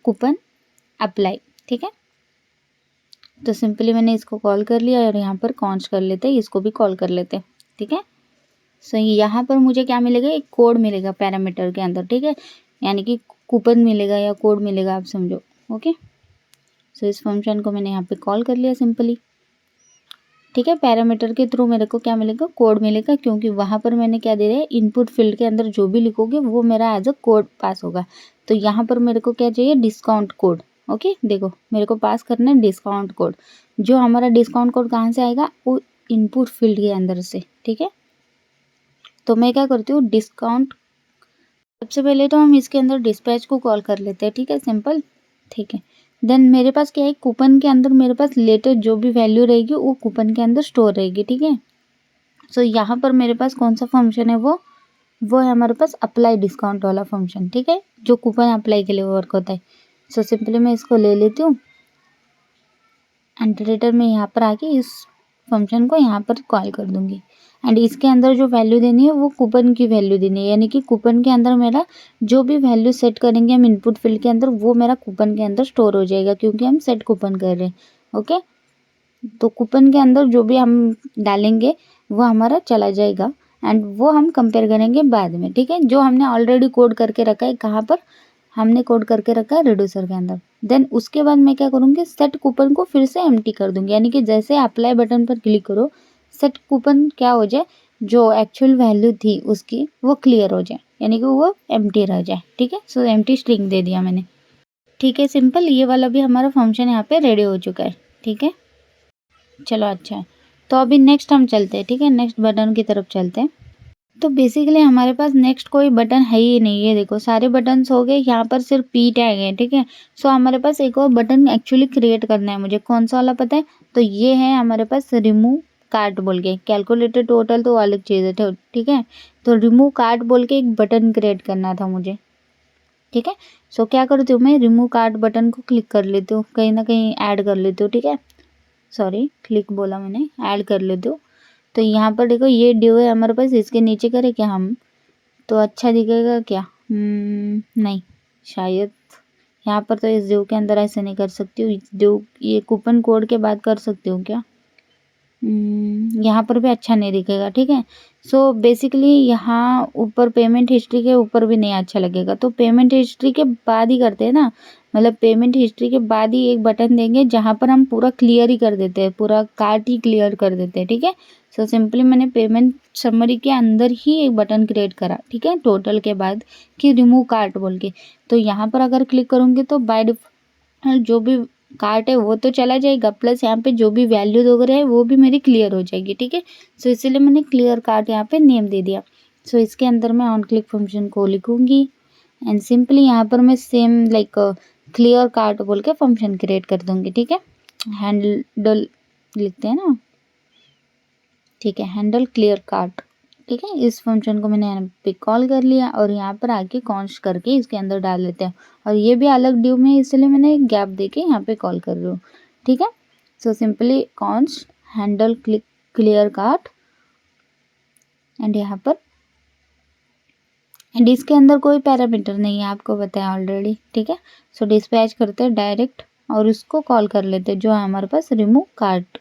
कूपन अप्लाई, ठीक है। तो सिंपली मैंने इसको कॉल कर लिया, और यहाँ पर कॉन्स्ट कर लेते हैं, इसको भी कॉल कर लेते हैं, ठीक है। सो यहाँ पर मुझे क्या मिलेगा, एक कोड मिलेगा पैरामीटर के अंदर, ठीक है, यानी कि कूपन मिलेगा या कोड मिलेगा, आप समझो, ओके। सो इस फंक्शन को मैंने यहाँ पे कॉल कर लिया सिंपली, ठीक है। पैरामीटर के थ्रू मेरे को क्या मिलेगा, कोड मिलेगा, क्योंकि वहाँ पर मैंने क्या दे रहा है, इनपुट फील्ड के अंदर जो भी लिखोगे वो मेरा एज अ कोड पास होगा। तो यहाँ पर मेरे को क्या चाहिए, डिस्काउंट कोड, ओके। देखो मेरे को पास करना है डिस्काउंट कोड, जो हमारा डिस्काउंट कोड कहाँ से आएगा, वो इनपुट फील्ड के अंदर से, ठीक है। तो मैं क्या करती हूँ, डिस्काउंट, सबसे पहले तो हम इसके अंदर डिस्पैच को कॉल कर लेते हैं, ठीक है, सिंपल, ठीक है। देन मेरे पास क्या है, कूपन के अंदर मेरे पास लेटेस्ट जो भी वैल्यू रहेगी वो कूपन के अंदर स्टोर रहेगी, ठीक है। सो यहाँ पर मेरे पास कौन सा फंक्शन है, वो है हमारे पास अप्लाई डिस्काउंट वाला फंक्शन, ठीक है, जो कूपन अप्लाई के लिए वर्क होता है। सो सिंपली मैं इसको ले लेती हूँ, एंटरेटर में यहाँ पर आके इस फंक्शन को यहाँ पर कॉल कर दूंगी, एंड इसके अंदर जो वैल्यू देनी है वो कूपन की वैल्यू देनी है, यानी कि कूपन के अंदर मेरा जो भी वैल्यू सेट करेंगे हम इनपुट फील्ड के अंदर, वो मेरा कूपन के अंदर स्टोर हो जाएगा, क्योंकि हम सेट कूपन कर रहे हैं, ओके। तो कूपन के अंदर जो भी हम डालेंगे वो हमारा चला जाएगा, एंड वो हम कंपेयर करेंगे बाद में, ठीक है। जो हमने ऑलरेडी कोड करके रखा है, कहाँ पर हमने कोड करके रखा है, रिड्यूसर के अंदर। देन उसके बाद मैं क्या करूँगी, सेट कूपन को फिर से एम्प्टी कर दूंगी, यानी कि जैसे अप्लाई बटन पर क्लिक करो, सेट कूपन क्या हो जाए, जो एक्चुअल वैल्यू थी उसकी वो क्लियर हो जाए, यानी कि वो एम्प्टी रह जाए, ठीक है। सो एम्प्टी स्ट्रिंग दे दिया मैंने, ठीक है, सिंपल। ये वाला भी हमारा फंक्शन यहाँ पे रेडी हो चुका है, ठीक है, चलो अच्छा है। तो अभी नेक्स्ट हम चलते हैं, ठीक है, नेक्स्ट बटन की तरफ चलते हैं। तो बेसिकली हमारे पास नेक्स्ट कोई बटन है ही नहीं है, देखो सारे बटन्स हो गए, यहाँ पर सिर्फ पी टैग है, ठीक है। सो हमारे पास एक और बटन एक्चुअली क्रिएट करना है मुझे, कौन सा वाला पता है, तो ये है हमारे पास रिमूव कार्ट बोल के, कैलकुलेटेड टोटल तो अलग चीज़ है, ठीक है। तो रिमूव कार्ट बोल के एक बटन क्रिएट करना था मुझे, ठीक है। सो क्या करती हूँ मैं, रिमूव कार्ट बटन को क्लिक कर लेती हूँ, कहीं ना कहीं ऐड कर लेती हूँ, ठीक है, सॉरी क्लिक बोला मैंने, ऐड कर लेती हूँ। तो यहाँ पर देखो ये ड्यू है हमारे पास, इसके नीचे करें क्या हम, तो अच्छा दिखेगा क्या, नहीं शायद, यहाँ पर तो इस ड्यू के अंदर ऐसे नहीं कर सकती हूँ, ड्यू ये कूपन कोड के बाद कर सकती हूँ क्या, यहाँ पर भी अच्छा नहीं दिखेगा, ठीक है। सो बेसिकली यहाँ ऊपर पेमेंट हिस्ट्री के ऊपर भी नहीं अच्छा लगेगा, तो पेमेंट हिस्ट्री के बाद ही करते हैं ना, मतलब पेमेंट हिस्ट्री के बाद ही एक बटन देंगे जहाँ पर हम पूरा क्लियर ही कर देते हैं, पूरा कार्ट ही क्लियर कर देते हैं, ठीक है। सो सिंपली मैंने पेमेंट समरी के अंदर ही एक बटन क्रिएट करा, ठीक है, टोटल के बाद कि रिमूव कार्ट बोल के। तो यहाँ पर अगर क्लिक करूँगी तो बाय डिफॉल्ट जो भी कार्ट है वो तो चला जाएगा, प्लस यहाँ पे जो भी वैल्यूज वगैरह है वो भी मेरी क्लियर हो जाएगी, ठीक है। सो इसीलिए मैंने क्लियर कार्ट यहाँ पे नेम दे दिया। सो इसके अंदर मैं ऑन क्लिक फंक्शन को लिखूंगी एंड सिंपली यहाँ पर मैं सेम लाइक क्लियर कार्ट बोल के फंक्शन क्रिएट कर दूंगी, ठीक है। हैंडल लिखते हैं ना, ठीक है, हैंडल क्लियर कार्ट, ठीक है। इस फंक्शन को मैंने यहाँ पे कॉल कर लिया और यहाँ पर आके कॉन्स्ट करके इसके अंदर डाल लेते हैं, और ये भी अलग ड्यू में इसलिए मैंने गैप देके यहाँ पे कॉल कर रही हूँ, ठीक है। So simply const handle clear cart and यहाँ पर एंड इसके अंदर कोई पैरामीटर नहीं है, आपको बताया ऑलरेडी, ठीक है। सो डिस्पैच करते हैं डायरेक्ट और उसको कॉल कर लेते हैं जो है हमारे पास remove cart,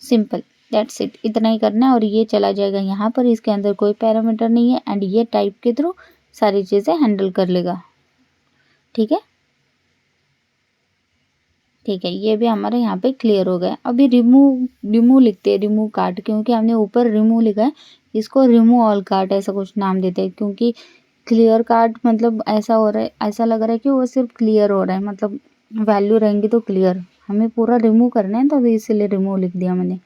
simple that's it, इतना ही करना है और ये चला जाएगा यहाँ पर। इसके अंदर कोई पैरामीटर नहीं है एंड ये टाइप के थ्रू सारी चीज़ें हैंडल कर लेगा, ठीक है, ठीक है। ये भी हमारे यहाँ पे क्लियर हो गया। अभी रिमूव लिखते हैं, रिमूव कार्ट, क्योंकि हमने ऊपर रिमूव लिखा है, इसको रिमूव ऑल कार्ट ऐसा कुछ नाम देते हैं, क्योंकि क्लियर कार्ट मतलब ऐसा हो रहा है, ऐसा लग रहा है कि वो सिर्फ क्लियर हो रहा है, मतलब वैल्यू रहेंगी तो क्लियर, हमें पूरा रिमूव करना है तो इसीलिए रिमूव लिख दिया मैंने।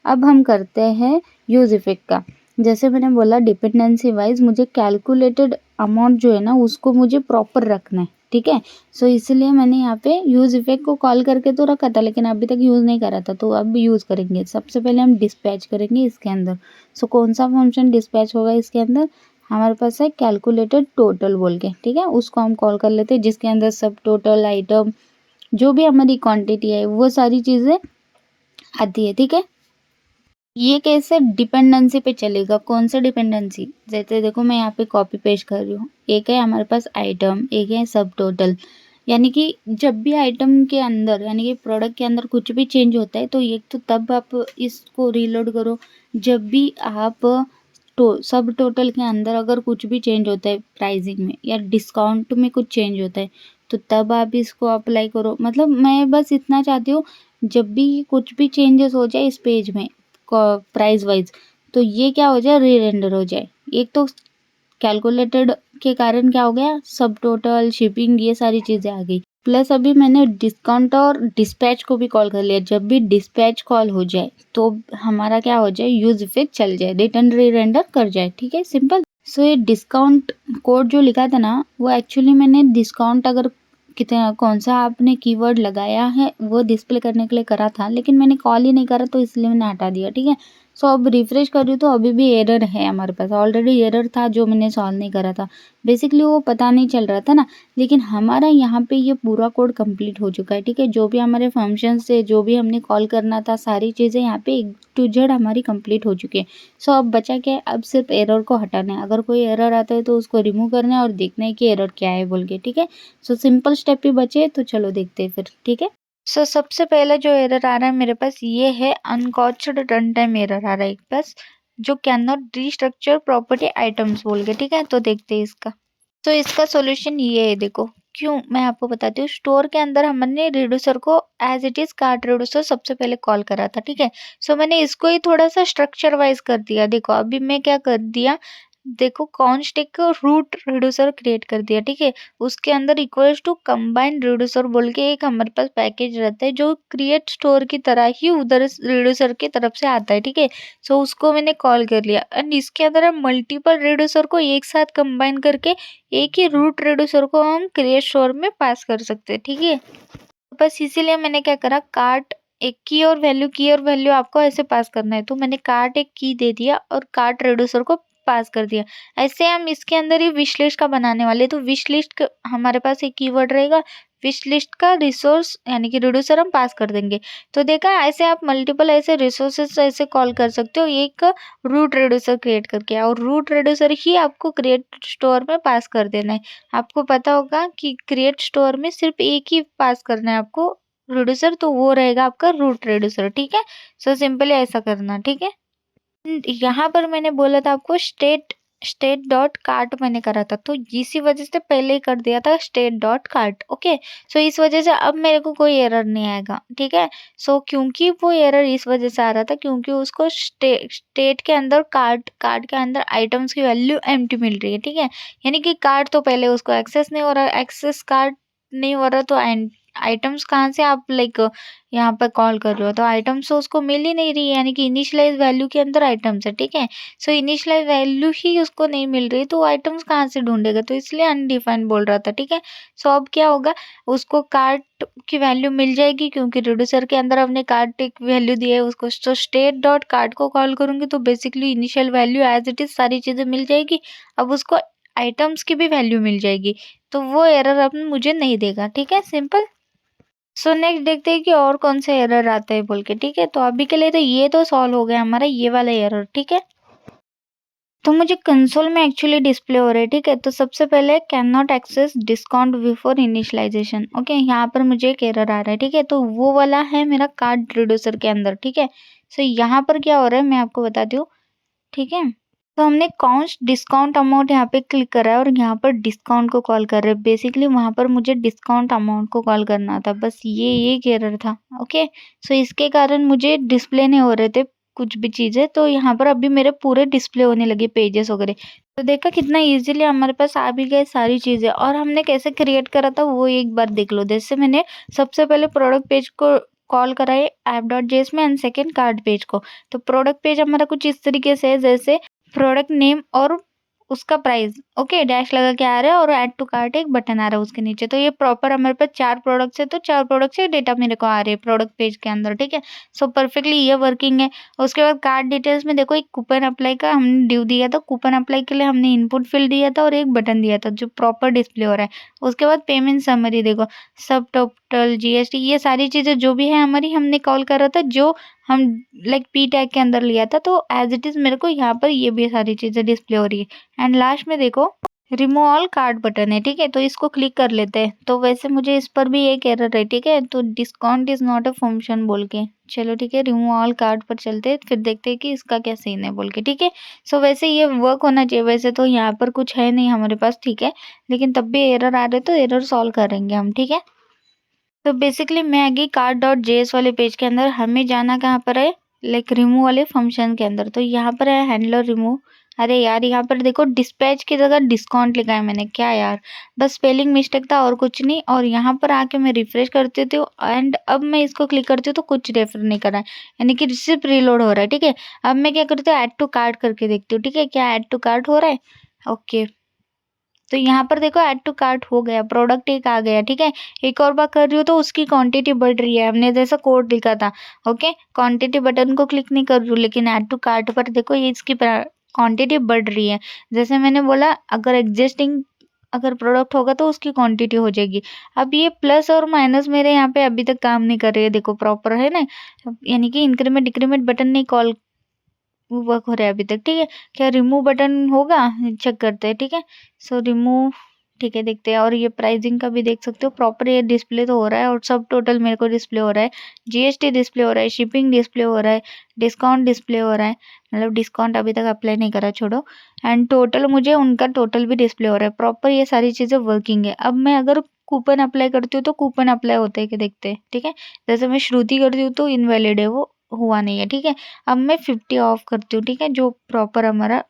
अब हम करते हैं यूज़ इफ़ेक्ट का। जैसे मैंने बोला डिपेंडेंसी वाइज मुझे कैलकुलेटेड अमाउंट जो है ना उसको मुझे प्रॉपर रखना है, ठीक है। सो इसलिए मैंने यहाँ पे यूज़ इफ़ेक्ट को कॉल करके तो रखा था, लेकिन अभी तक यूज़ नहीं करा था, तो अब यूज़ करेंगे। सबसे पहले हम डिस्पैच करेंगे इसके अंदर। सो कौन सा फंक्शन डिस्पैच होगा इसके अंदर, हमारे पास है कैलकुलेटेड टोटल बोल के, ठीक है, उसको हम कॉल कर लेते हैं, जिसके अंदर सब टोटल आइटम जो भी हमारी क्वांटिटी है वो सारी चीज़ें आती है, ठीक है। ये कैसे डिपेंडेंसी पे चलेगा, कौन सा डिपेंडेंसी, जैसे देखो मैं यहाँ पे कॉपी पेस्ट कर रही हूँ, एक है हमारे पास आइटम, एक है सब टोटल, यानी कि जब भी आइटम के अंदर यानी कि प्रोडक्ट के अंदर कुछ भी चेंज होता है तो एक तो तब आप इसको रीलोड करो, जब भी आप सब टोटल के अंदर अगर कुछ भी चेंज होता है प्राइसिंग में या डिस्काउंट में कुछ चेंज होता है तो तब आप इसको अप्लाई करो। मतलब मैं बस इतना चाहती हूँ जब भी कुछ भी चेंजेस हो जाए इस पेज में प्राइस वाइज तो ये क्या हो जाए, री रेंडर हो जाए। एक तो कैलकुलेटेड के कारण क्या हो गया, सब टोटल शिपिंग ये सारी चीज़ें आ गई, प्लस अभी मैंने डिस्काउंट और डिस्पैच को भी कॉल कर लिया। जब भी डिस्पैच कॉल हो जाए तो हमारा क्या हो जाए, यूज इफेक्ट चल जाए, रिटर्न री रेंडर कर जाए, ठीक है, सिंपल। सो ये डिस्काउंट कोड जो लिखा था ना वो एक्चुअली मैंने डिस्काउंट अगर कितना कौन सा आपने कीवर्ड लगाया है वो डिस्प्ले करने के लिए करा था, लेकिन मैंने कॉल ही नहीं करा तो इसलिए मैंने हटा दिया, ठीक है। सो अब रिफ्रेश कर रही हूँ तो अभी भी एरर है हमारे पास, ऑलरेडी एरर था जो मैंने सॉल्व नहीं करा था, बेसिकली वो पता नहीं चल रहा था ना। लेकिन हमारा यहाँ पे ये पूरा कोड कंप्लीट हो चुका है, ठीक है। जो भी हमारे फंक्शन से जो भी हमने कॉल करना था सारी चीज़ें यहाँ पे एक टू जेड हमारी कंप्लीट हो चुकी है। सो अब बचा क्या है, अब सिर्फ एरर को हटाना है। अगर कोई एरर आता है तो उसको रिमूव करना है और देखना है कि एरर क्या है बोल के, ठीक है। सो सिंपल स्टेप ही बचे, तो चलो देखते हैं फिर, ठीक है। सो सबसे पहला जो एरर आ रहा है मेरे पास ये है अनकॉच्ड रन टाइम एरर आ रहा है एक पास, जो can not restructure property items बोल के, ठीक है। तो देखते हैं इसका। तो इसका सॉल्यूशन ये है, देखो क्यों मैं आपको बताती हूँ। स्टोर के अंदर हमने रिड्यूसर को as it is cart reducer सबसे पहले कॉल करा था, ठीक है। सो मैंने इसको ही थोड़ा सा स्ट्रक्चर वाइज कर दिया। देखो अभी मैं क्या कर दिया, देखो कॉन्स्ट एक रूट रिड्यूसर क्रिएट कर दिया, ठीक है। उसके अंदर इक्वल्स टू कंबाइंड रिड्यूसर बोल के एक हमारे पास पैकेज रहता है जो क्रिएट स्टोर की तरह ही उधर रिड्यूसर की तरफ से आता है, ठीक है। सो उसको मैंने कॉल कर लिया एंड इसके अंदर हम मल्टीपल रिड्यूसर को एक साथ कंबाइन करके एक ही रूट रिड्यूसर को हम क्रिएट स्टोर में पास कर सकते हैं, ठीक है। बस इसीलिए मैंने क्या करा, कार्ट एक की और वैल्यू आपको ऐसे पास करना है, तो मैंने कार्ट एक की दे दिया और कार्ट रिड्यूसर को पास कर दिया। ऐसे हम इसके अंदर ही विश लिस्ट का बनाने वाले, तो विश लिस्ट हमारे पास एक कीवर्ड रहेगा, विश लिस्ट का रिसोर्स यानी कि रिड्यूसर हम पास कर देंगे। तो देखा, ऐसे आप मल्टीपल ऐसे रिसोर्सेस ऐसे कॉल कर सकते हो एक रूट रिड्यूसर क्रिएट करके, और रूट रिड्यूसर ही आपको क्रिएट स्टोर में पास कर देना है। आपको पता होगा कि क्रिएट स्टोर में सिर्फ एक ही पास करना है आपको, रिड्यूसर, तो वो रहेगा आपका रूट रिड्यूसर, ठीक है। सो सिंपली ऐसा करना, ठीक है। यहाँ पर मैंने बोला था आपको स्टेट स्टेट डॉट कार्ट मैंने करा था, तो इसी वजह से पहले ही कर दिया था स्टेट डॉट कार्ट, ओके। सो इस वजह से अब मेरे को कोई एरर नहीं आएगा, ठीक है। सो क्योंकि वो एरर इस वजह से आ रहा था क्योंकि उसको स्टेट के अंदर कार्ट के अंदर आइटम्स की वैल्यू एम्प्टी मिल रही है, ठीक है। यानी कि कार्ट तो पहले उसको एक्सेस नहीं हो रहा, एक्सेस कार्ट नहीं हो रहा, तो आइटम्स कहाँ से आप लाइक यहाँ पर कॉल कर रहे हो, तो आइटम्स तो उसको मिल ही नहीं रही है, यानी कि इनिशियलाइज वैल्यू के अंदर आइटम्स है, ठीक है। सो इनिशियलाइज वैल्यू ही उसको नहीं मिल रही, तो आइटम्स कहाँ से ढूंढेगा, तो इसलिए अनडिफाइंड बोल रहा था, ठीक है। सो अब क्या होगा, उसको कार्ट की वैल्यू मिल जाएगी क्योंकि रिड्यूसर के अंदर हमने कार्ट एक वैल्यू दी है उसको। तो स्टेट डॉट कार्ट को कॉल करूंगी तो basically initial value as it is सारी चीजें मिल जाएगी। अब उसको आइटम्स की भी वैल्यू मिल जाएगी, तो वो एरर अब मुझे नहीं देगा, ठीक है, सिंपल। सो नेक्स्ट देखते हैं कि और कौन से एरर आते हैं बोल के, ठीक है। तो अभी के लिए तो ये तो सॉल्व हो गया हमारा ये वाला एरर, ठीक है। तो मुझे कंसोल में एक्चुअली डिस्प्ले हो रहा है, ठीक है। तो सबसे पहले cannot access discount before initialisation, okay. यहाँ पर मुझे एक एरर आ रहा है, ठीक है। तो वो वाला है मेरा कार्ड रिड्यूसर के अंदर, ठीक है। सो यहाँ पर क्या हो रहा है मैं आपको बताती हूँ, ठीक है। तो हमने काउंट डिस्काउंट अमाउंट यहाँ पे क्लिक करा है और यहाँ पर डिस्काउंट को कॉल कर रहे हैं। बेसिकली वहाँ पर मुझे डिस्काउंट अमाउंट को कॉल करना था, बस ये एक एरर था, ओके। सो इसके कारण मुझे डिस्प्ले नहीं हो रहे थे कुछ भी चीज़ें, तो यहाँ पर अभी मेरे पूरे डिस्प्ले होने लगे पेजेस वगैरह। तो देखा कितना इजीली हमारे पास आ भी गए सारी चीज़ें, और हमने कैसे क्रिएट करा था वो एक बार देख लो। जैसे मैंने सबसे पहले प्रोडक्ट पेज को कॉल करा है ऐप डॉट जेएस में, एंड सेकेंड कार्ड पेज को। तो प्रोडक्ट पेज हमारा कुछ इस तरीके से है, जैसे प्रोडक्ट नेम और उसका प्राइस, ओके, डैश लगा के आ रहा है और ऐड टू कार्ट एक बटन आ रहा है उसके नीचे। तो ये प्रॉपर हमारे पास 4 प्रोडक्ट्स है, तो 4 प्रोडक्ट से डेटा मेरे को आ रहे हैं प्रोडक्ट पेज के अंदर, ठीक है। सो परफेक्टली ये वर्किंग है। उसके बाद कार्ड डिटेल्स में देखो एक कूपन अप्लाई का हमने ड्यू दिया था, कूपन अप्लाई के लिए हमने इनपुट फील्ड दिया था और एक बटन दिया था जो प्रॉपर डिस्प्ले हो रहा है। उसके बाद पेमेंट समरी देखो, सब टोटल जीएसटी ये सारी चीज़ें जो भी है हमारी हमने कॉल कर रहा था, जो हम लाइक पी टैग के अंदर लिया था, तो एज इट इज मेरे को यहाँ पर ये भी सारी चीजें डिस्प्ले हो रही है। एंड लास्ट में देखो रिमूव ऑल कार्ड बटन है, ठीक है। तो इसको क्लिक कर लेते हैं। तो वैसे मुझे इस पर भी एक एरर है, ठीक है। तो discount is not a function बोल के, चलो ठीक है, रिमूव ऑल कार्ड पर चलते हैं, फिर देखते हैं कि इसका क्या सीन है बोल के, ठीक है। सो वैसे ये वर्क होना चाहिए, वैसे तो यहाँ पर कुछ है नहीं हमारे पास, ठीक है, लेकिन तब भी एरर आ रहे तो एरर सॉल्व करेंगे हम, ठीक है। तो बेसिकली मैं आ गई कार्ड डॉट जेएस वाले पेज के अंदर। हमें जाना कहाँ पर है, लाइक रिमूव वाले फंक्शन के अंदर। तो यहाँ पर है हैंडलर रिमूव। अरे यार यहाँ पर देखो डिस्पैच की जगह डिस्काउंट लिखा है मैंने, क्या यार, बस स्पेलिंग मिस्टेक था और कुछ नहीं। और यहाँ पर आके मैं रिफ्रेश करती हूँ एंड अब मैं इसको क्लिक करती हूँ तो कुछ रेफर नहीं कर रहा है, यानी कि सिर्फ रीलोड हो रहा है, ठीक है। अब मैं क्या करती हूँ, ऐड टू कार्ट करके देखती हूँ, ठीक है, क्या ऐड टू कार्ट हो रहा है, ओके। तो यहाँ पर देखो ऐड टू कार्ट हो गया, प्रोडक्ट एक आ गया, ठीक है। एक और बार कर रही हूँ तो उसकी क्वांटिटी बढ़ रही है, हमने जैसा कोड लिखा था, ओके। क्वांटिटी बटन को क्लिक नहीं कर रही हूँ, लेकिन ऐड टू कार्ट पर देखो ये इसकी क्वांटिटी बढ़ रही है। जैसे मैंने बोला अगर एग्जिस्टिंग अगर प्रोडक्ट होगा तो उसकी क्वांटिटी हो जाएगी। अब ये प्लस और माइनस मेरे यहाँ पे अभी तक काम नहीं कर रही है, देखो प्रॉपर है ना, यानी कि इंक्रीमेंट डिक्रीमेंट बटन नहीं कॉल वर्क हो रहा है अभी तक, ठीक है। क्या रिमूव बटन होगा, चेक करते हैं, ठीक है। सो रिमूव, ठीक है, देखते हैं। और ये प्राइसिंग का भी देख सकते हो, प्रॉपर ये डिस्प्ले तो हो रहा है और सब टोटल मेरे को डिस्प्ले हो रहा है, जीएसटी डिस्प्ले हो रहा है, शिपिंग डिस्प्ले हो रहा है, डिस्काउंट डिस्प्ले हो रहा है, मतलब डिस्काउंट अभी तक अप्लाई नहीं करा, छोड़ो। एंड टोटल मुझे उनका टोटल भी डिस्प्ले हो रहा है, प्रॉपर ये सारी चीज़ें वर्किंग है। अब मैं अगर कूपन अप्लाई करती हूँ तो कूपन अप्लाई होते हैं कि देखते हैं, ठीक है। जैसे मैं श्रुति करती हूँ तो इनवैलिड है, वो हुआ नहीं है, ठीक है। अब मैं 50 ऑफ करती हूँ, ठीक है, जो प्रॉपर हमारा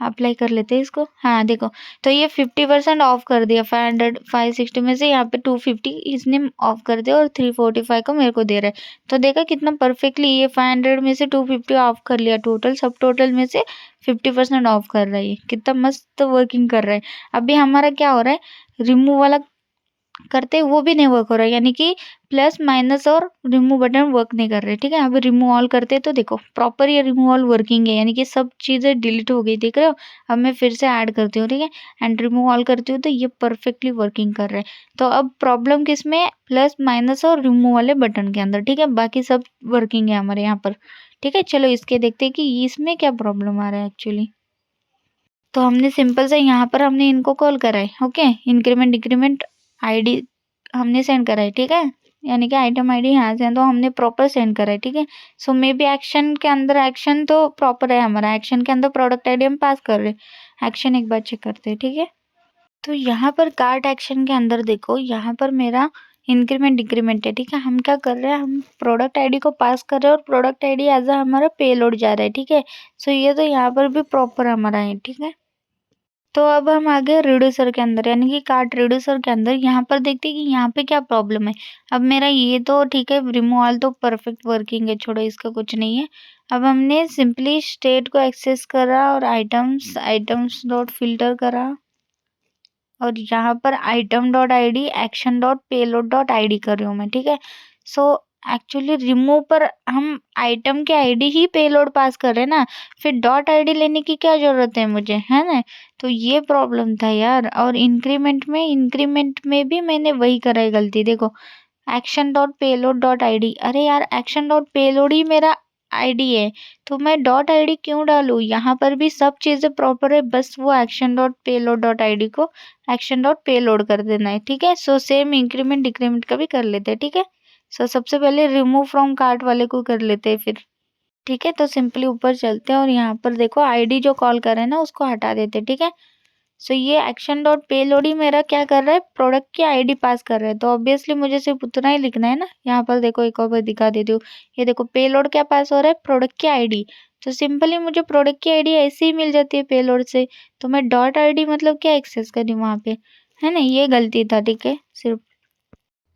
अप्लाई कर लेते हैं इसको। हाँ देखो, तो ये 50% ऑफ कर दिया, 500 560 में से यहाँ पे 250 इसने ऑफ कर दिया और 345 का मेरे को दे रहा है। तो देखा कितना परफेक्टली ये 500 में से 250 ऑफ कर लिया, टोटल सब टोटल में से 50% ऑफ कर रहा है, ये कितना मस्त वर्किंग कर रहा है। अभी हमारा क्या हो रहा है, रिमूव वाला करते वो भी नहीं वर्क हो रहा है, यानी कि प्लस माइनस और रिमूव बटन वर्क नहीं कर रहे, ठीक है। अभी रिमूव ऑल करते तो देखो प्रॉपर ये रिमूव ऑल वर्किंग है, यानी कि सब चीज़ें डिलीट हो गई, देख रहे हो। अब मैं फिर से ऐड करती हूँ, ठीक है, एंड रिमूव ऑल करती हूँ तो ये परफेक्टली वर्किंग कर रहा है। तो अब प्रॉब्लम किस में, प्लस माइनस और रिमूव वाले बटन के अंदर, ठीक है, बाकी सब वर्किंग है हमारे यहाँ पर, ठीक है। चलो इसके देखते हैं कि इसमें क्या प्रॉब्लम आ रहा है एक्चुअली। तो हमने सिंपल से यहाँ पर हमने इनको कॉल करा है, ओके, इंक्रीमेंट डिक्रीमेंट आईडी हमने सेंड करा है, ठीक है, यानी कि आइटम आईडी यहाँ से है तो हमने प्रॉपर सेंड करा है, ठीक है। सो मे बी एक्शन के अंदर एक्शन तो प्रॉपर है हमारा, एक्शन के अंदर प्रोडक्ट आईडी हम पास कर रहे हैं। एक्शन एक बार चेक करते हैं, ठीक है। तो यहाँ पर कार्ट एक्शन के अंदर देखो, यहाँ पर मेरा इंक्रीमेंट डिक्रीमेंट है, ठीक है। हम क्या कर रहे हैं, हम प्रोडक्ट आईडी को पास कर रहे हैं और प्रोडक्ट आईडी एज अ हमारा पेलोड जा रहा है, ठीक है। सो ये तो यहाँ पर भी प्रॉपर हमारा है, ठीक है। तो अब हम आ गए रिड्यूसर के अंदर, यानी कि कार्ट रिड्यूसर के अंदर। यहाँ पर देखते हैं कि यहाँ पे क्या प्रॉब्लम है। अब मेरा ये तो ठीक है, रिमूव ऑल तो परफेक्ट वर्किंग है, छोड़ो इसका कुछ नहीं है। अब हमने सिंपली स्टेट को एक्सेस करा और आइटम्स डॉट फिल्टर करा और यहाँ पर item dot I D action dot payload dot I D कर रही हूँ मैं, ठीक है। सो एक्चुअली रिमूव पर हम आइटम के आईडी ही पेलोड पास कर रहे हैं ना, फिर डॉट आईडी लेने की क्या जरूरत है मुझे, है ना। तो ये प्रॉब्लम था यार। और इंक्रीमेंट में भी मैंने वही करा है गलती, देखो action dot payload dot I D. अरे यार, एक्शन डॉट पेलोड ही मेरा आईडी है, तो मैं डॉट आईडी क्यों डालूँ। यहाँ पर भी सब चीज़ें प्रॉपर है, बस वो action dot payload dot I D को एक्शन डॉट पेलोड कर देना है, ठीक है। सो सेम इंक्रीमेंट डिक्रीमेंट का भी कर लेते हैं, ठीक है। सो सबसे पहले रिमूव फ्रॉम कार्ट वाले को कर लेते हैं फिर, ठीक है। तो सिंपली ऊपर चलते हैं और यहाँ पर देखो आईडी जो कॉल कर रहे हैं ना उसको हटा देते हैं, ठीक है। सो ये एक्शन डॉट पेलोड ही मेरा क्या कर रहा है, प्रोडक्ट की आईडी पास कर रहा है, तो ऑब्वियसली मुझे सिर्फ उतना ही लिखना है ना। यहाँ पर देखो एक और बार दिखा देती हूँ, ये देखो पेलोड क्या पास हो रहा है, प्रोडक्ट की आईडी। तो सिंपली मुझे प्रोडक्ट की आईडी ऐसे ही मिल जाती है पेलोड से, तो मैं डॉट आईडी मतलब क्या एक्सेस करी वहाँ पे, है ना। ये गलती था, ठीक है सिर्फ।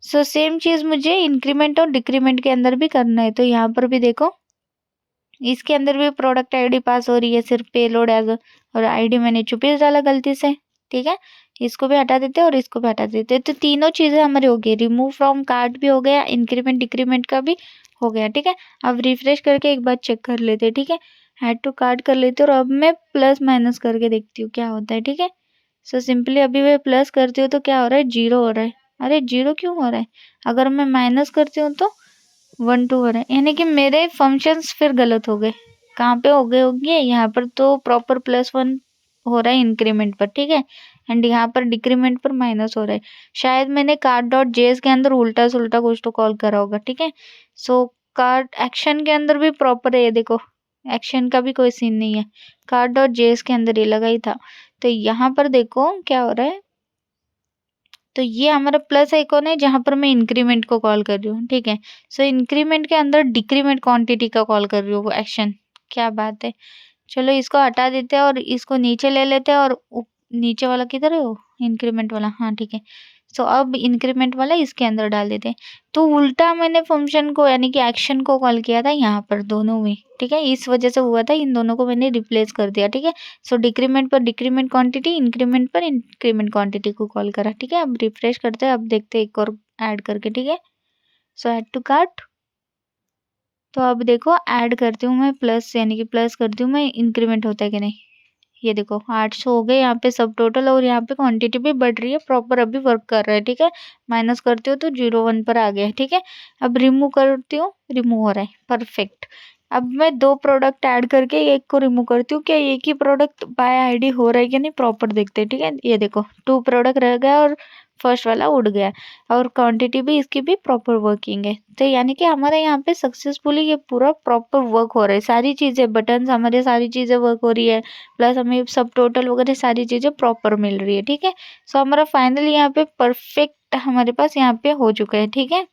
सो सेम चीज मुझे इंक्रीमेंट और डिक्रीमेंट के अंदर भी करना है। तो यहाँ पर भी देखो, इसके अंदर भी प्रोडक्ट आईडी पास हो रही है, सिर्फ पेलोड एज, और आईडी मैंने छुपी डाला गलती से, ठीक है। इसको भी हटा देते हैं और इसको भी हटा देते हैं। तो तीनों चीजें हमारी हो गई, रिमूव फ्रॉम कार्ट भी हो गया, इंक्रीमेंट डिक्रीमेंट का भी हो गया, ठीक है। अब रिफ्रेश करके एक बार चेक कर लेते हैं, ठीक है। ऐड टू कार्ट कर लेते हैं और अब मैं प्लस माइनस करके देखती हूँ क्या होता है, ठीक है। सो सिंपली अभी मैं प्लस करती हूँ तो क्या हो रहा है, जीरो हो रहा है। अरे जीरो क्यों हो रहा है, अगर मैं माइनस करती हूँ तो 1 2 हो रहा है, यानी कि मेरे फंक्शंस फिर गलत हो गए। कहाँ पे हो गए होंगे, यहाँ पर तो प्रॉपर +1 हो रहा है इंक्रीमेंट पर, ठीक है। एंड यहाँ पर डिक्रीमेंट पर माइनस हो रहा है। शायद मैंने कार्ड डॉट जेएस के अंदर उल्टा सुल्टा कुछ तो कॉल करा होगा, ठीक है। सो कार्ड एक्शन के अंदर भी प्रॉपर है, ये देखो एक्शन का भी कोई सीन नहीं है, कार्ड डॉट जेएस के अंदर ये लगा ही था। तो यहाँ पर देखो क्या हो रहा है, तो ये हमारा प्लस आइकॉन है जहाँ पर मैं इंक्रीमेंट को कॉल कर रही हूँ, ठीक है। सो इंक्रीमेंट के अंदर डिक्रीमेंट क्वांटिटी का कॉल कर रही हूँ, वो एक्शन, क्या बात है। चलो इसको हटा देते हैं और इसको नीचे ले लेते हैं, और नीचे वाला किधर है, वो इंक्रीमेंट वाला, हाँ ठीक है। सो अब इंक्रीमेंट वाला इसके अंदर डाल देते हैं। तो उल्टा मैंने फंक्शन को यानी कि एक्शन को कॉल किया था यहाँ पर दोनों में, ठीक है। इस वजह से हुआ था, इन दोनों को मैंने रिप्लेस कर दिया, ठीक है। सो डिक्रीमेंट पर डिक्रीमेंट क्वांटिटी, इंक्रीमेंट पर इंक्रीमेंट क्वांटिटी को कॉल करा, ठीक है। अब रिफ्रेश करते हैं, अब देखते हैं एक और ऐड करके, ठीक है। सो ऐड टू कार्ट, तो अब देखो ऐड करती हूँ मैं प्लस, यानी कि प्लस करती हूँ मैं, इंक्रीमेंट होता है कि नहीं। ये देखो 800 हो गए यहाँ पे सब टोटल, और यहाँ पे क्वांटिटी भी बढ़ रही है, प्रॉपर अभी वर्क कर रहा है, ठीक है। माइनस करती हूँ तो 0 1 पर आ गया, ठीक है। अब रिमूव करती हूँ, रिमूव हो रहा है, परफेक्ट। अब मैं 2 प्रोडक्ट ऐड करके एक को रिमूव करती हूँ, क्या एक ही प्रोडक्ट बाय आईडी हो रहा है कि नहीं, प्रॉपर देखते हैं, ठीक है। ये देखो 2 प्रोडक्ट रह गया और फर्स्ट वाला उड़ गया, और क्वांटिटी भी इसकी भी प्रॉपर वर्किंग है। तो यानी कि हमारे यहाँ पे सक्सेसफुली ये पूरा प्रॉपर वर्क हो रहा है, सारी चीज़ें बटन्स हमारे सारी चीज़ें वर्क हो रही है, प्लस हमें सब टोटल वगैरह सारी चीज़ें प्रॉपर मिल रही है, ठीक है। सो हमारा फाइनली यहाँ पे परफेक्ट हमारे पास यहाँ पे हो चुका है, ठीक है।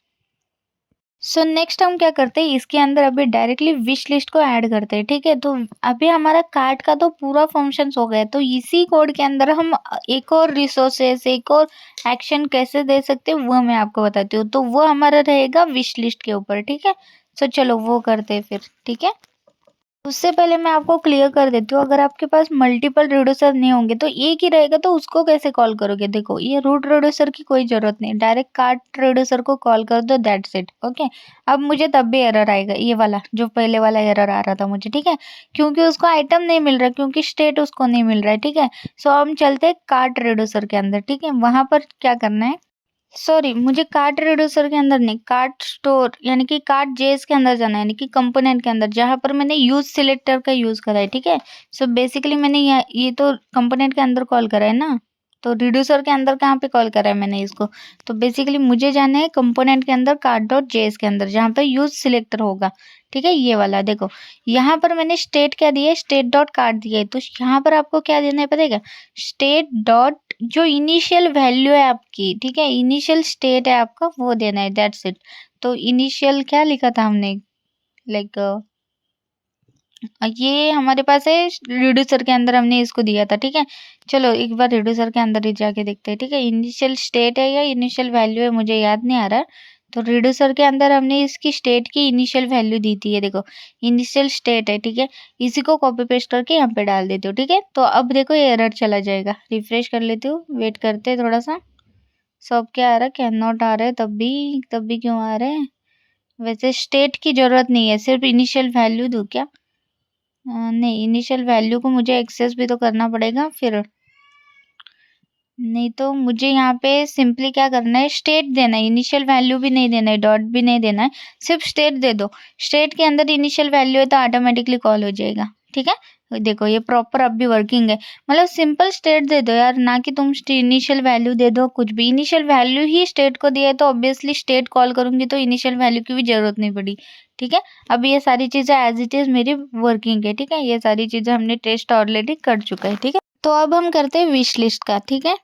सो नेक्स्ट हम क्या करते हैं, इसके अंदर अभी डायरेक्टली विश लिस्ट को ऐड करते हैं, ठीक है। तो अभी हमारा कार्ट का तो पूरा फंक्शंस हो गया, तो इसी कोड के अंदर हम एक और रिसोर्सेस, एक और एक्शन कैसे दे सकते हैं वो मैं आपको बताती हूँ। तो वो हमारा रहेगा विश लिस्ट के ऊपर, ठीक है। सो चलो वो करते हैं फिर, ठीक है। उससे पहले मैं आपको क्लियर कर देती हूँ, अगर आपके पास मल्टीपल रिड्यूसर नहीं होंगे तो एक ही रहेगा, तो उसको कैसे कॉल करोगे। देखो ये रूट रिड्यूसर की कोई जरूरत नहीं, डायरेक्ट कार्ट रिड्यूसर को कॉल कर दो, दैट्स इट, ओके। अब मुझे तब भी एरर आएगा, ये वाला जो पहले वाला एरर आ रहा था मुझे, ठीक है, क्योंकि उसको आइटम नहीं मिल रहा, क्योंकि स्टेट उसको नहीं मिल रहा है, ठीक है। सो हम चलते हैं कार्ट रिड्यूसर के अंदर, ठीक है। वहां पर क्या करना है, सॉरी मुझे कार्ट रिड्यूसर के अंदर नहीं, कार्ट स्टोर यानी कि कार्ट जेएस के अंदर जाना है, यानी कि कंपोनेंट के अंदर, जहां पर मैंने यूज सिलेक्टर का यूज करा है, ठीक है। सो बेसिकली मैंने ये तो कंपोनेंट के अंदर कॉल करा है ना, तो रिड्यूसर के अंदर कहाँ पे कॉल करा है मैंने इसको, तो बेसिकली मुझे जाना है कंपोनेंट के अंदर कार्ड डॉट जेएस के अंदर जहाँ पे यूज सिलेक्टर होगा, ठीक है, ये वाला देखो। यहाँ पर मैंने स्टेट क्या दिया है, स्टेट डॉट कार्ड दिया है, तो यहाँ पर आपको क्या देना है पता है क्या, स्टेट डॉट जो इनिशियल वैल्यू है आपकी, ठीक है, इनिशियल स्टेट है आपका वो देना है, दैट्स इट। तो इनिशियल क्या लिखा था हमने, लाइक ये हमारे पास है रिड्यूसर के अंदर हमने इसको दिया था, ठीक है। चलो एक बार रिड्यूसर के अंदर ही जाके देखते हैं, ठीक है। इनिशियल स्टेट है या इनिशियल वैल्यू है मुझे याद नहीं आ रहा है। तो रिड्यूसर के अंदर हमने इसकी स्टेट की इनिशियल वैल्यू दी थी, ये देखो इनिशियल स्टेट है, ठीक है। इसी को कॉपी पेस्ट करके यहाँ पे डाल देती हूँ, ठीक है। तो अब देखो ये एरर चला जाएगा, रिफ्रेश कर लेती हूँ, वेट करते हैं थोड़ा सा। सब क्या आ रहा है, कैन नॉट आ रहा है, तब भी क्यों आ रहे हैं। वैसे स्टेट की जरूरत नहीं है, सिर्फ इनिशियल वैल्यू दूँ क्या, नहीं इनिशियल वैल्यू को मुझे एक्सेस भी तो करना पड़ेगा फिर, नहीं तो मुझे यहाँ पे सिंपली क्या करना है, स्टेट देना है, इनिशियल वैल्यू भी नहीं देना है, डॉट भी नहीं देना है, सिर्फ स्टेट दे दो। स्टेट के अंदर इनिशियल वैल्यू है तो ऑटोमेटिकली कॉल हो जाएगा, ठीक है। देखो ये प्रॉपर अब भी वर्किंग है, मतलब सिंपल स्टेट दे दो यार, ना कि तुम इनिशियल वैल्यू दे दो, कुछ भी इनिशियल वैल्यू ही स्टेट को दिया है तो ऑब्वियसली स्टेट कॉल करूंगी तो इनिशियल वैल्यू की भी जरूरत नहीं पड़ी, ठीक है। अब ये सारी चीजें एज इट इज मेरी वर्किंग है, ठीक है। ये सारी चीजें हमने टेस्ट ऑलरेडी कर चुका है, ठीक है। तो अब हम करते हैं विश लिस्ट का, ठीक है।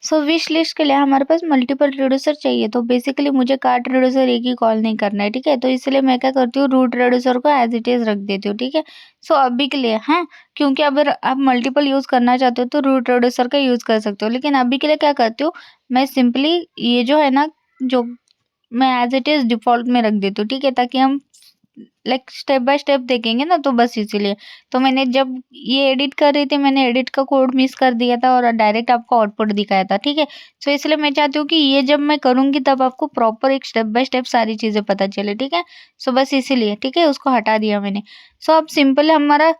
सो विश लिस्ट के लिए हमारे पास मल्टीपल रिड्यूसर चाहिए, तो बेसिकली मुझे कार्ट रिड्यूसर एक ही कॉल नहीं करना है, ठीक है। तो इसलिए मैं क्या करती हूँ, रूट रिड्यूसर को एज इट इज रख देती हूँ, ठीक है। सो अभी के लिए हाँ, क्योंकि अगर आप मल्टीपल यूज करना चाहते हो तो रूट रिड्यूसर का यूज कर सकते हो, लेकिन अभी के लिए क्या करती हूँ मैं, सिंपली ये जो है ना, जो मैं एज इट इज डिफॉल्ट में रख देती हूँ, ठीक है, ताकि हम लाइक स्टेप बाय स्टेप देखेंगे ना, तो बस इसीलिए। तो मैंने जब ये एडिट कर रही थी, मैंने एडिट का कोड मिस कर दिया था और डायरेक्ट आपको आउटपुट दिखाया था, ठीक है। सो इसलिए मैं चाहती हूँ कि ये जब मैं करूँगी तब आपको प्रॉपर एक स्टेप बाय स्टेप सारी चीज़ें पता चले, ठीक है। सो बस इसीलिए, ठीक है, उसको हटा दिया मैंने। सो अब सिंपल हमारा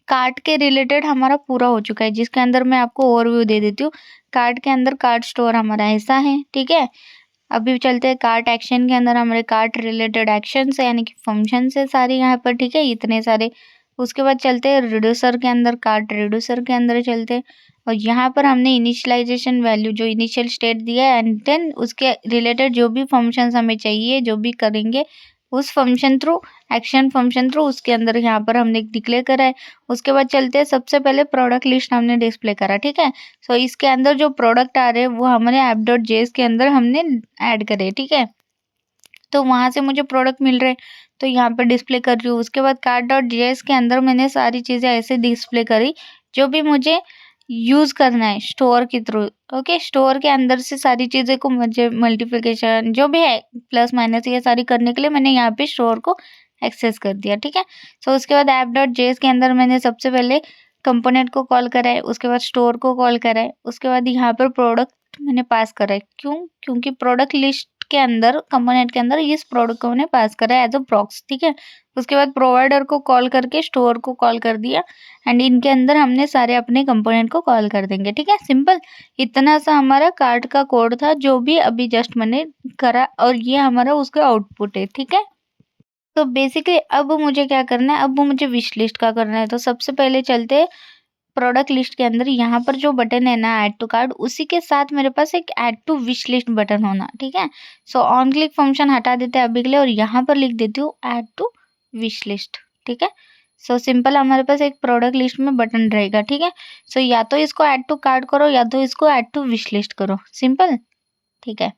कार्ट के रिलेटेड हमारा पूरा हो चुका है, जिसके अंदर मैं आपको ओवरव्यू दे देती हूँ। कार्ट के अंदर कार्ट स्टोर हमारा ऐसा है, ठीक है। अभी चलते हैं कार्ट एक्शन के अंदर, हमारे कार्ट रिलेटेड एक्शंस है, यानी कि फंक्शंस है सारे यहाँ पर, ठीक है, इतने सारे। उसके बाद चलते हैं रिड्यूसर के अंदर, कार्ट रिड्यूसर के अंदर चलते हैं, और यहाँ पर हमने इनिशियलाइजेशन वैल्यू जो इनिशियल स्टेट दिया है, एंड देन उसके रिलेटेड जो भी फंक्शंस हमें चाहिए, जो भी करेंगे उस function through, action function through, उसके अंदर यहाँ पर हमने डिक्लेयर करा है। उसके बाद चलते हैं, सबसे पहले प्रोडक्ट लिस्ट हमने डिस्प्ले करा, ठीक है। सो इसके अंदर जो प्रोडक्ट आ रहे हैं वो हमारे ऐप डॉट जेएस के अंदर हमने ऐड करे, ठीक है। तो वहाँ से मुझे प्रोडक्ट मिल रहे, तो यहाँ पर डिस्प्ले कर रही हूँ। उसके बाद कार्ट डॉट जेएस के अंदर मैंने सारी चीज़ें ऐसे डिस्प्ले करी जो भी मुझे यूज़ करना है स्टोर के थ्रू, ओके। स्टोर के अंदर से सारी चीज़ें को मुझे मल्टीप्लिकेशन जो भी है, प्लस माइनस, ये सारी करने के लिए मैंने यहाँ पे स्टोर को एक्सेस कर दिया, ठीक है। सो उसके बाद ऐप डॉट जेएस के अंदर मैंने सबसे पहले कंपोनेंट को कॉल करा है, उसके बाद स्टोर को कॉल करा है, उसके बाद यहाँ पर प्रोडक्ट मैंने पास करा है। क्यों, क्योंकि प्रोडक्ट लिस्ट के अंदर, कंपोनेंट के अंदर इस प्रोडक्ट को मैंने पास करा है एज अ प्रॉक्स, ठीक है। उसके बाद प्रोवाइडर को कॉल करके स्टोर को कॉल कर दिया, एंड इनके अंदर हमने सारे अपने कंपोनेंट को कॉल कर देंगे, ठीक है, सिंपल। इतना सा हमारा कार्ट का कोड था जो भी अभी जस्ट मैंने करा, और ये हमारा उसका आउटपुट है, ठीक है। तो बेसिकली अब मुझे क्या करना है, अब मुझे विश लिस्ट का करना है। तो सबसे पहले चलते प्रोडक्ट लिस्ट के अंदर, यहाँ पर जो बटन है ना ऐड टू कार्ट, उसी के साथ मेरे पास एक add to wish list button होना, ठीक है। सो ऑन क्लिक फंक्शन हटा देते हैं अभी के लिए, और यहाँ पर लिख देती हूँ ऐड टू विश लिस्ट, ठीक है। सो सिंपल हमारे पास एक प्रोडक्ट लिस्ट में बटन रहेगा, ठीक है। सो या तो इसको ऐड टू कार्ट करो या तो इसको ऐड टू विश लिस्ट करो, सिंपल, ठीक है।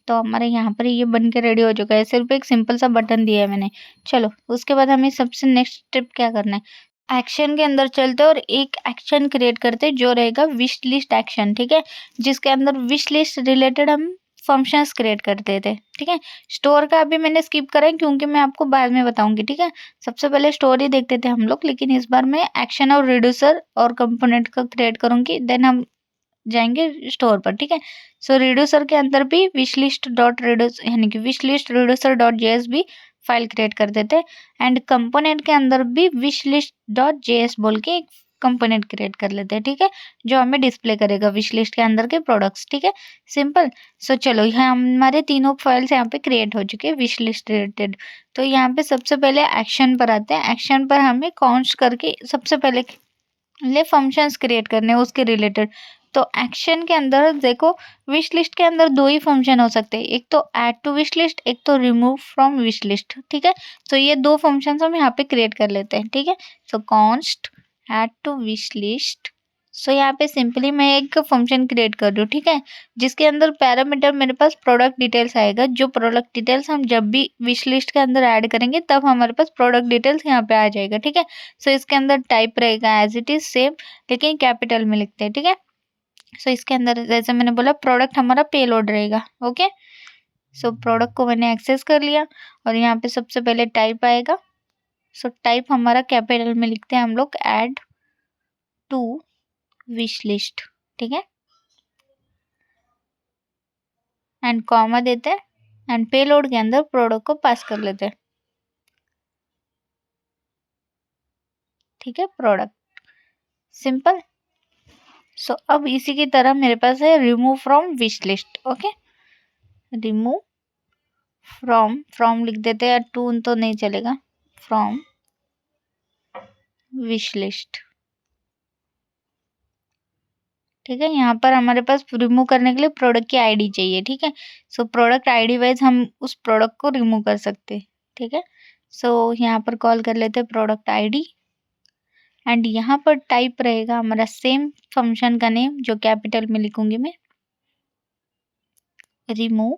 तो हमारे यहाँ पर ये बन के रेडी हो चुका है, सिर्फ एक सिंपल सा बटन दिया है मैंने। चलो उसके बाद हमें सबसे नेक्स्ट स्टेप क्या करना है, एक्शन के अंदर चलते हैं और एक एक्शन क्रिएट करते हैं जो रहेगा विश लिस्ट एक्शन, ठीक है, जिसके अंदर विश लिस्ट रिलेटेड हम फंक्शंस क्रिएट करते थे, ठीक है। स्टोर का अभी मैंने स्किप करा है क्योंकि मैं आपको बाद में बताऊंगी, ठीक है। सबसे पहले स्टोर ही देखते थे हम लोग, लेकिन इस बार मैं एक्शन और रिड्यूसर और कंपोनेंट का क्रिएट करूंगी, देन हम जाएंगे स्टोर पर, ठीक है। सो रिड्यूसर के अंदर भी विश लिस्ट डॉट रिड्यूस, यानी कि wish list reducer dot JS भी फाइल क्रिएट कर देते हैं, एंड कंपोनेंट के अंदर भी विश लिस्ट डॉट जेएस बोल के एक कंपोनेंट क्रिएट कर लेते हैं, ठीक है, जो हमें डिस्प्ले करेगा विश लिस्ट के अंदर के प्रोडक्ट्स, ठीक है, सिंपल। सो चलो यहाँ हमारे तीनों फाइल्स यहाँ पे क्रिएट हो चुके हैं विश लिस्ट रिलेटेड। तो यहाँ पे सबसे पहले एक्शन पर आते हैं। एक्शन पर हमें काउंट करके सबसे पहले फंक्शंस क्रिएट करने हैं उसके रिलेटेड। तो एक्शन के अंदर देखो, विश लिस्ट के अंदर दो ही फंक्शन हो सकते हैं, एक तो ऐड टू विश लिस्ट, एक तो रिमूव फ्रॉम विश लिस्ट। ठीक है, तो ये दो फंक्शन हम यहाँ पे क्रिएट कर लेते हैं। ठीक है, so const add to wish list. So यहाँ पे सिंपली मैं एक फंक्शन क्रिएट कर रही हूँ। ठीक है, जिसके अंदर पैरामीटर मेरे पास प्रोडक्ट डिटेल्स आएगा। जो प्रोडक्ट डिटेल्स हम जब भी विश लिस्ट के अंदर ऐड करेंगे तब हमारे पास प्रोडक्ट डिटेल्स यहाँ पे आ जाएगा। ठीक है, सो इसके अंदर टाइप रहेगा एज इट इज सेम, लेकिन कैपिटल में लिखते हैं। ठीक है, सो इसके अंदर जैसे मैंने बोला प्रोडक्ट हमारा पेलोड रहेगा। ओके, सो प्रोडक्ट को मैंने एक्सेस कर लिया और यहाँ पे सबसे पहले टाइप आएगा। सो टाइप हमारा कैपिटल में लिखते हैं हम लोग, ऐड टू विश लिस्ट। ठीक है, एंड कॉमा देते हैं एंड पेलोड के अंदर प्रोडक्ट को पास कर लेते हैं। ठीक है, प्रोडक्ट, सिंपल। सो अब इसी की तरह मेरे पास है remove from wish list. Okay, remove from लिख देते हैं, टू तो नहीं चलेगा, फ्रॉम विश लिस्ट। ठीक है, यहाँ पर हमारे पास रिमूव करने के लिए प्रोडक्ट की आईडी चाहिए। ठीक है, सो प्रोडक्ट आईडी वाइज हम उस प्रोडक्ट को रिमूव कर सकते हैं। ठीक है, सो यहाँ पर कॉल कर लेते हैं प्रोडक्ट आईडी एंड यहाँ पर टाइप रहेगा हमारा सेम फंक्शन का नेम, जो कैपिटल में लिखूंगी मैं, रिमूव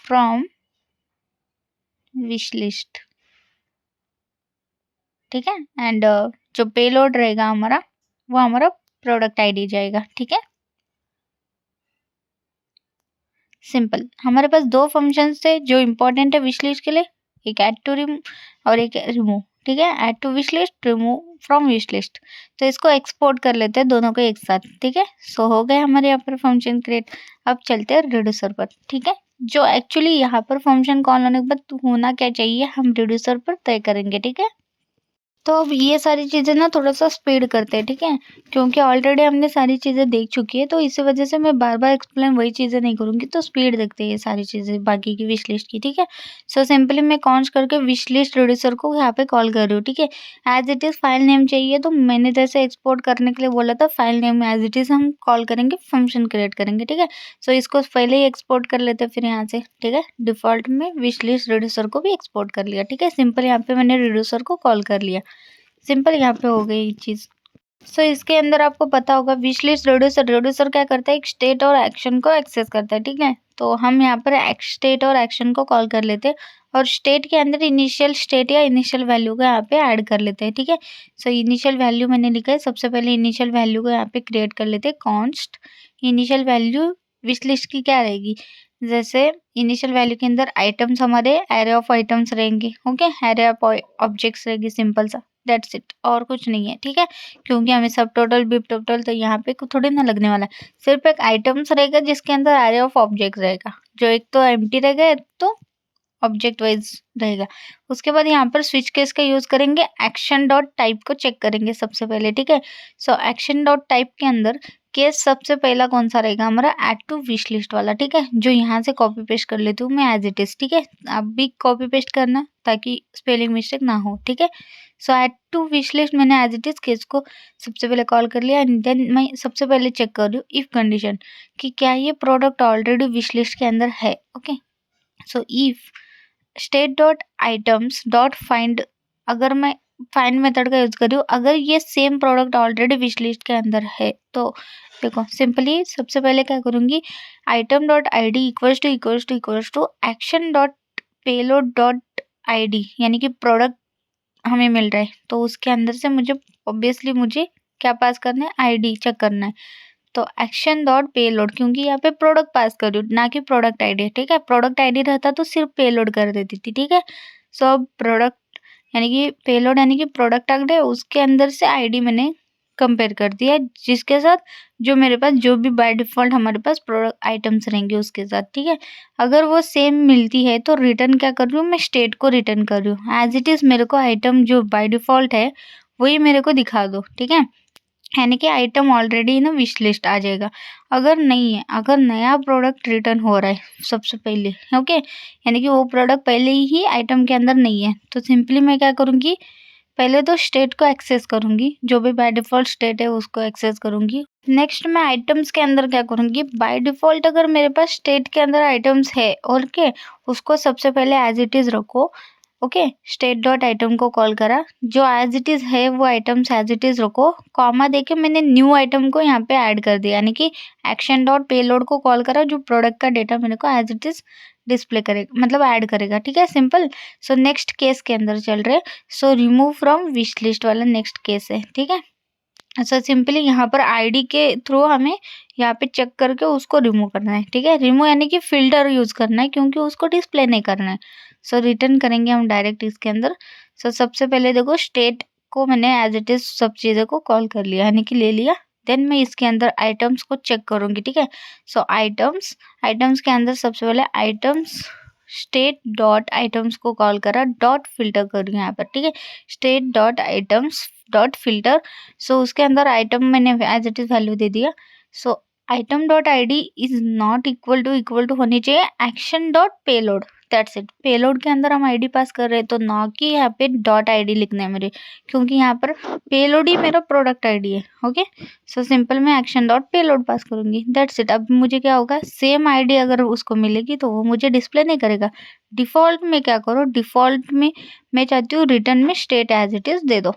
फ्रॉम विश लिस्ट। ठीक है, एंड जो पेलोड रहेगा हमारा वो हमारा प्रोडक्ट आईडी जाएगा। ठीक है, सिंपल। हमारे पास दो फंक्शंस थे जो इम्पोर्टेंट है विश लिस्ट के लिए, एक ऐड टू रिमूव और एक रिमूव। ठीक है, add to wish list, remove from wish list. तो इसको एक्सपोर्ट कर लेते हैं दोनों को एक साथ। ठीक है, सो हो गए हमारे यहाँ पर फंक्शन क्रिएट। अब चलते हैं रिड्यूसर पर। ठीक है, जो एक्चुअली यहाँ पर फंक्शन कॉल होने के बाद होना क्या चाहिए हम रिड्यूसर पर तय करेंगे। ठीक है, तो अब ये सारी चीज़ें ना थोड़ा सा स्पीड करते हैं। ठीक है, क्योंकि ऑलरेडी हमने सारी चीज़ें देख चुकी है, तो इसी वजह से मैं बार बार एक्सप्लेन वही चीज़ें नहीं करूँगी, तो स्पीड देखते हैं ये सारी चीज़ें बाकी की विश लिस्ट की। ठीक है, सो सिंपली मैं कॉन्स्ट करके विश लिस्ट रिड्यूसर को यहाँ पे कॉल कर रही हूँ। ठीक है, as it is file name चाहिए, तो मैंने जैसे एक्सपोर्ट करने के लिए बोला था, file name as it is हम कॉल करेंगे, फंक्शन क्रिएट करेंगे। ठीक है, सो इसको पहले ही एक्सपोर्ट कर लेते हैं फिर यहाँ से। ठीक है, डिफॉल्ट में विश लिस्ट रिड्यूसर को भी एक्सपोर्ट कर लिया। ठीक है, सिंपल यहाँ पे मैंने रिड्यूसर को कॉल कर लिया। सिंपल यहाँ पे हो गई चीज़। सो इसके अंदर आपको पता होगा विश लिस्ट रिड्यूसर क्या करता है, एक स्टेट और एक्शन को एक्सेस करता है। ठीक है, तो हम यहाँ पर स्टेट और एक्शन को कॉल कर लेते हैं और स्टेट के अंदर इनिशियल स्टेट या इनिशियल वैल्यू को यहाँ पे ऐड कर लेते हैं। ठीक है, सो इनिशियल वैल्यू मैंने लिखा है, सबसे पहले इनिशियल वैल्यू को यहाँ पे क्रिएट कर लेते हैं। Const initial value wish list की क्या रहेगी, जैसे इनिशियल वैल्यू के अंदर आइटम्स हमारे एरे ऑफ आइटम्स रहेंगे। ओके, एरे ऑफ ऑब्जेक्ट्स रहेगी, सिंपल सा, दैट्स इट, और कुछ नहीं है। ठीक है, क्योंकि हमें सब टोटल बिप टोटल तो यहाँ पे थोड़ी ना लगने वाला है, सिर्फ एक आइटम्स रहेगा जिसके अंदर एरे ऑफ ऑब्जेक्ट रहेगा, जो एक तो एम्प्टी रहेगा, एक तो ऑब्जेक्ट वाइज रहेगा। उसके बाद यहाँ पर स्विच केस का यूज करेंगे, एक्शन डॉट टाइप को चेक करेंगे सबसे पहले। ठीक है, सो एक्शन डॉट टाइप के अंदर केस सबसे पहला कौन सा रहेगा हमारा, ऐड टू विश लिस्ट वाला। ठीक है, जो यहाँ से कॉपी पेस्ट कर लेती हूँ मैं एज इट इज। ठीक है, आप भी कॉपी पेस्ट करना ताकि स्पेलिंग मिस्टेक ना हो। ठीक है, so add to wish list मैंने एज इट इज केस को सबसे पहले कॉल कर लिया एंड देन मैं सबसे पहले चेक कर रही हूँ इफ कंडीशन कि क्या ये प्रोडक्ट ऑलरेडी विश लिस्ट के अंदर है। Okay, so if state dot items dot find, अगर मैं फाइंड मेथड का यूज कर रही हूँ, अगर ये same product already wish list के अंदर है तो देखो सिंपली सबसे पहले क्या करूँगी, item dot I D equals to action dot payload dot I D, यानी कि प्रोडक्ट हमें मिल रहा है तो उसके अंदर से मुझे ऑब्वियसली मुझे क्या पास करना है, आईडी चेक करना है। तो एक्शन डॉट पेलोड, क्योंकि यहाँ पे प्रोडक्ट पास कर रही हूँ ना कि प्रोडक्ट आईडी। ठीक है, प्रोडक्ट आईडी रहता तो सिर्फ पेलोड कर देती थी। ठीक है, सो अब प्रोडक्ट यानी कि पेलोड यानी कि प्रोडक्ट टैग है, उसके अंदर से आईडी मैंने कंपेयर कर दिया जिसके साथ जो मेरे पास जो भी बाय डिफ़ॉल्ट हमारे पास प्रोडक्ट आइटम्स रहेंगे उसके साथ। ठीक है, अगर वो सेम मिलती है तो रिटर्न क्या कर रही हूँ मैं, स्टेट को रिटर्न कर रही हूँ एज इट इज़, मेरे को आइटम जो बाय डिफ़ॉल्ट है वही मेरे को दिखा दो। ठीक है, यानी कि आइटम ऑलरेडी ना विश लिस्ट आ जाएगा। अगर नहीं है, अगर नया प्रोडक्ट रिटर्न हो रहा है सबसे पहले, ओके, यानी कि वो प्रोडक्ट पहले ही आइटम के अंदर नहीं है, तो सिंपली मैं क्या करूँगी, पहले तो स्टेट को एक्सेस करूँगी, जो भी बाय डिफ़ॉल्ट स्टेट है उसको एक्सेस करूँगी। नेक्स्ट मैं आइटम्स के अंदर क्या करूँगी, बाय डिफ़ॉल्ट अगर मेरे पास स्टेट के अंदर आइटम्स है, ओके, उसको सबसे पहले एज़ इट इज़ रखो। ओके, स्टेट डॉट आइटम को कॉल करा, जो एज़ इट इज़ है वो आइटम्स एज़ इट इज़ रखो, कॉमा देके मैंने न्यू आइटम को यहाँ पे ऐड कर दिया, यानी कि एक्शन डॉट पेलोड को कॉल करा, जो प्रोडक्ट का डेटा मेरे को एज़ इट इज़ डिस्प्ले करेगा, मतलब ऐड करेगा, ठीक है, सिंपल। सो नेक्स्ट केस के अंदर चल रहे, so remove from wish list वाला नेक्स्ट केस है, ठीक है। सो सिंपली यहाँ पर आईडी के थ्रू हमें यहाँ पे चेक करके उसको रिमूव करना है, ठीक है। रिमूव यानी कि फ़िल्टर यूज़ करना है, क्योंकि उसको डिस्प्ले नहीं करना है। सो रिटर्न करेंगे हम डायरेक्ट इसके अंदर। सो सबसे पहले देखो स्टेट को मैंने एज़ इट इज़ सब चीज़ों को कॉल कर लिया, यानी कि ले लिया। देन मैं इसके अंदर आइटम्स को चेक करूँगी, ठीक है। सो आइटम्स, आइटम्स के अंदर सबसे पहले आइटम्स स्टेट डॉट आइटम्स को कॉल करा, डॉट फ़िल्टर करूँ यहाँ पर, ठीक है। State dot items dot filter, so उसके अंदर आइटम मैंने एज़ इट इज़ वैल्यू दे दिया। So item dot ID is not equal to होनी चाहिए action dot payload, that's it. Payload के अंदर हम आईडी पास कर रहे हैं, तो ना कि यहाँ पे डॉट आईडी लिखना है मेरे, क्योंकि यहाँ पर पेलोड ही मेरा प्रोडक्ट आईडी है, ओके। सो सिंपल मैं एक्शन डॉट पेलोड पास करूँगी, दैट्स इट। अब मुझे क्या होगा, सेम आईडी अगर उसको मिलेगी तो वो मुझे डिस्प्ले नहीं करेगा। डिफ़ॉल्ट में क्या करो, डिफ़ॉल्ट में मैं चाहती हूँ रिटर्न में state as it is they दो,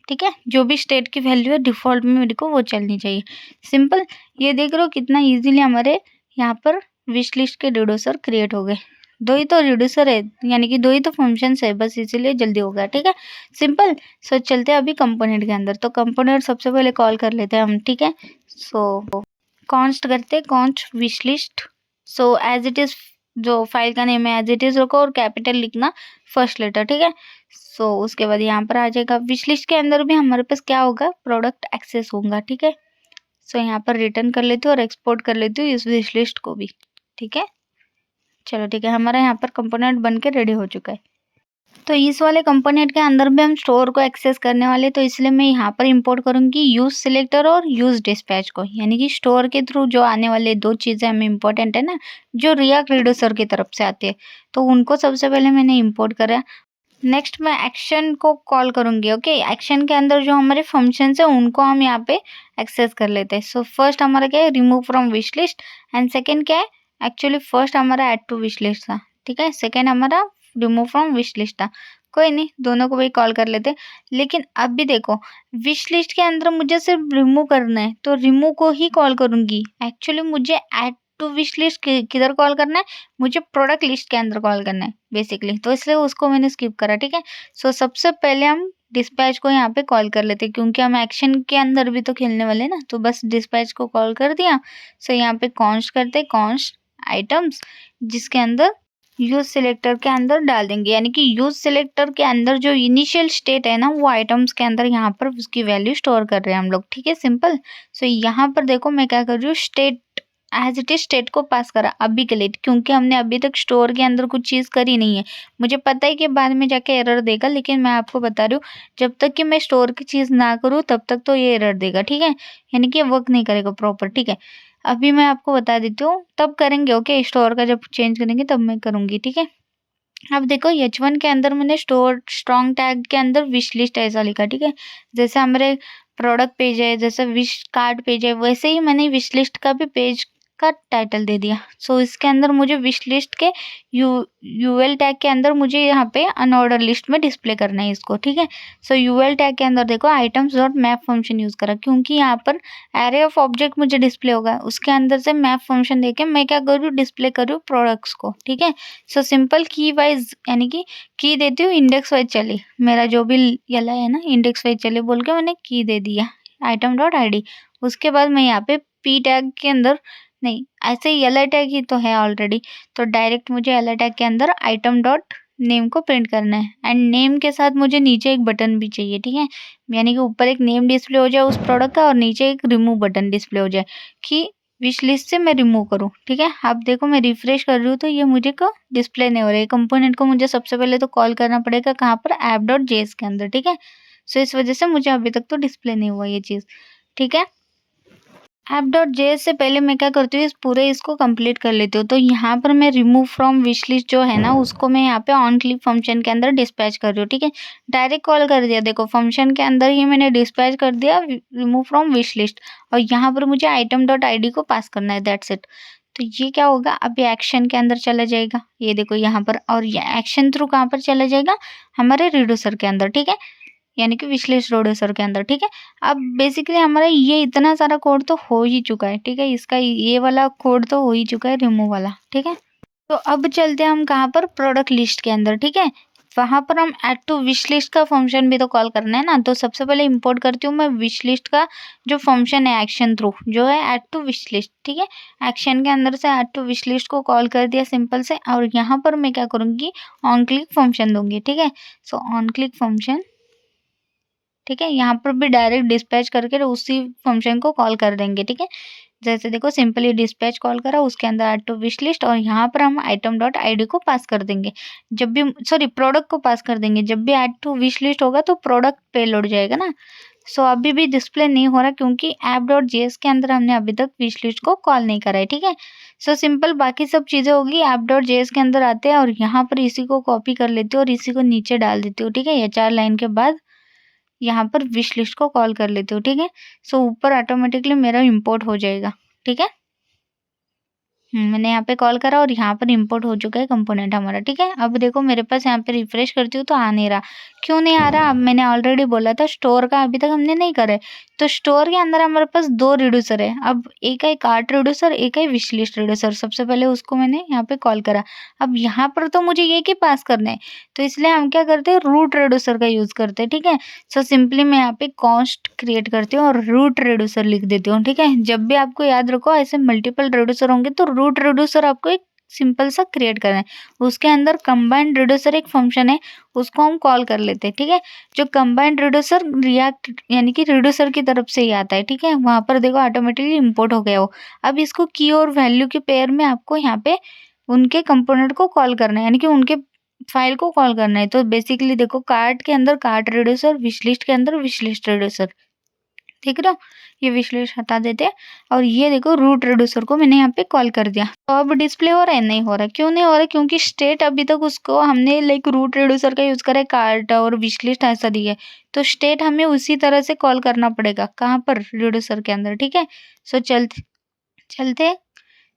ठीक है। जो भी स्टेट की वैल्यू है डिफ़ॉल्ट में मेरे को वो चलनी चाहिए, सिंपल। ये देख रहे हो कितना ईज़िली हमारे यहाँ पर विश लिस्ट के रिड्यूसर क्रिएट हो गए। 2 ही तो रिड्यूसर है, यानी कि 2 ही तो फंक्शंस है, बस इसीलिए जल्दी हो गया, ठीक है, सिंपल। सो चलते हैं अभी कंपोनेंट के अंदर। तो कंपोनेंट सबसे पहले कॉल कर लेते हैं हम, ठीक है। सो कॉन्स्ट करते हैं, const wish list. So as it is जो फाइल का नेम है एज़ इट इज़ रखो और कैपिटल लिखना फर्स्ट लेटर, ठीक है। सो उसके बाद यहाँ पर आ जाएगा विश लिस्ट के अंदर भी हमारे पास क्या होगा, प्रोडक्ट एक्सेस होगा, ठीक है। सो यहाँ पर रिटर्न कर लेती हूँ और एक्सपोर्ट कर लेती हूँ इस विश लिस्ट को भी, ठीक है। चलो ठीक है, हमारा यहाँ पर कंपोनेंट बन के रेडी हो चुका है। तो इस वाले कंपोनेंट के अंदर भी हम स्टोर को एक्सेस करने वाले, तो इसलिए मैं यहाँ पर इंपोर्ट करूँगी यूज़ सिलेक्टर और यूज़ डिस्पैच को, यानी कि स्टोर के थ्रू जो आने वाले 2 चीज़ें हमें इंपॉर्टेंट है ना, जो रिएक्ट रिड्यूसर की तरफ से आते हैं, तो उनको सबसे पहले मैंने इंपोर्ट करा। नेक्स्ट मैं एक्शन को कॉल करूँगी, ओके। एक्शन के अंदर जो हमारे फंक्शंस है उनको हम यहाँ पे एक्सेस कर लेते हैं। सो फर्स्ट हमारा क्या है, remove from wish list, and second क्या है, एक्चुअली फर्स्ट हमारा ऐड टू विश लिस्ट था, ठीक है। सेकेंड हमारा रिमूव फ्रॉम विश लिस्ट था, कोई नहीं, दोनों को भी कॉल कर लेते। लेकिन अब भी देखो, विश लिस्ट के अंदर मुझे सिर्फ रिमूव करना है, तो रिमूव को ही कॉल करूँगी। एक्चुअली मुझे ऐड टू विश लिस्ट किधर कॉल करना है, मुझे प्रोडक्ट लिस्ट के अंदर कॉल करना है बेसिकली, तो इसलिए उसको मैंने स्किप करा, ठीक है। सो सबसे पहले हम डिस्पैच को यहाँ पे कॉल कर लेते हैं, क्योंकि हम एक्शन के अंदर भी तो खेलने वाले हैं ना, तो बस डिस्पैच को कॉल कर दिया। सो यहाँ पे कॉन्स्ट करते, कॉन्स्ट आइटम्स, जिसके अंदर यूज सिलेक्टर के अंदर डाल देंगे, यानी कि यूज सिलेक्टर के अंदर जो इनिशियल स्टेट है ना, वो आइटम्स के अंदर यहाँ पर उसकी वैल्यू स्टोर कर रहे हैं हम लोग, ठीक है, सिंपल। सो यहाँ पर देखो मैं क्या कर रही हूँ, state as it is state को पास करा अभी के लिए, क्योंकि हमने अभी तक स्टोर के अंदर कुछ चीज़ करी नहीं है। मुझे पता है कि बाद में जाके एरर देगा, लेकिन मैं आपको बता रही हूँ जब तक कि मैं स्टोर की चीज़ ना करूँ तब तक तो ये एरर देगा, ठीक है, यानी कि वर्क नहीं करेगा प्रॉपर, ठीक है। अभी मैं आपको बता देती हूँ, तब करेंगे, ओके, स्टोर का जब चेंज करेंगे तब मैं करूँगी, ठीक है। अब देखो H1 के अंदर मैंने स्टोर स्ट्रॉन्ग टैग के अंदर विश लिस्ट ऐसा लिखा, ठीक है। जैसे हमारे प्रोडक्ट पेज है, जैसे विश कार्ड पेज है, वैसे ही मैंने विश लिस्ट का भी पेज का टाइटल दे दिया। सो इसके अंदर मुझे विश लिस्ट के यूएल टैग के अंदर मुझे यहाँ पे अनऑर्डर लिस्ट में डिस्प्ले करना है इसको, ठीक है। सो यूएल टैग के अंदर देखो items dot map function use करा, क्योंकि यहाँ पर एरे ऑफ ऑब्जेक्ट मुझे डिस्प्ले होगा, उसके अंदर से मैप फंक्शन देके मैं क्या करूँ, डिस्प्ले करूँ प्रोडक्ट्स को, ठीक है। सो सिंपल की वाइज, यानी कि की देती हूँ इंडेक्स वाइज चले, मेरा जो भी यला है ना इंडेक्स वाइज चले बोल के मैंने की दे दिया आइटम डॉट आईडी। उसके बाद मैं यहाँ पे पी टैग के अंदर, नहीं ऐसे ही एल टैग ही तो है ऑलरेडी, तो डायरेक्ट मुझे एल टैग के अंदर आइटम डॉट नेम को प्रिंट करना है, एंड नेम के साथ मुझे नीचे एक बटन भी चाहिए, ठीक है, यानी कि ऊपर एक नेम डिस्प्ले हो जाए उस प्रोडक्ट का और नीचे एक रिमूव बटन डिस्प्ले हो जाए कि विश लिस्ट से मैं रिमूव करूँ, ठीक है। अब देखो मैं रिफ्रेश कर रही हूँ तो ये मुझे को डिस्प्ले नहीं हो रहा है। कंपोनेंट को मुझे सबसे पहले तो कॉल करना पड़ेगा कहाँ पर, ऐप डॉट जेएस के अंदर, ठीक है। सो इस वजह से मुझे अभी तक तो डिस्प्ले नहीं हुआ ये चीज़, ठीक है। ऐप डॉट जेएस से पहले मैं क्या करती हूँ, इस पूरे इसको कंप्लीट कर लेती हूँ। तो यहाँ पर मैं रिमूव फ्रॉम विश लिस्ट जो है ना, उसको मैं यहाँ पे ऑन क्लिक फंक्शन के अंदर डिस्पैच कर रही हूँ, ठीक है। डायरेक्ट कॉल कर दिया, देखो फंक्शन के अंदर ही मैंने डिस्पैच कर दिया रिमूव फ्रॉम विश लिस्ट। और यहाँ पर मुझे आइटम डॉट आईडी को पास करना है, दैट्स इट। तो ये क्या होगा, अभी एक्शन के अंदर चला जाएगा, ये देखो यहाँ पर। और ये एक्शन थ्रू कहाँ पर चला जाएगा, हमारे रिड्यूसर के अंदर, ठीक है, यानी कि विश्लेष रिड्यूसर के अंदर, ठीक है। अब बेसिकली हमारा ये इतना सारा कोड तो हो ही चुका है, ठीक है। इसका ये वाला कोड तो हो ही चुका है, रिमूव वाला, ठीक है। तो अब चलते हैं हम कहाँ पर, प्रोडक्ट लिस्ट के अंदर, ठीक है। वहाँ पर हम ऐड टू विश लिस्ट का फंक्शन भी तो कॉल करना है ना। तो सबसे पहले इंपोर्ट करती हूँ मैं विश लिस्ट का जो फंक्शन है, एक्शन थ्रू जो है ऐड टू विश लिस्ट, ठीक है। एक्शन के अंदर से ऐड टू विश लिस्ट को कॉल कर दिया सिंपल से। और यहाँ पर मैं क्या करूँगी, ऑन क्लिक फंक्शन दूंगी, ठीक है। सो ऑन क्लिक फंक्शन, ठीक है। यहाँ पर भी डायरेक्ट डिस्पैच करके उसी फंक्शन को कॉल कर देंगे, ठीक है। जैसे देखो सिंपली डिस्पैच कॉल करा, उसके अंदर ऐड टू विश लिस्ट, और यहाँ पर हम आइटम डॉट आईडी को पास कर देंगे। जब भी, सॉरी, प्रोडक्ट को पास कर देंगे। जब भी ऐड टू विश लिस्ट होगा तो प्रोडक्ट पे लोड जाएगा ना। सो अभी भी डिस्प्ले नहीं हो रहा क्योंकि ऐप डॉट जेएस के अंदर हमने अभी तक विश लिस्ट को कॉल नहीं करा है, ठीक है। सो सिंपल बाकी सब चीज़ें होगी। ऐप डॉट जेएस के अंदर आते हैं और यहाँ पर इसी को कॉपी कर लेते हो और इसी को नीचे डाल देते हो, ठीक है। ये 4 लाइन के बाद यहाँ पर विश लिस्ट को कॉल कर लेती हूँ, ठीक है। सो ऊपर ऑटोमेटिकली मेरा इंपोर्ट हो जाएगा, ठीक है। मैंने यहाँ पे कॉल करा और यहाँ पर इंपोर्ट हो चुका है कंपोनेंट हमारा, ठीक है। अब देखो मेरे पास यहाँ पे रिफ्रेश करती हूँ तो आ नहीं रहा। क्यों नहीं आ रहा, अब मैंने ऑलरेडी बोला था स्टोर का अभी तक हमने नहीं करा है। तो स्टोर के अंदर हमारे पास 2 रिड्यूसर है। अब एक है कार्ट रिड्यूसर, एक है विश लिस्ट रिड्यूसर। सबसे पहले उसको मैंने यहाँ पे कॉल करा। अब यहाँ पर तो मुझे ये ही पास करना है, तो इसलिए हम क्या करते हैं, रूट रिड्यूसर का यूज करते हैं, ठीक है। सो सिंपली मैं यहाँ पे कॉन्स्ट क्रिएट करती हूँ और रूट रिड्यूसर लिख देती हूँ, ठीक है। जब भी आपको याद रखो ऐसे मल्टीपल रिड्यूसर होंगे तो रूट रिड्यूसर आपको एक सिंपल सा क्रिएट करना है। उसके अंदर कंबाइंड रिड्यूसर एक फंक्शन है, उसको हम कॉल कर लेते हैं, ठीक है। जो कंबाइंड रिड्यूसर रिएक्ट यानी कि रिड्यूसर की तरफ से ही आता है, ठीक है। वहां पर देखो ऑटोमेटिकली इंपोर्ट हो गया हो। अब इसको की और वैल्यू के पेयर में आपको यहाँ पे उनके कंपोनेंट को कॉल करना है, यानी कि उनके फाइल को कॉल करना है। तो बेसिकली देखो कार्ट के अंदर कार्ट रिड्यूसर, विश लिस्ट के अंदर विश लिस्ट रिड्यूसर, ठीक है ना। ये विश लिस्ट हटा देते हैं और ये देखो रूट रिड्यूसर को मैंने यहाँ पे कॉल कर दिया। तो अब डिस्प्ले हो रहा है, नहीं हो रहा। क्यों नहीं हो रहा, क्योंकि स्टेट अभी तक उसको हमने लाइक रूट रिड्यूसर का यूज करा है, कार्ट और विश लिस्ट ऐसा दिया है। तो स्टेट हमें उसी तरह से कॉल करना पड़ेगा, कहाँ पर, रिड्यूसर के अंदर, ठीक है। सो चलते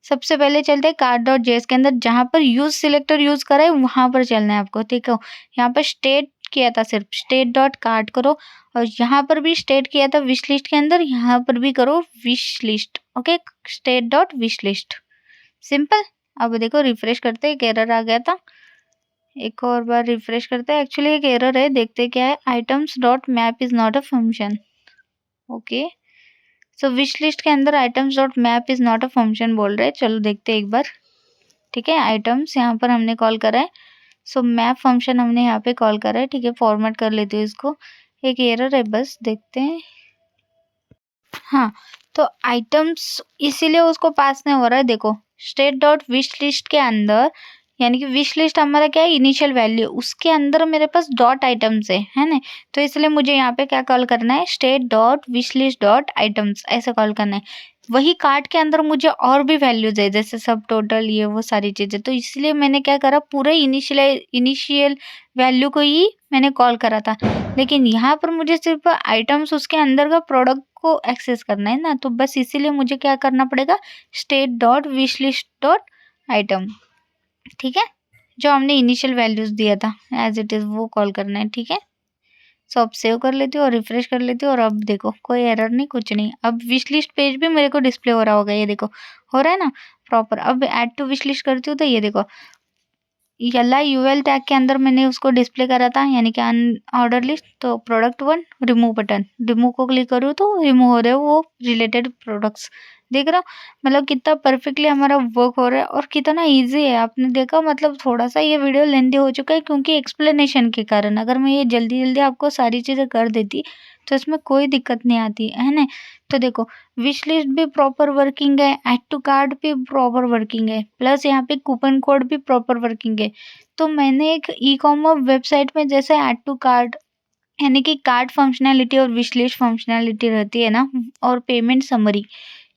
सबसे पहले चलते हैं कार्ट डॉट जेएस के अंदर, जहाँ पर यूज सिलेक्टर यूज करा है वहां पर चलना है आपको, ठीक है। यहाँ पर स्टेट किया था, सिर्फ स्टेट डॉट कार्ट करो। और यहाँ पर भी स्टेट किया था विश लिस्ट के अंदर, यहाँ पर भी करो wish list, okay. State dot wish list, simple. अब देखो रिफ्रेश करते, एक एरर आ गया था, एक और बार रिफ्रेश करते हैं। एक्चुअली एक एरर है, देखते क्या है, items dot map is not a function, okay. So wish list के अंदर items dot map is not a function बोल रहे हैं। चलो देखते हैं एक बार, ठीक है। आइटम्स यहाँ पर हमने कॉल करा है, सो मैप फंक्शन हमने यहाँ पे कॉल करा है, ठीक है। फॉर्मेट कर लेती हूँ इसको, एक एरर है बस, देखते हैं। हाँ, तो आइटम्स इसीलिए उसको पास नहीं हो रहा है, देखो स्टेट डॉट विश लिस्ट के अंदर, यानी कि विश लिस्ट हमारा क्या है, इनिशियल वैल्यू, उसके अंदर मेरे पास डॉट आइटम्स है ना। तो इसलिए मुझे यहाँ पे क्या कॉल करना है, state dot wish list dot items, ऐसे कॉल करना है। वही कार्ट के अंदर मुझे और भी वैल्यूज है, जैसे सब टोटल, ये वो सारी चीजें। तो इसलिए मैंने क्या करा, पूरे इनिशियल वैल्यू को ही मैंने कॉल करा था। लेकिन यहाँ पर मुझे सिर्फ आइटम्स, उसके अंदर का प्रोडक्ट को एक्सेस करना है ना। तो बस इसीलिए मुझे क्या करना पड़ेगा, state dot wish list dot item, ठीक है। जो हमने इनिशियल वैल्यूज दिया था एज इट इज, वो कॉल करना है, ठीक है। सो अब सेव कर लेती हूँ और रिफ्रेश कर लेती हूँ और अब देखो कोई एरर नहीं, कुछ नहीं। अब विश लिस्ट पेज भी मेरे को डिस्प्ले हो रहा होगा, ये देखो हो रहा है ना प्रॉपर। अब ऐड टू विश लिस्ट करती हूँ तो ये देखो यला यूएल टैग के अंदर मैंने उसको डिस्प्ले करा था, यानी कि अन ऑर्डर लिस्ट। तो प्रोडक्ट 1 रिमूव बटन, रिमूव को क्लिक करूँ तो रिमूव हो रहे हो वो रिलेटेड प्रोडक्ट्स, देख रहा हो। मतलब कितना परफेक्टली हमारा वर्क हो रहा है और कितना इजी है, आपने देखा। मतलब थोड़ा सा ये वीडियो लेंथी हो चुका है क्योंकि एक्सप्लेनेशन के कारण। अगर मैं ये जल्दी जल्दी आपको सारी चीज़ें कर देती तो इसमें कोई दिक्कत नहीं आती है ना। तो देखो विश लिस्ट भी प्रॉपर वर्किंग है, ऐड टू कार्ट भी प्रॉपर वर्किंग है, प्लस यहाँ पे कूपन कोड भी प्रॉपर वर्किंग है। तो मैंने एक ई कॉमर्स वेबसाइट में जैसे ऐड टू कार्ट, यानी कि कार्ट फंक्शनैलिटी और विश लिस्ट फंक्शनैलिटी रहती है ना, और पेमेंट समरी,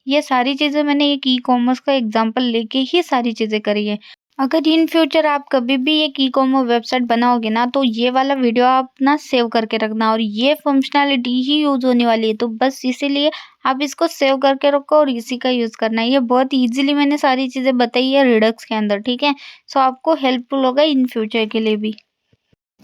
ये सारी चीज़ें मैंने एक ई-कॉमर्स का एग्ज़ाम्पल लेके ही सारी चीज़ें करी है। अगर इन फ्यूचर आप कभी भी एक ई-कॉमर्स वेबसाइट बनाओगे ना, तो ये वाला वीडियो आप ना सेव करके रखना और ये फंक्शनैलिटी ही यूज़ होने वाली है। तो बस इसीलिए आप इसको सेव करके रखो और इसी का यूज़ करना है। ये बहुत ईज़िली मैंने सारी चीज़ें बताई है रिडक्स के अंदर, ठीक है? सो आपको हेल्पफुल होगा इन फ्यूचर के लिए भी।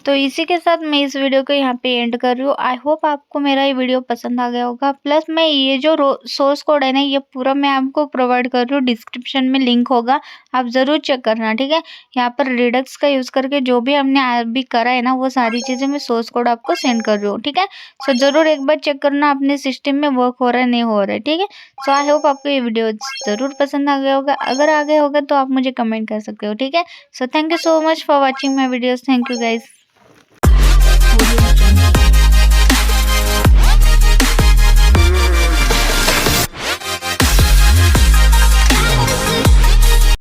तो इसी के साथ मैं इस वीडियो को यहाँ पे एंड कर रही हूँ। आई होप आपको मेरा ये वीडियो पसंद आ गया होगा। प्लस मैं ये जो सोर्स कोड है ना, ये पूरा मैं आपको प्रोवाइड कर रही हूँ, डिस्क्रिप्शन में लिंक होगा, आप ज़रूर चेक करना, ठीक है? यहाँ पर रिडक्स का यूज़ करके जो भी हमने अभी करा है ना, वो सारी चीज़ें मैं सोर्स कोड आपको सेंड कर रही हूँ, ठीक है? सो ज़रूर एक बार चेक करना अपने सिस्टम में वर्क हो रहा है नहीं हो रहा है, ठीक है? सो आई होप आपको ये वीडियो ज़रूर पसंद आ गया होगा। अगर आ गया होगा तो आप मुझे कमेंट कर सकते हो, ठीक है? So thank you so much for watching my videos. Thank you guys.